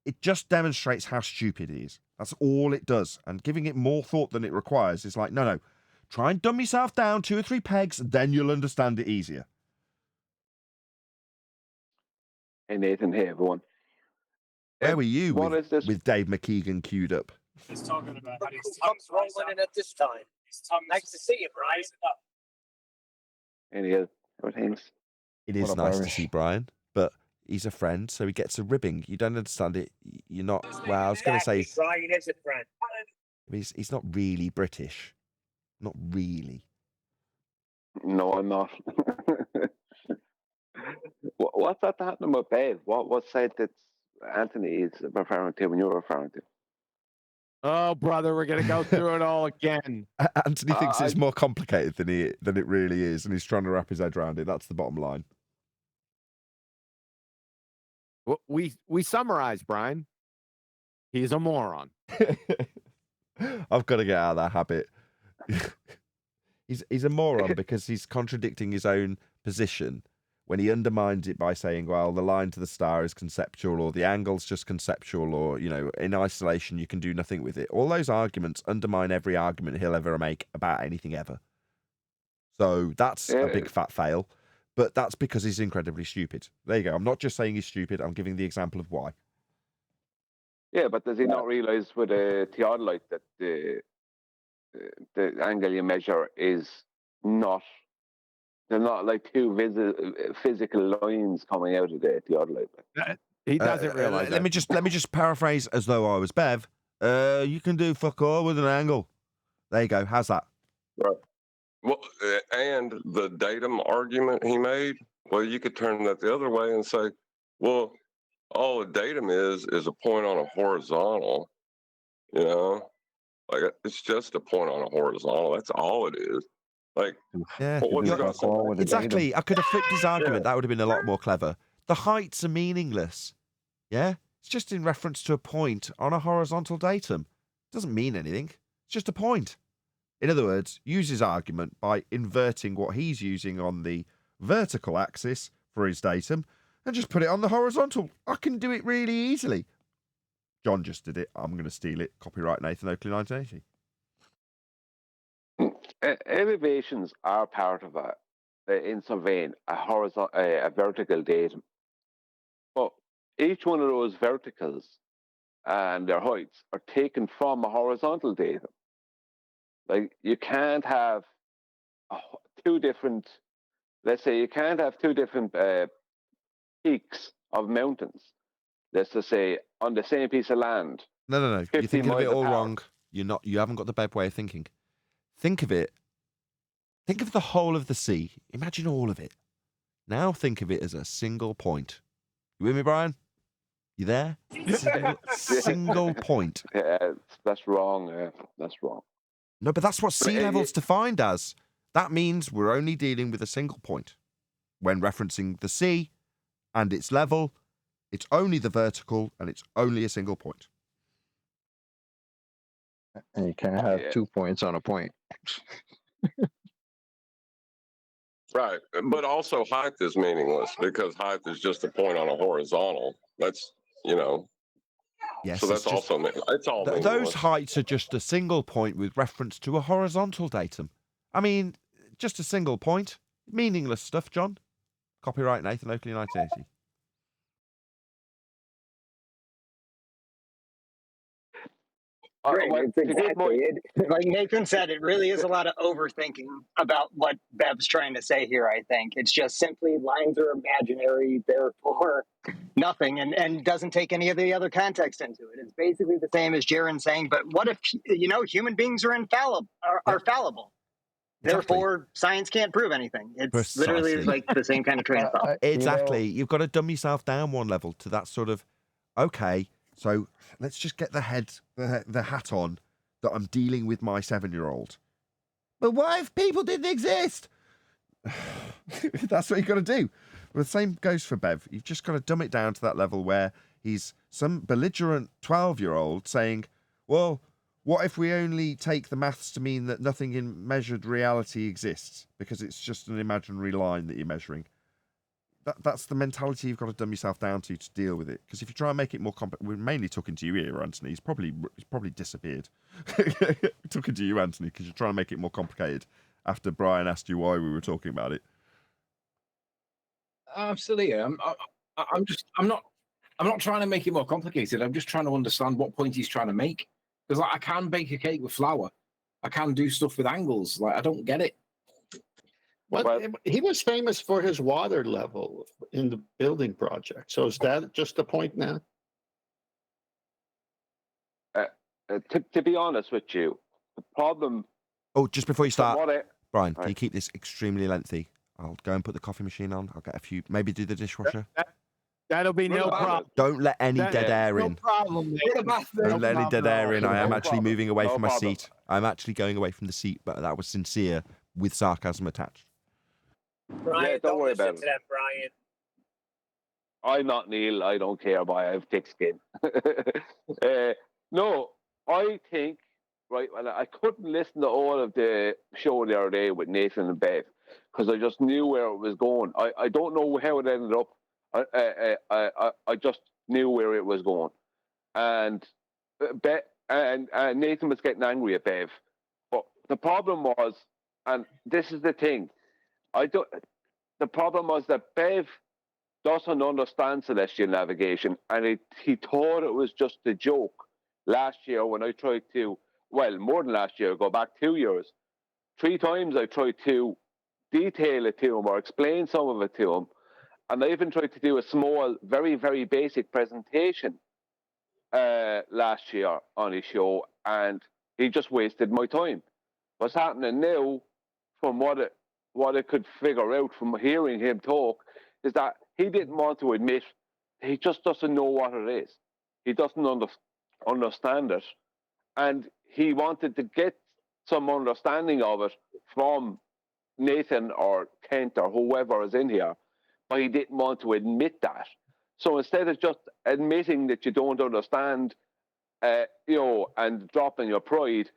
It just demonstrates how stupid he is. That's all it does. And giving it more thought than it requires is like, no. Try and dumb yourself down 2 or 3 pegs, then you'll understand it easier. Hey, Nathan. Hey, everyone. Where were you with Dave McKeegan queued up? He's talking about how he's rolling in at this time. Nice to see you, Brian. Any other things? It is nice to see Brian, but he's a friend, so he gets a ribbing. You don't understand it. You're not. Well, I was going to say Brian is a friend. He's not really British. Not really. No, I'm not. What's that happening with Bev? What side that Anthony is referring to when you're referring to? Oh, brother, we're gonna go through it all again. Anthony thinks it's more complicated than it really is, and he's trying to wrap his head around it. That's the bottom line. We summarize, Brian. He's a moron. I've got to get out of that habit. He's a moron because he's contradicting his own position when he undermines it by saying, well, the line to the star is conceptual, or the angle's just conceptual, or, you know, in isolation you can do nothing with it. All those arguments undermine every argument he'll ever make about anything ever. So that's a big fat fail, but that's because he's incredibly stupid. There you go. I'm not just saying he's stupid, I'm giving the example of why. Yeah, but does he not realize with a theodolite that the angle you measure is not, they're not like two physical lines coming out of the theodolite? He doesn't realize let me just paraphrase as though I was Bev. You can do fuck all with an angle. There you go. How's that? Right. Well, and the datum argument he made, well, you could turn that the other way and say, well, all a datum is a point on a horizontal, you know? Like, it's just a point on a horizontal. That's all it is. Like, yeah, what's it got to say? Exactly. I could have flipped his argument. That would have been a lot more clever. The heights are meaningless. Yeah? It's just in reference to a point on a horizontal datum. It doesn't mean anything. It's just a point. In other words, use his argument by inverting what he's using on the vertical axis for his datum and just put it on the horizontal. I can do it really easily. John just did it. I'm going to steal it. Copyright Nathan Oakley 1980. Elevations are part of in some vein, a vertical datum. But each one of those verticals and their heights are taken from a horizontal datum. Like, you can't have two different, let's say you can't have two different peaks of mountains, let's just say, on the same piece of land. No. You're thinking of it all wrong. You haven't got the Bev way of thinking. Think of it. Think of the whole of the sea. Imagine all of it. Now think of it as a single point. You with me, Brian? You there? Single point. Yeah, that's wrong. That's wrong. No, but that's what sea level's defined as. That means we're only dealing with a single point. When referencing the sea and its level, it's only the vertical and it's only a single point. And you can't have 2 points on a point. Right. But also height is meaningless because height is just a point on a horizontal. That's, you know. Yes, so that's also it's all meaningless. Those heights are just a single point with reference to a horizontal datum. I mean, just a single point. Meaningless stuff, John. Copyright Nathan Oakley 1980. Great. It's exactly it. Like Nathan said, it really is a lot of overthinking about what Bev's trying to say here, I think. It's just simply lines are imaginary, therefore nothing, and doesn't take any of the other context into it. It's basically the same as Jaron saying, but what if, human beings are fallible? Exactly. Therefore, science can't prove anything. It's literally like the same kind of train of thought. Exactly. You've got to dumb yourself down one level to that sort of, okay, so let's just get the hat on that I'm dealing with my 7-year-old. But what if people didn't exist? That's what you've got to do. Well, the same goes for Bev. You've just got to dumb it down to that level where he's some belligerent 12-year-old saying, well, what if we only take the maths to mean that nothing in measured reality exists because it's just an imaginary line that you're measuring? That's the mentality you've got to dumb yourself down to deal with it. Because if you try and make it more complex, we're mainly talking to you here, Anthony. He's probably disappeared. Talking to you, Anthony, because you're trying to make it more complicated after Brian asked you why we were talking about it. I'm still here. I'm not trying to make it more complicated. I'm just trying to understand what point he's trying to make. Because I can bake a cake with flour. I can do stuff with angles. Like, I don't get it. Well, he was famous for his water level in the building project. So is that just a point now? To be honest with you, the problem... Oh, just before you start, Brian, can you keep this extremely lengthy? I'll go and put the coffee machine on. I'll get a few, maybe do the dishwasher. That'll be no problem. Don't let any dead air in. No problem. Don't let any dead air in. I am No actually problem. moving away No from my problem. seat. I'm actually going away from the seat, but that was sincere with sarcasm attached. Brian, don't don't worry listen about to that, Brian. I'm not Neil. I don't care, but I have thick skin. No, I think, right, well, I couldn't listen to all of the show the other day with Nathan and Bev because I just knew where it was going. I don't know how it ended up. I just knew where it was going. And Nathan was getting angry at Bev. But the problem was, and this is the thing, the problem was that Bev doesn't understand celestial navigation, and he thought it was just a joke. Last year when I tried to, well, more than last year, go back 2 years, 3 times I tried to detail it to him or explain some of it to him, and I even tried to do a small, very, very basic presentation last year on his show, and he just wasted my time. What's happening now, from what I could figure out from hearing him talk, is that he didn't want to admit he just doesn't know what it is. He doesn't understand it. And he wanted to get some understanding of it from Nathan or Kent or whoever is in here, but he didn't want to admit that. So instead of just admitting that you don't understand, and dropping your pride,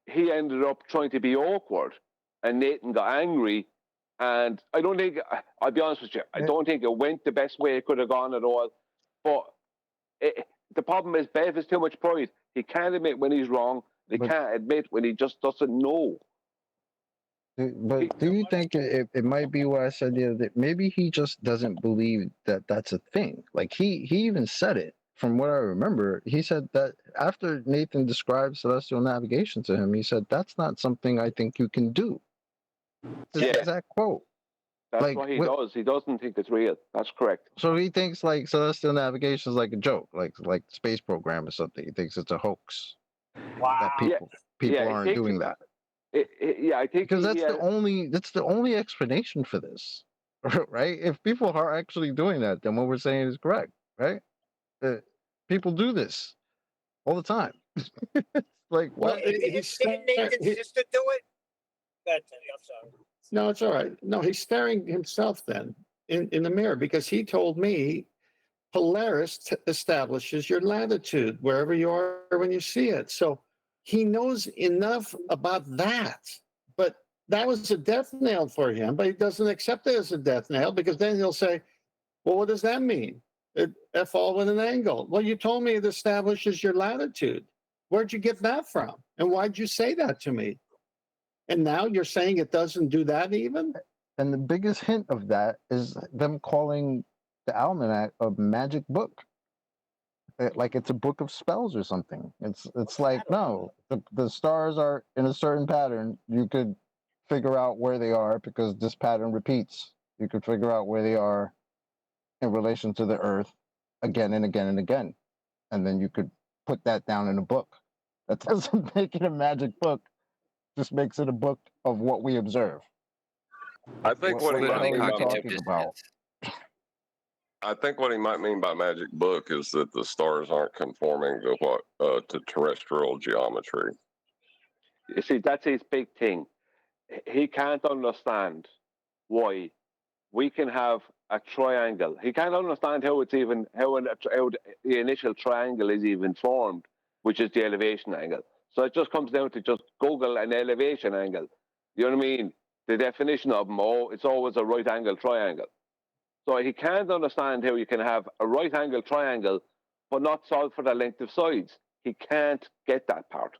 he ended up trying to be awkward, and Nathan got angry. And I don't think, I'll be honest with you, I don't think it went the best way it could have gone at all. But the problem is Bev has too much pride. He can't admit when he's wrong. He can't admit when he just doesn't know. But do you think it might be what I said the other day? Maybe he just doesn't believe that that's a thing. Like he even said it. From what I remember, he said that after Nathan described celestial navigation to him, he said, that's not something I think you can do. That's exact quote. That's Like, what he does. He doesn't think it's real. That's correct. So he thinks like celestial navigation is like a joke, like space program or something. He thinks it's a hoax. Wow. That people aren't doing that. I think because that's the only explanation for this, right? If people are actually doing that, then what we're saying is correct, right? People do this all the time. It's like what? Didn't Nathan's sister do it? Go ahead, Teddy, I'm sorry. No, it's all right. No, he's staring himself then in the mirror because he told me Polaris establishes your latitude wherever you are when you see it. So he knows enough about that. But that was a death nail for him, but he doesn't accept it as a death nail because then he'll say, well, what does that mean? F all with an angle. Well, you told me it establishes your latitude. Where'd you get that from? And why'd you say that to me? And now you're saying it doesn't do that even? And the biggest hint of that is them calling the Almanac a magic book. Like it's a book of spells or something. It's like, no, the stars are in a certain pattern. You could figure out where they are because this pattern repeats. You could figure out where they are in relation to the Earth again and again and again. And then you could put that down in a book. That doesn't make it a magic book. Just makes it a book of what we observe. I think what he might mean by talking about. I think what he might mean by magic book is that the stars aren't conforming to to terrestrial geometry. You see, that's his big thing. He can't understand why we can have a triangle. He can't understand how the initial triangle is even formed, which is the elevation angle. So it just comes down to just Google an elevation angle. You know what I mean? The definition of them, it's always a right angle triangle. So he can't understand how you can have a right angle triangle, but not solve for the length of sides. He can't get that part.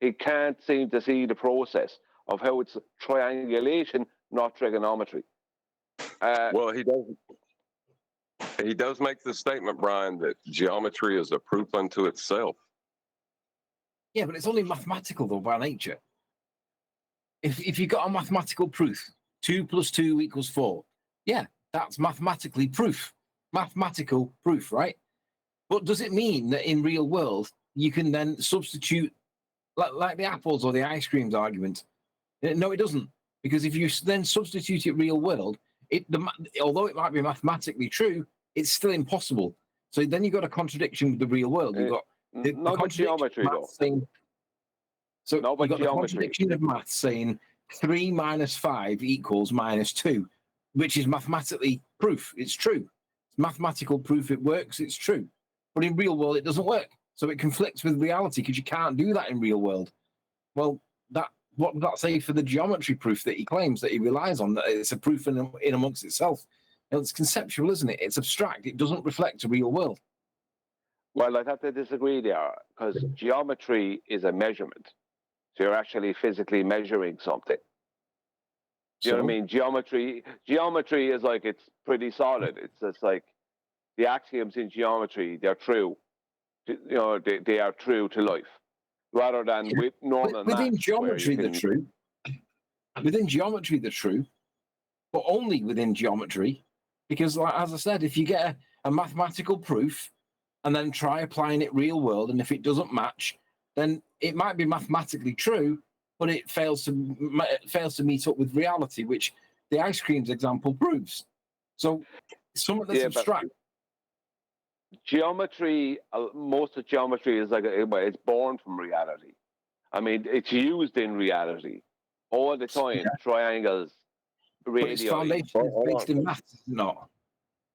He can't seem to see the process of how it's triangulation, not trigonometry. Well, he does make the statement, Brian, that geometry is a proof unto itself. Yeah, but it's only mathematical though by nature. If you got a mathematical proof, 2 + 2 = 4, yeah, that's mathematically proof. Mathematical proof, right? But does it mean that in real world you can then substitute like the apples or the ice creams argument? No, it doesn't. Because if you then substitute it real world, although it might be mathematically true, it's still impossible. So then you've got a contradiction with the real world. You've got the geometry, though. So you've got the contradiction of math saying 3 minus 5 equals minus 2, which is mathematically proof. It's true. It's mathematical proof it works. It's true. But in real world, it doesn't work. So it conflicts with reality because you can't do that in real world. Well, what does that say for the geometry proof that he claims that he relies on? That it's a proof in amongst itself. It's conceptual, isn't it? It's abstract. It doesn't reflect a real world. Well, I'd have to disagree there because geometry is a measurement. So you're actually physically measuring something. Do you know what I mean? Geometry is like, it's pretty solid. It's just like the axioms in geometry, they're true. You know, they are true to life. Rather than with normal within maths, geometry, they're true. Within geometry, they're true, but only within geometry. Because, like, as I said, if you get a mathematical proof and then try applying it real world, and if it doesn't match, then it might be mathematically true, but it fails to meet up with reality, which the ice creams example proves. So something that's abstract. Geometry, most of geometry is like it's born from reality. I mean, it's used in reality all the time. Triangles, radii. But its foundation is based in maths, is it not?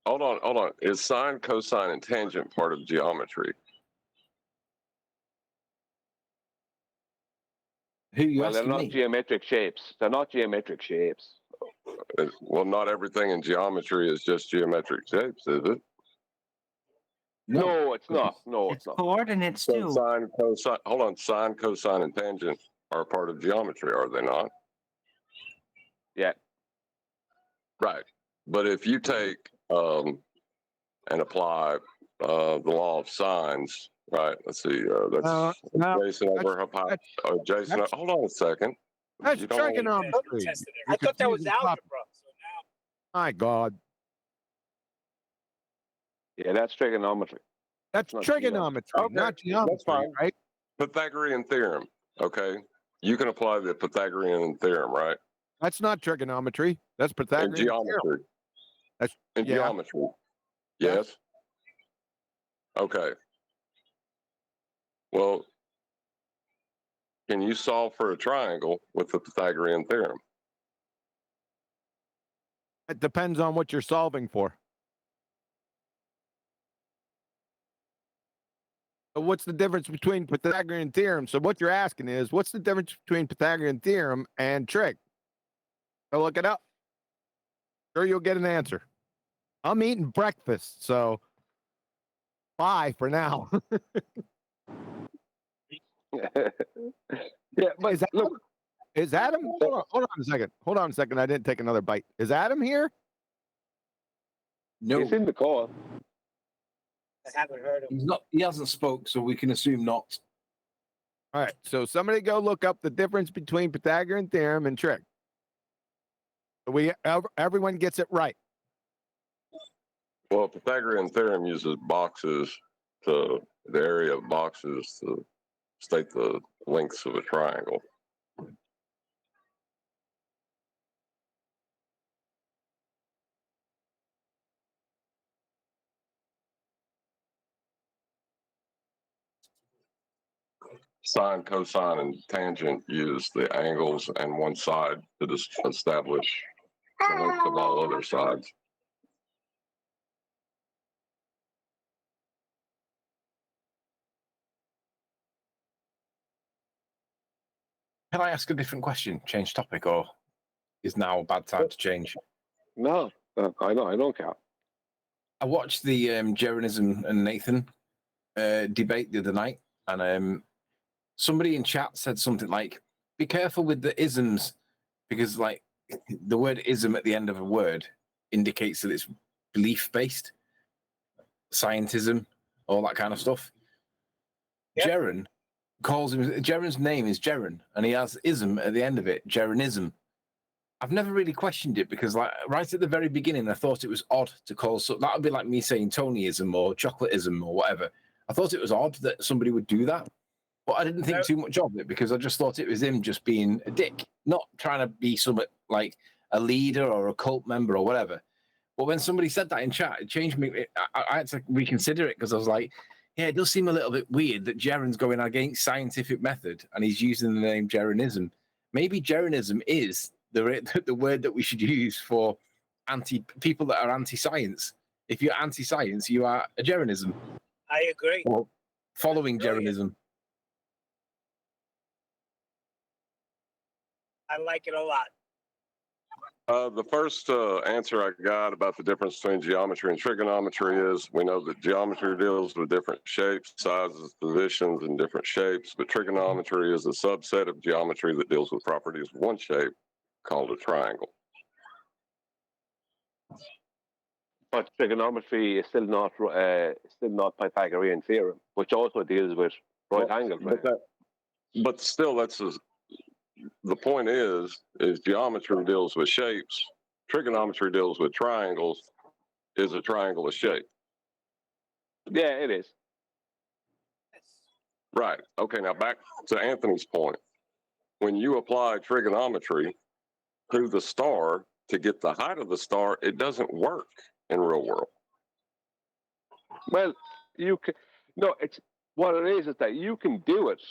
Hold on. Is sine, cosine, and tangent part of geometry? Well, they're not geometric shapes. They're not geometric shapes. Well, not everything in geometry is just geometric shapes, is it? No, it's not. No, it's not. Coordinates too. Sine, cosine. Hold on. Sine, cosine, and tangent are part of geometry, are they not? Yeah. Right. But if you take and apply the law of sines, right? Let's see. That's Jason over Jason. Hold on a second. That's trigonometry. I thought that was algebra. So now, my God. Yeah, that's trigonometry. That's trigonometry, not geometry. That's fine. Right? Pythagorean theorem. Okay. You can apply the Pythagorean theorem, right? That's not trigonometry. That's Pythagorean geometry. Theorem. That's in geometry. Yes. Okay. Well, can you solve for a triangle with the Pythagorean theorem? It depends on what you're solving for. So what's the difference between Pythagorean theorem? So what you're asking is, what's the difference between Pythagorean theorem and trig? Go look it up. Sure, you'll get an answer. I'm eating breakfast, so bye for now. Yeah, but look, is Adam? Hold on a second. Hold on a second. I didn't take another bite. Is Adam here? No, he's in the call. I haven't heard him. He's not. He hasn't spoke, so we can assume not. All right. So somebody go look up the difference between Pythagorean theorem and trig. Everyone gets it right. Well, Pythagorean theorem uses boxes the area of boxes to state the lengths of a triangle. Sine, cosine, and tangent use the angles and one side to establish the length of all other sides. Can I ask a different question? Change topic, or is now a bad time to change? No, I don't care. I watched the Jeranism and Nathan debate the other night, and somebody in chat said something like, "Be careful with the isms, because like the word ism at the end of a word indicates that it's belief based, scientism, all that kind of stuff." Yep. Jeran calls him. Jeran's name is Jeran, and he has ism at the end of it. Jeranism. I've never really questioned it because, like, right at the very beginning, I thought it was odd to call. So that would be like me saying Tonyism or chocolateism or whatever. I thought it was odd that somebody would do that. But I didn't think too much of it because I just thought it was him just being a dick, not trying to be somewhat like a leader or a cult member or whatever. But when somebody said that in chat, it changed me. I had to reconsider it because I was like, yeah, it does seem a little bit weird that Jaron's going against scientific method and he's using the name Jaronism. Maybe Jaronism is the word that we should use for people that are anti-science. If you're anti-science, you are a Jaronism. I agree. Or following Jaronism. I like it a lot. The first answer I got about the difference between geometry and trigonometry is we know that geometry deals with different shapes, sizes, positions, and different shapes, but trigonometry is a subset of geometry that deals with properties of one shape called a triangle. But trigonometry is still not Pythagorean theorem, which also deals with right angles. But still, the point is geometry deals with shapes, trigonometry deals with triangles. Is a triangle a shape? Yeah, it is. Right. Okay, now back to Anthony's point. When you apply trigonometry to the star to get the height of the star, it doesn't work in real world. Well, it's what it is that you can do it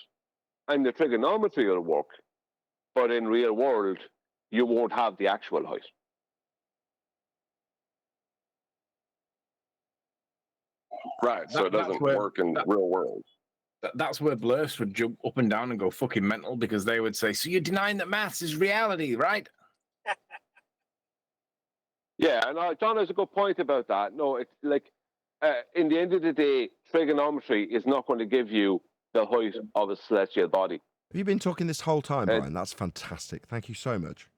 and the trigonometry will work, but in real world, you won't have the actual height. Right, so it doesn't work in the real world. That's where Blurst would jump up and down and go fucking mental because they would say, so you're denying that maths is reality, right? Yeah, and John has a good point about that. No, it's like, in the end of the day, trigonometry is not going to give you the height of a celestial body. Have you been talking this whole time, Brian? That's fantastic. Thank you so much.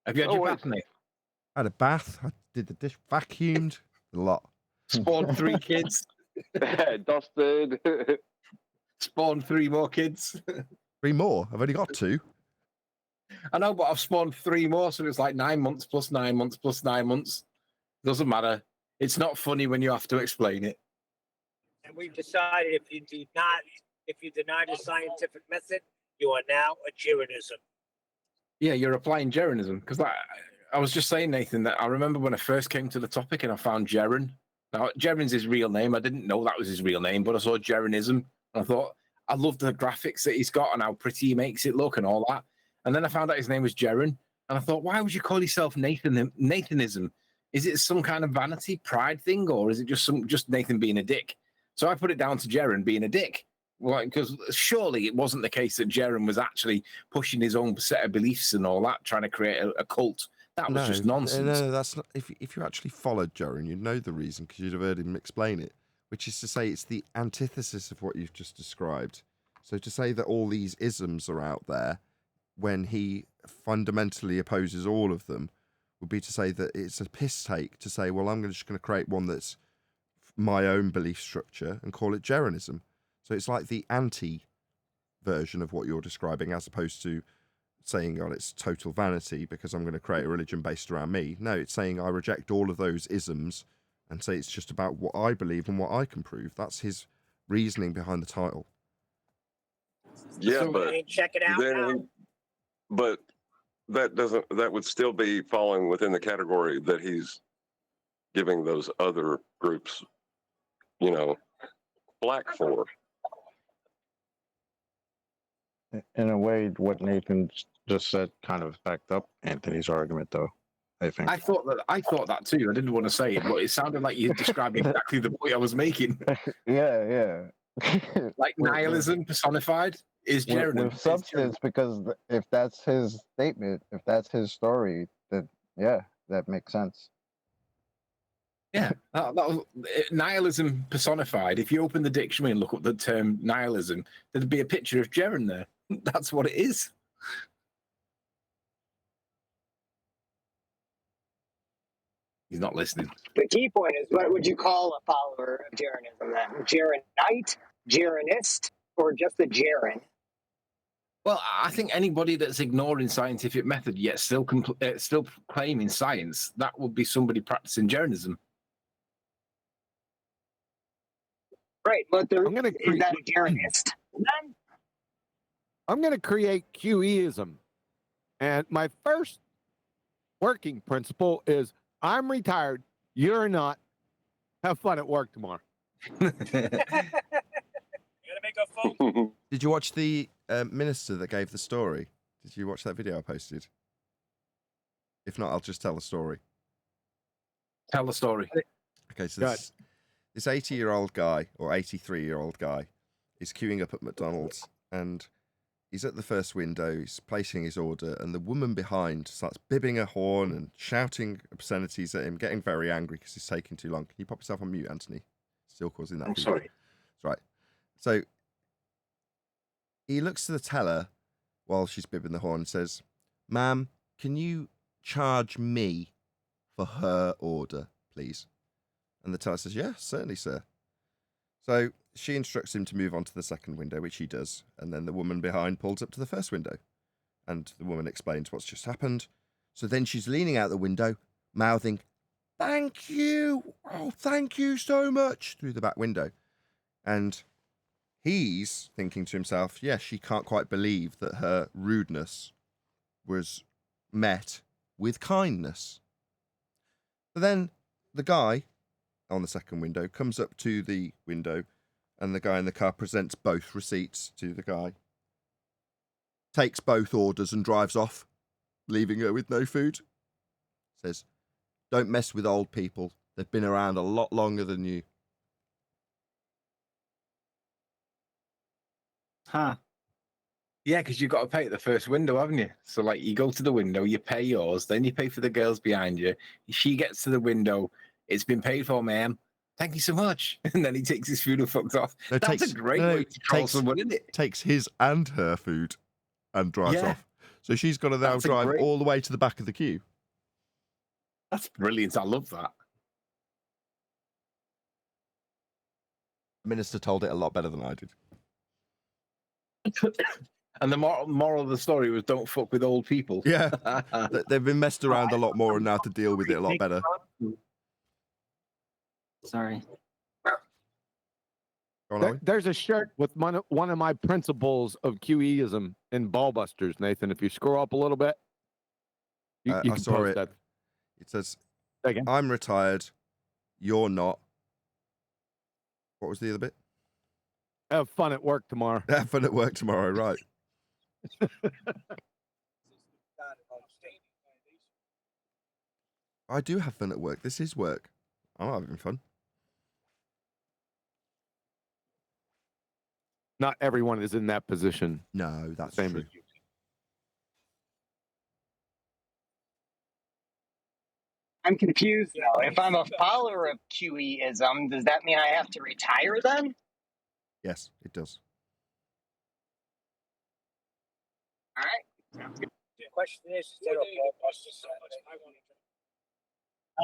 Have you had your bath, Nick? I had a bath. I did the dish, vacuumed, a lot. Spawned 3 kids. Dusted. Spawned 3 more kids. 3 more? I've only got 2. I know, but I've spawned 3 more, so it's like 9 months plus 9 months plus 9 months. Doesn't matter. It's not funny when you have to explain it. And we've decided if you deny the scientific method, you are now a Jaronism. Yeah, you're applying Jaronism because I was just saying, Nathan, that I remember when I first came to the topic and I found Jaron. Now, Jaron's his real name. I didn't know that was his real name, but I saw Jaronism and I thought, I love the graphics that he's got and how pretty he makes it look and all that. And then I found out his name was Jaron, and I thought, why would you call yourself Nathanism? Is it some kind of vanity, pride thing, or is it just Nathan being a dick? So I put it down to Jaron being a dick. Well, because surely it wasn't the case that Jaron was actually pushing his own set of beliefs and all that, trying to create a cult. That was just nonsense. No, that's not. If you actually followed Jaron, you'd know the reason because you'd have heard him explain it, which is to say it's the antithesis of what you've just described. So to say that all these isms are out there when he fundamentally opposes all of them would be to say that it's a piss take to say, well, I'm just going to create one that's my own belief structure and call it Jaronism. So it's like the anti version of what you're describing as opposed to saying, oh, it's total vanity because I'm going to create a religion based around me. No, it's saying I reject all of those isms and say it's just about what I believe and what I can prove. That's his reasoning behind the title. Yeah, but check it out now. But that would still be falling within the category that he's giving those other groups, black for. In a way, what Nathan just said kind of backed up Anthony's argument, though. I think. I thought that too. I didn't want to say it, but it sounded like you described exactly the point I was making. Yeah. Like nihilism personified is Jaron. With substance, because if that's his statement, if that's his story, then yeah, that makes sense. Yeah, that was nihilism personified. If you open the dictionary and look up the term nihilism, there'd be a picture of Jaron there. That's what it is. He's not listening. The key point is, what would you call a follower of Jaronism then? Jaronite, Jaronist, or just a Jaron? Well, I think anybody that's ignoring scientific method yet still claiming science, that would be somebody practicing Jaronism. Right, but is that a Jaronist? I'm going to create QEism. And my first working principle is I'm retired. You're not. Have fun at work tomorrow. Did you watch the minister that gave the story? Did you watch that video I posted? If not, I'll just tell the story. Tell the story. Okay, so this 80-year-old guy or 83-year-old guy is queuing up at McDonald's, and he's at the first window, he's placing his order, and the woman behind starts bibbing a horn and shouting obscenities at him, getting very angry because he's taking too long. Can you pop yourself on mute, Anthony? Still causing that. I'm feedback. sorry. That's right. So he looks to the teller while she's bibbing the horn and says, "Ma'am, can you charge me for her order, please?" And the teller says, "Yeah, certainly, sir." So she instructs him to move on to the second window, which he does. And then the woman behind pulls up to the first window. And the woman explains what's just happened. So then she's leaning out the window, mouthing, "Thank you. Oh, thank you so much," through the back window. And he's thinking to himself, yes, she can't quite believe that her rudeness was met with kindness. But then the guy on the second window comes up to the window, and the guy in the car presents both receipts to the guy, takes both orders and drives off, leaving her with no food. Says, "Don't mess with old people. They've been around a lot longer than you." Huh. Yeah, because you've got to pay at the first window, haven't you? So, like, you go to the window, you pay yours, then you pay for the girls behind you. She gets to the window. "It's been paid for, ma'am. Thank you so much." And then he takes his food and fucks off. No, That's a great way to troll someone, isn't it? Takes his and her food and drives Yeah. off. So she's got to now That's a drive great- all the way to the back of the queue. That's brilliant. I love that. The minister told it a lot better than I did. And the moral of the story was don't fuck with old people. Yeah. They've been messed around a lot more and now to deal with it a lot better. Sorry. There's a shirt with one of my principles of QEism in Ballbusters, Nathan. If you scroll up a little bit, you I can saw post it. that. It says, Again? "I'm retired. You're not." What was the other bit? Have fun at work tomorrow. Have fun at work tomorrow, right. I do have fun at work. This is work. I'm having fun. Not everyone is in that position. No, that's Same true. as you. I'm confused now. If I'm a follower of QEism, does that mean I have to retire then? Yes, it does. All right. The question is,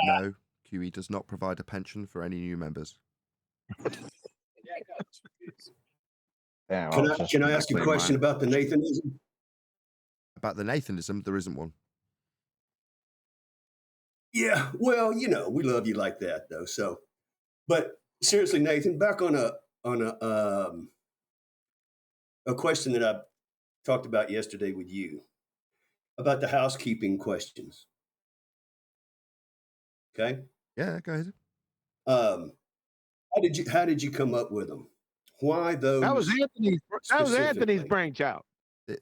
No, QE does not provide a pension for any new members. Yeah, Can I ask you a question about the Nathanism? About the Nathanism, there isn't one. Yeah, well, we love you like that, though. So, but seriously, Nathan, back on a question that I talked about yesterday with you about the housekeeping questions. Okay. Yeah, go ahead. How did you come up with them? Why those? That was Anthony's specifically? brainchild.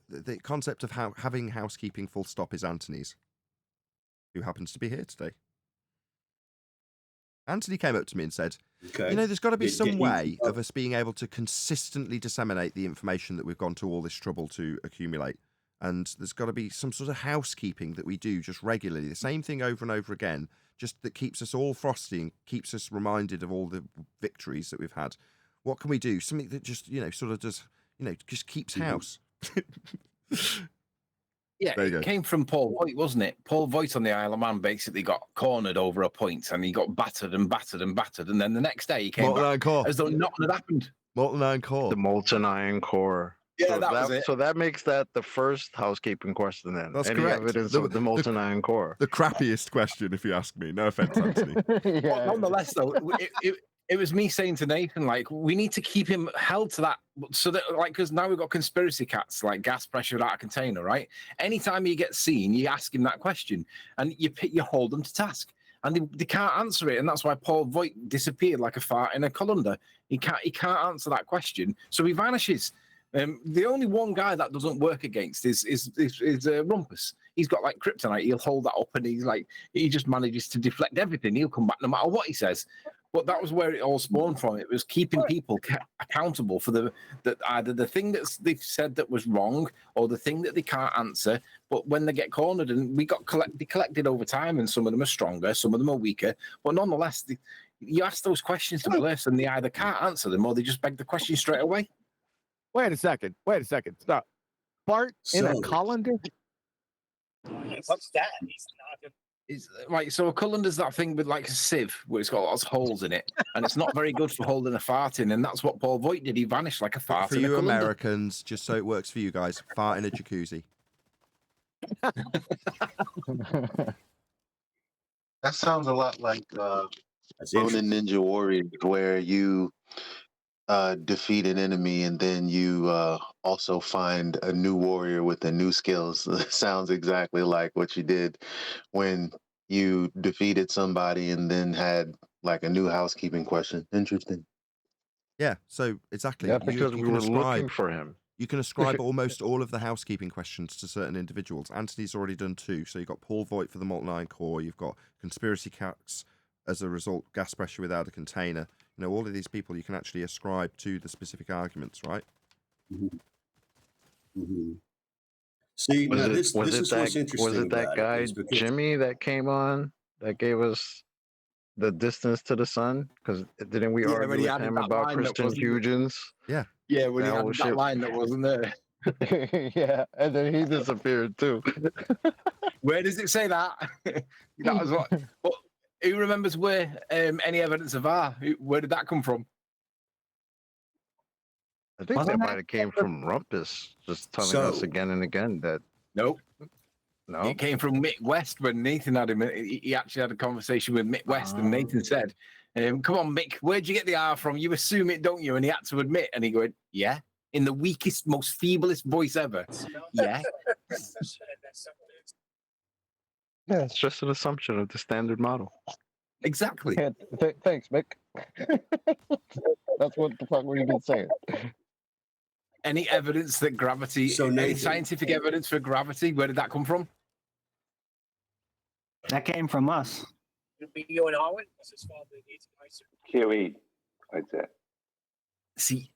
The concept of having housekeeping full stop is Anthony's, who happens to be here today. Anthony came up to me and said, Okay. there's got to be Did some he- way of us being able to consistently disseminate the information that we've gone to all this trouble to accumulate. And there's got to be some sort of housekeeping that we do just regularly, the same thing over and over again, just that keeps us all frosty and keeps us reminded of all the victories that we've had. What can we do? Something that just, sort of does, just keeps house. Yeah, There you it go. came from Paul Voigt, wasn't it? Paul Voigt on the Isle of Man basically got cornered over a point and he got battered and battered and battered. And then the next day he came Molten back iron core. as though nothing had happened. Molten iron core. The molten iron core. Yeah, so that was it. So that makes that the first housekeeping question then. That's Any correct. evidence of the molten iron core? The crappiest question, if you ask me. No offense, Anthony. But nonetheless, though, It was me saying to Nathan, like, we need to keep him held to that, so that, like, because now we've got conspiracy cats, like gas pressure without a container, right? Anytime he gets seen, you ask him that question, and you hold them to task, and they can't answer it, and that's why Paul Voigt disappeared like a fart in a colander. He can't answer that question, so he vanishes. The only one guy that doesn't work against is Rumpus. He's got like kryptonite. He'll hold that up, and he just manages to deflect everything. He'll come back no matter what he says. But that was where it all spawned from. It was keeping people accountable for either the thing that they've said that was wrong or the thing that they can't answer. But when they get cornered, and we got collected over time, and some of them are stronger, some of them are weaker. But nonetheless, you ask those questions to Bliss, and they either can't answer them or they just beg the question straight away. Wait a second. Stop. Fart in a colander? What's that? He's not. It's right. So a colander's that thing with like a sieve where it's got lots of holes in it, and it's not very good for holding a fart in. And that's what Paul Voigt did. He vanished like a fart. For you Americans, just so it works for you guys, fart in a jacuzzi. That sounds a lot like Ronin Ninja Warrior, where you defeat an enemy and then you also find a new warrior with the new skills. Sounds exactly like what you did when you defeated somebody and then had like a new housekeeping question. Interesting. Yeah, so exactly. Yeah, because we were looking for him. You can ascribe almost all of the housekeeping questions to certain individuals. Anthony's already done 2. So you've got Paul Voigt for the Molten Iron Core. You've got conspiracy cats as a result, gas pressure without a container. You know, all of these people you can actually ascribe to the specific arguments, right? Mm-hmm. Mm-hmm. See, now this is what's interesting. Was it that guy, Jimmy, that came on that gave us the distance to the sun? Because didn't we argue with him about Christian Huygens? Yeah. Yeah, when he had that line that wasn't there. Yeah, and then he disappeared too. Where does it say that? That was what. Well, who remembers where any evidence of R? Where did that come from? I think that might have came from Rumpus, just telling us again and again that. Nope. No. It came from Mick West when Nathan had him. He actually had a conversation with Mick West, and Nathan said, "Come on, Mick, where'd you get the R from? You assume it, don't you?" And he had to admit, and he went, "Yeah," in the weakest, most feeblest voice ever. Yeah. Yeah, it's just an assumption of the standard model. Exactly. Yeah, thanks, Mick. That's what the fuck we've been saying. Any evidence that gravity, any scientific evidence for gravity, where did that come from? That came from us. You and Owen? QE, I'd say. See,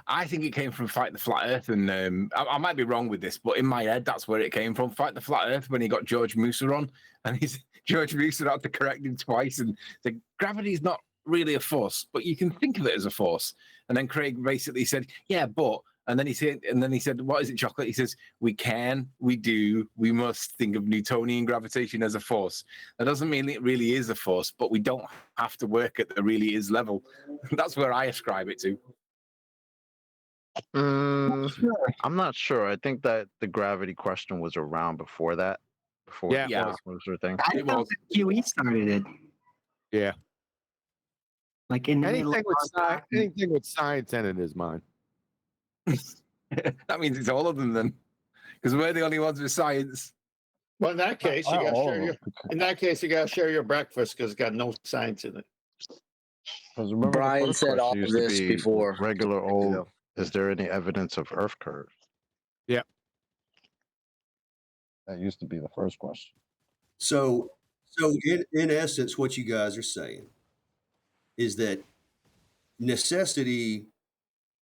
I think it came from Fight the Flat Earth, and I might be wrong with this, but in my head, that's where it came from. Fight the Flat Earth, when he got George Musa on, and George Musa had to correct him twice, and the gravity is not really a force, but you can think of it as a force. And then Craig basically said, "Yeah, but," and then he said, "What is it, Chocolate?" He says, "We can, we do, we must think of Newtonian gravitation as a force." That doesn't mean it really is a force, but we don't have to work at the really is level. That's where I ascribe it to. I'm not sure. I think that the gravity question was around before that. Before Yeah. the Musa thing. I thought the QE started it. Yeah. Like in the anything with science in it is mine. That means it's all of them then, because we're the only ones with science. Well, in that case, you got to share your breakfast because it's got no science in it. Remember Brian said all of this before. Regular old. Is there any evidence of Earth curves? Yeah. That used to be the first question. So in essence, what you guys are saying is that necessity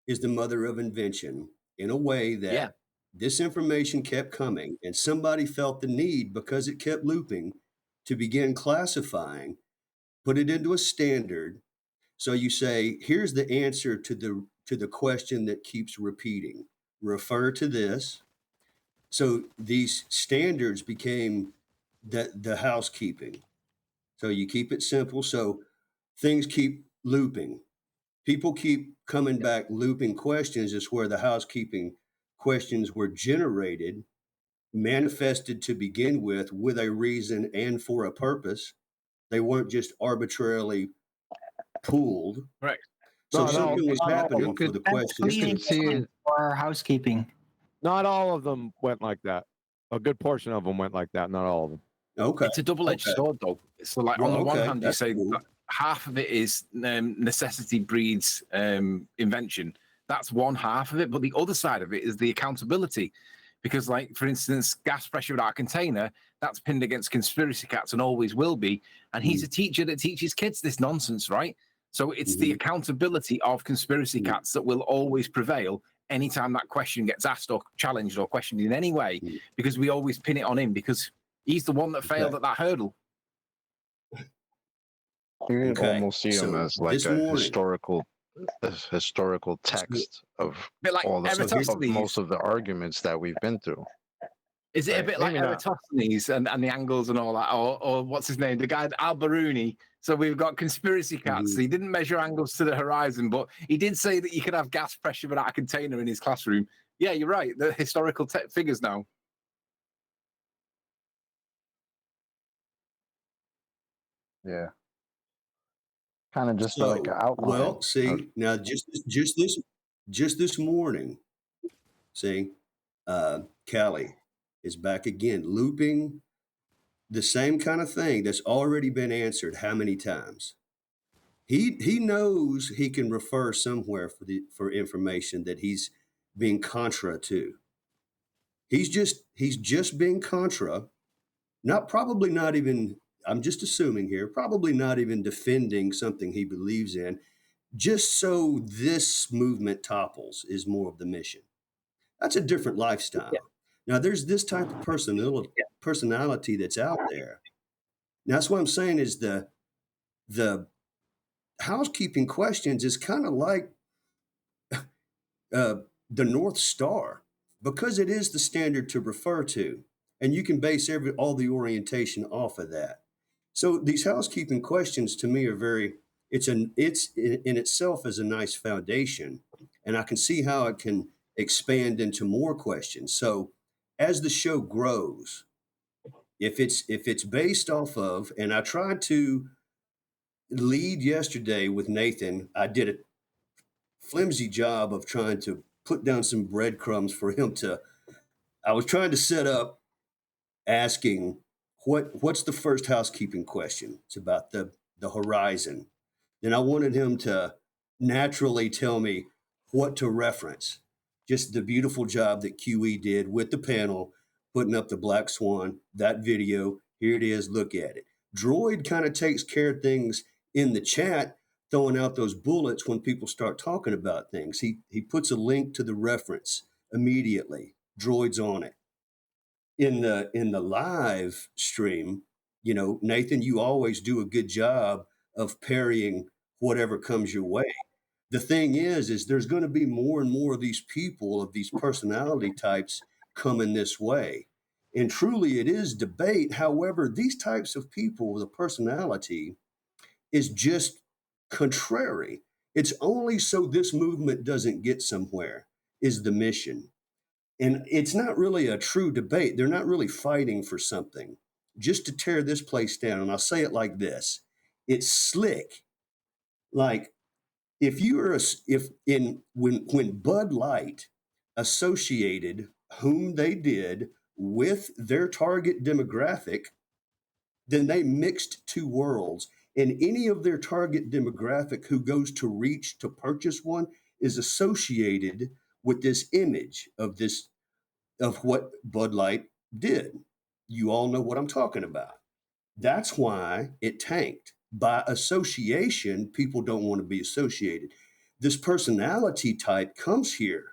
is the mother of invention, in a way that this information kept coming and somebody felt the need, because it kept looping, to begin classifying, put it into a standard. So you say, here's the answer to the question that keeps repeating. Refer to this. So these standards became the housekeeping. So you keep it simple. So things keep looping. People keep coming back, looping questions. Is where the housekeeping questions were generated, manifested to begin with a reason and for a purpose. They weren't just arbitrarily pulled. Right. So No, something was not all. happening for the questions. Cleaning for housekeeping. Not all of them went like that. A good portion of them went like that. Not all of them. Okay. It's a double-edged Okay. sword, though. So, like, Well, on the one okay, hand, you that's say cool. that half of it is necessity breeds invention. That's one half of it. But the other side of it is the accountability. Because, like, for instance, gas pressure without a container, that's pinned against conspiracy cats and always will be. And he's a teacher that teaches kids this nonsense, right? So it's the accountability of conspiracy cats that will always prevail anytime that question gets asked or challenged or questioned in any way, because we always pin it on him because he's the one that failed at that hurdle. You can almost see him So as like this a morning- historical text of bit like all the of Eratosthenes. most of the arguments that we've been through. Is it a bit like Maybe not. Eratosthenes and the angles and all that, or what's his name, the guy Al-Biruni? So we've got conspiracy cats. He didn't measure angles to the horizon, but he did say that you could have gas pressure without a container in his classroom. Yeah, you're right. The historical figures now. Yeah. Kind of just So, like an outline. well, see, now just this morning, see, Callie is back again, looping the same kind of thing that's already been answered how many times? He knows he can refer somewhere for information that he's being contra to. He's just being contra, probably not even, I'm just assuming here, probably not even defending something he believes in, just so this movement topples is more of the mission. That's a different lifestyle. Now, there's this type of personality that's out there. Now, that's what I'm saying is the housekeeping questions is kind of like the North Star, because it is the standard to refer to, and you can base all the orientation off of that. So these housekeeping questions to me are it's in itself is a nice foundation, and I can see how it can expand into more questions. So as the show grows, if it's based off of, and I tried to lead yesterday with Nathan, I did a flimsy job of trying to put down some breadcrumbs for him I was trying to set up asking what's the first housekeeping question? It's about the horizon. Then I wanted him to naturally tell me what to reference. Just the beautiful job that QE did with the panel, putting up the Black Swan, that video. Here it is, look at it. Droid kind of takes care of things in the chat, throwing out those bullets when people start talking about things. He puts a link to the reference immediately. Droid's on it. In the live stream, Nathan, you always do a good job of parrying whatever comes your way. The thing is there's going to be more and more of these people, of these personality types coming this way. And truly it is debate. However, these types of people, the personality is just contrary. It's only so this movement doesn't get somewhere is the mission. And it's not really a true debate. They're not really fighting for something, just to tear this place down. And I'll say it like this. It's slick. Like when Bud Light associated whom they did with their target demographic, then they mixed two worlds. And any of their target demographic who goes to reach to purchase one is associated with this image of what Bud Light did. You all know what I'm talking about. That's why it tanked. By association, people don't want to be associated. This personality type comes here.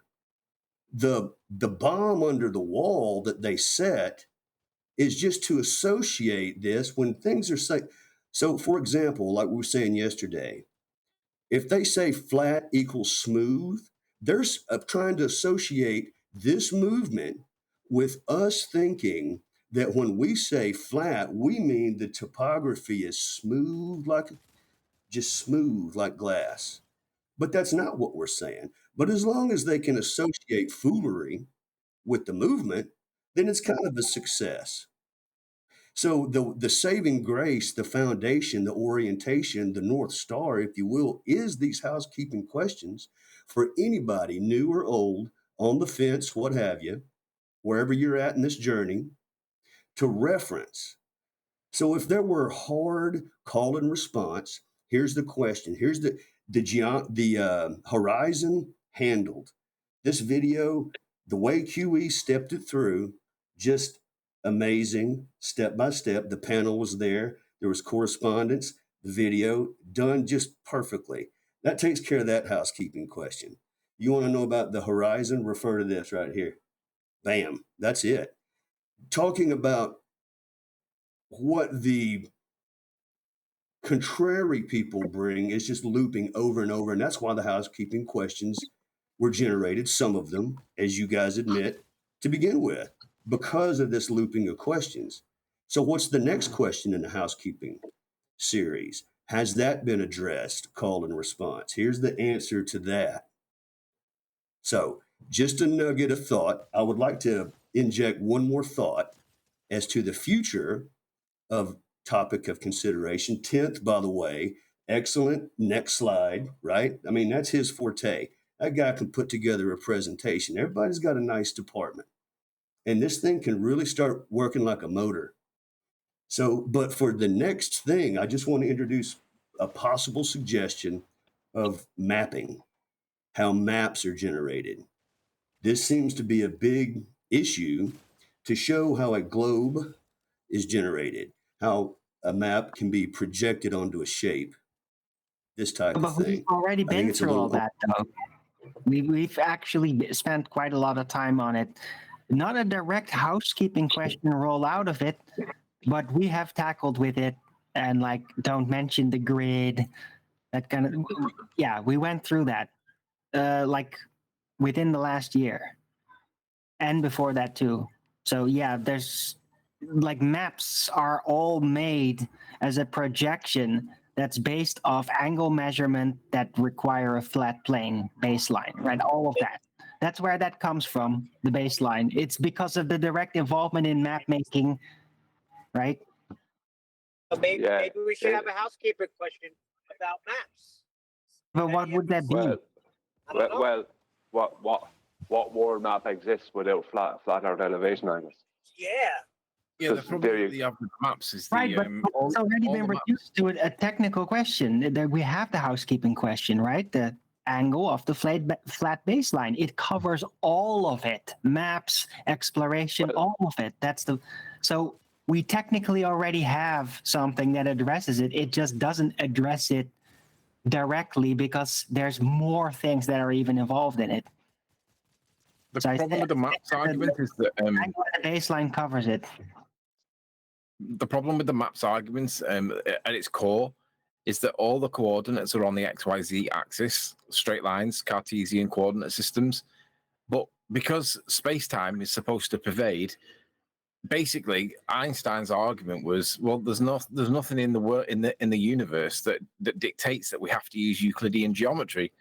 The bomb under the wall that they set is just to associate this when things are so, for example, like we were saying yesterday, if they say flat equals smooth, they're trying to associate this movement with us thinking that when we say flat, we mean the topography is smooth like glass. But that's not what we're saying. But as long as they can associate foolery with the movement, then it's kind of a success. So the saving grace, the foundation, the orientation, the North Star, if you will, is these housekeeping questions for anybody, new or old, on the fence, what have you, wherever you're at in this journey, to reference. So if there were hard call and response, here's the question. Here's the horizon handled. This video, the way QE stepped it through, just amazing, step by step. The panel was there. There was correspondence, the video done just perfectly. That takes care of that housekeeping question. You want to know about the horizon? Refer to this right here. Bam, that's it. Talking about what the contrary people bring is just looping over and over. And that's why the housekeeping questions were generated, some of them, as you guys admit, to begin with, because of this looping of questions. So what's the next question in the housekeeping series? Has that been addressed? Call and response. Here's the answer to that. So just a nugget of thought. I would like to inject one more thought as to the future of topic of consideration. 10th, by the way, excellent. Next slide, right? I mean, that's his forte. That guy can put together a presentation. Everybody's got a nice department. And this thing can really start working like a motor. So, but for the next thing, I just want to introduce a possible suggestion of mapping, how maps are generated. This seems to be a big issue to show how a globe is generated, how a map can be projected onto a shape, this type of thing. We've already been through all that, though. We've actually spent quite a lot of time on it. Not a direct housekeeping question roll out of it, but we have tackled with it, and like, don't mention the grid, that kind of, yeah, we went through that, like within the last year and before that too. So yeah, there's like maps are all made as a projection that's based off angle measurement that require a flat plane baseline, right? All of that. That's where that comes from, the baseline. It's because of the direct involvement in map making, right? So maybe we should have a housekeeping question about maps. But what would that be? What world map exists without flat Earth elevation angles? Yeah. Yeah, the problem with the average maps is right, but it's already been reduced to a technical question. That we have the housekeeping question, right? The angle of the flat baseline. It covers all of it. Maps, exploration, all of it. So we technically already have something that addresses it. It just doesn't address it directly because there's more things that are even involved in it. The problem with the maps argument is that the baseline covers it. The problem with the maps arguments at its core is that all the coordinates are on the XYZ axis, straight lines, Cartesian coordinate systems. But because space-time is supposed to pervade, basically Einstein's argument was, well, there's nothing in the universe that dictates that we have to use Euclidean geometry.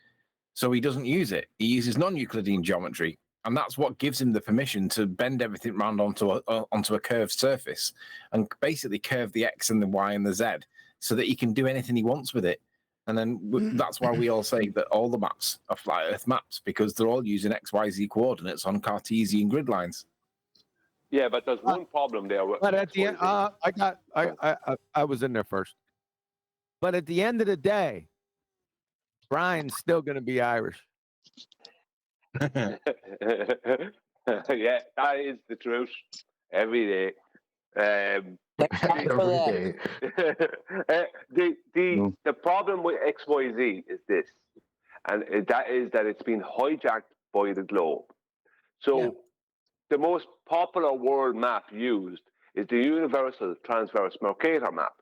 So he doesn't use it. He uses non-Euclidean geometry. And that's what gives him the permission to bend everything around onto a curved surface and basically curve the X and the Y and the Z so that he can do anything he wants with it. And then that's why we all say that all the maps are flat Earth maps, because they're all using XYZ coordinates on Cartesian grid lines. Yeah, but there's one problem there. But at the end, I was in there first. But at the end of the day, Brian's still going to be Irish. Yeah, that is the truth. Every day. The problem with XYZ is this, and that is that it's been hijacked by the globe. So the most popular world map used is the Universal Transverse Mercator map.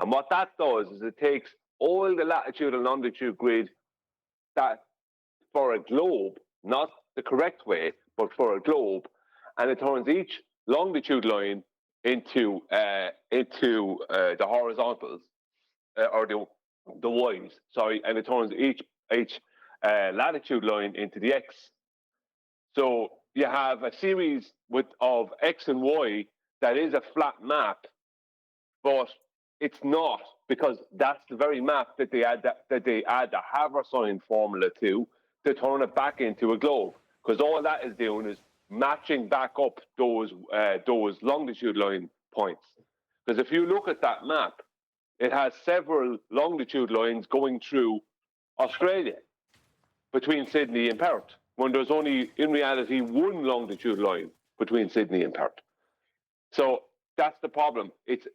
And what that does is it takes all the latitude and longitude grid that for a globe, not the correct way, but for a globe, and it turns each longitude line into the horizontals or the Y's. Sorry, and it turns each latitude line into the X. So you have a series of X and Y that is a flat map but it's not, because that's the very map that they add the Haversine formula to turn it back into a globe. Because all that is doing is matching back up those longitude line points. Because if you look at that map, it has several longitude lines going through Australia between Sydney and Perth, when there's only, in reality, one longitude line between Sydney and Perth. So that's the problem. X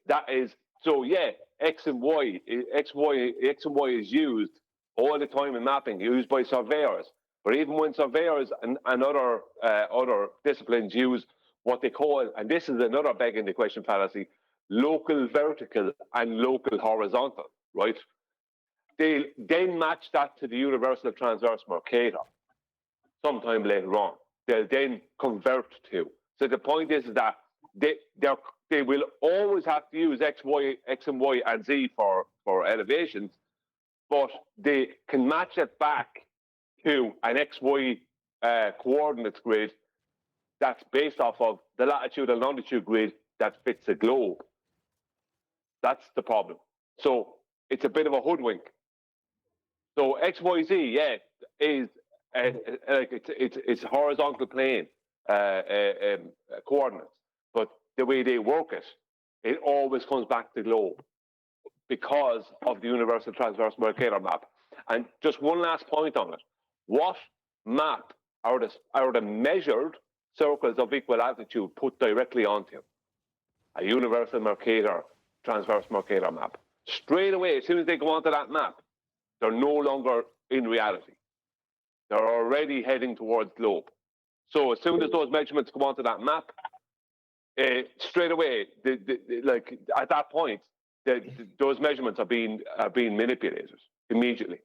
and Y is used all the time in mapping, used by surveyors. But even when surveyors and other disciplines use what they call, and this is another begging the question fallacy, local vertical and local horizontal, right? They then match that to the universal transverse Mercator sometime later on. They'll then convert to. So the point is that they will always have to use X and Y and Z for elevations, but they can match it back to an XY coordinates grid that's based off of the latitude and longitude grid that fits a globe. That's the problem. So it's a bit of a hoodwink. So XYZ, yeah, is it's horizontal plane coordinates, but the way they work it always comes back to globe because of the universal transverse Mercator map. And just one last point on it: what map are the measured circles of equal altitude put directly onto? A universal Mercator, transverse Mercator map. Straight away, as soon as they go onto that map, they're no longer in reality. They're already heading towards globe. So as soon as those measurements come onto that map, straight away, like at that point, those measurements are being manipulated immediately.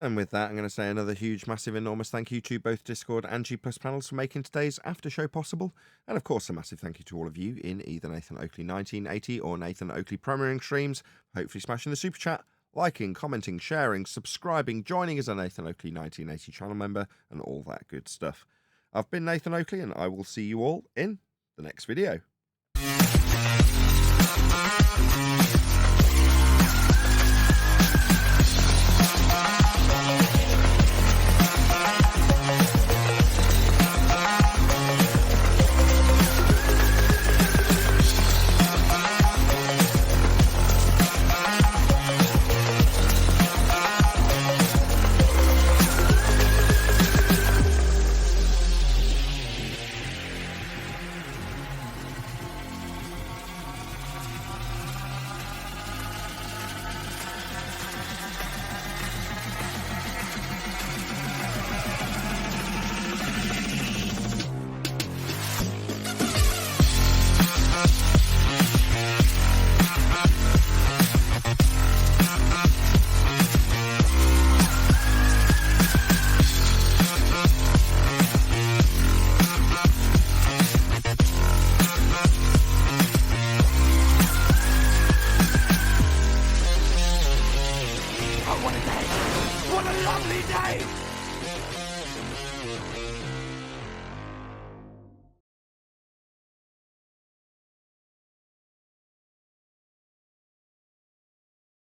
And with that, I'm going to say another huge, massive, enormous thank you to both Discord and G+ panels for making today's after show possible. And of course, a massive thank you to all of you in either Nathan Oakley 1980 or Nathan Oakley premiering streams, hopefully smashing the super chat, liking, commenting, sharing, subscribing, joining as a Nathan Oakley 1980 channel member, and all that good stuff. I've been Nathan Oakley, and I will see you all in the next video. What a lovely day!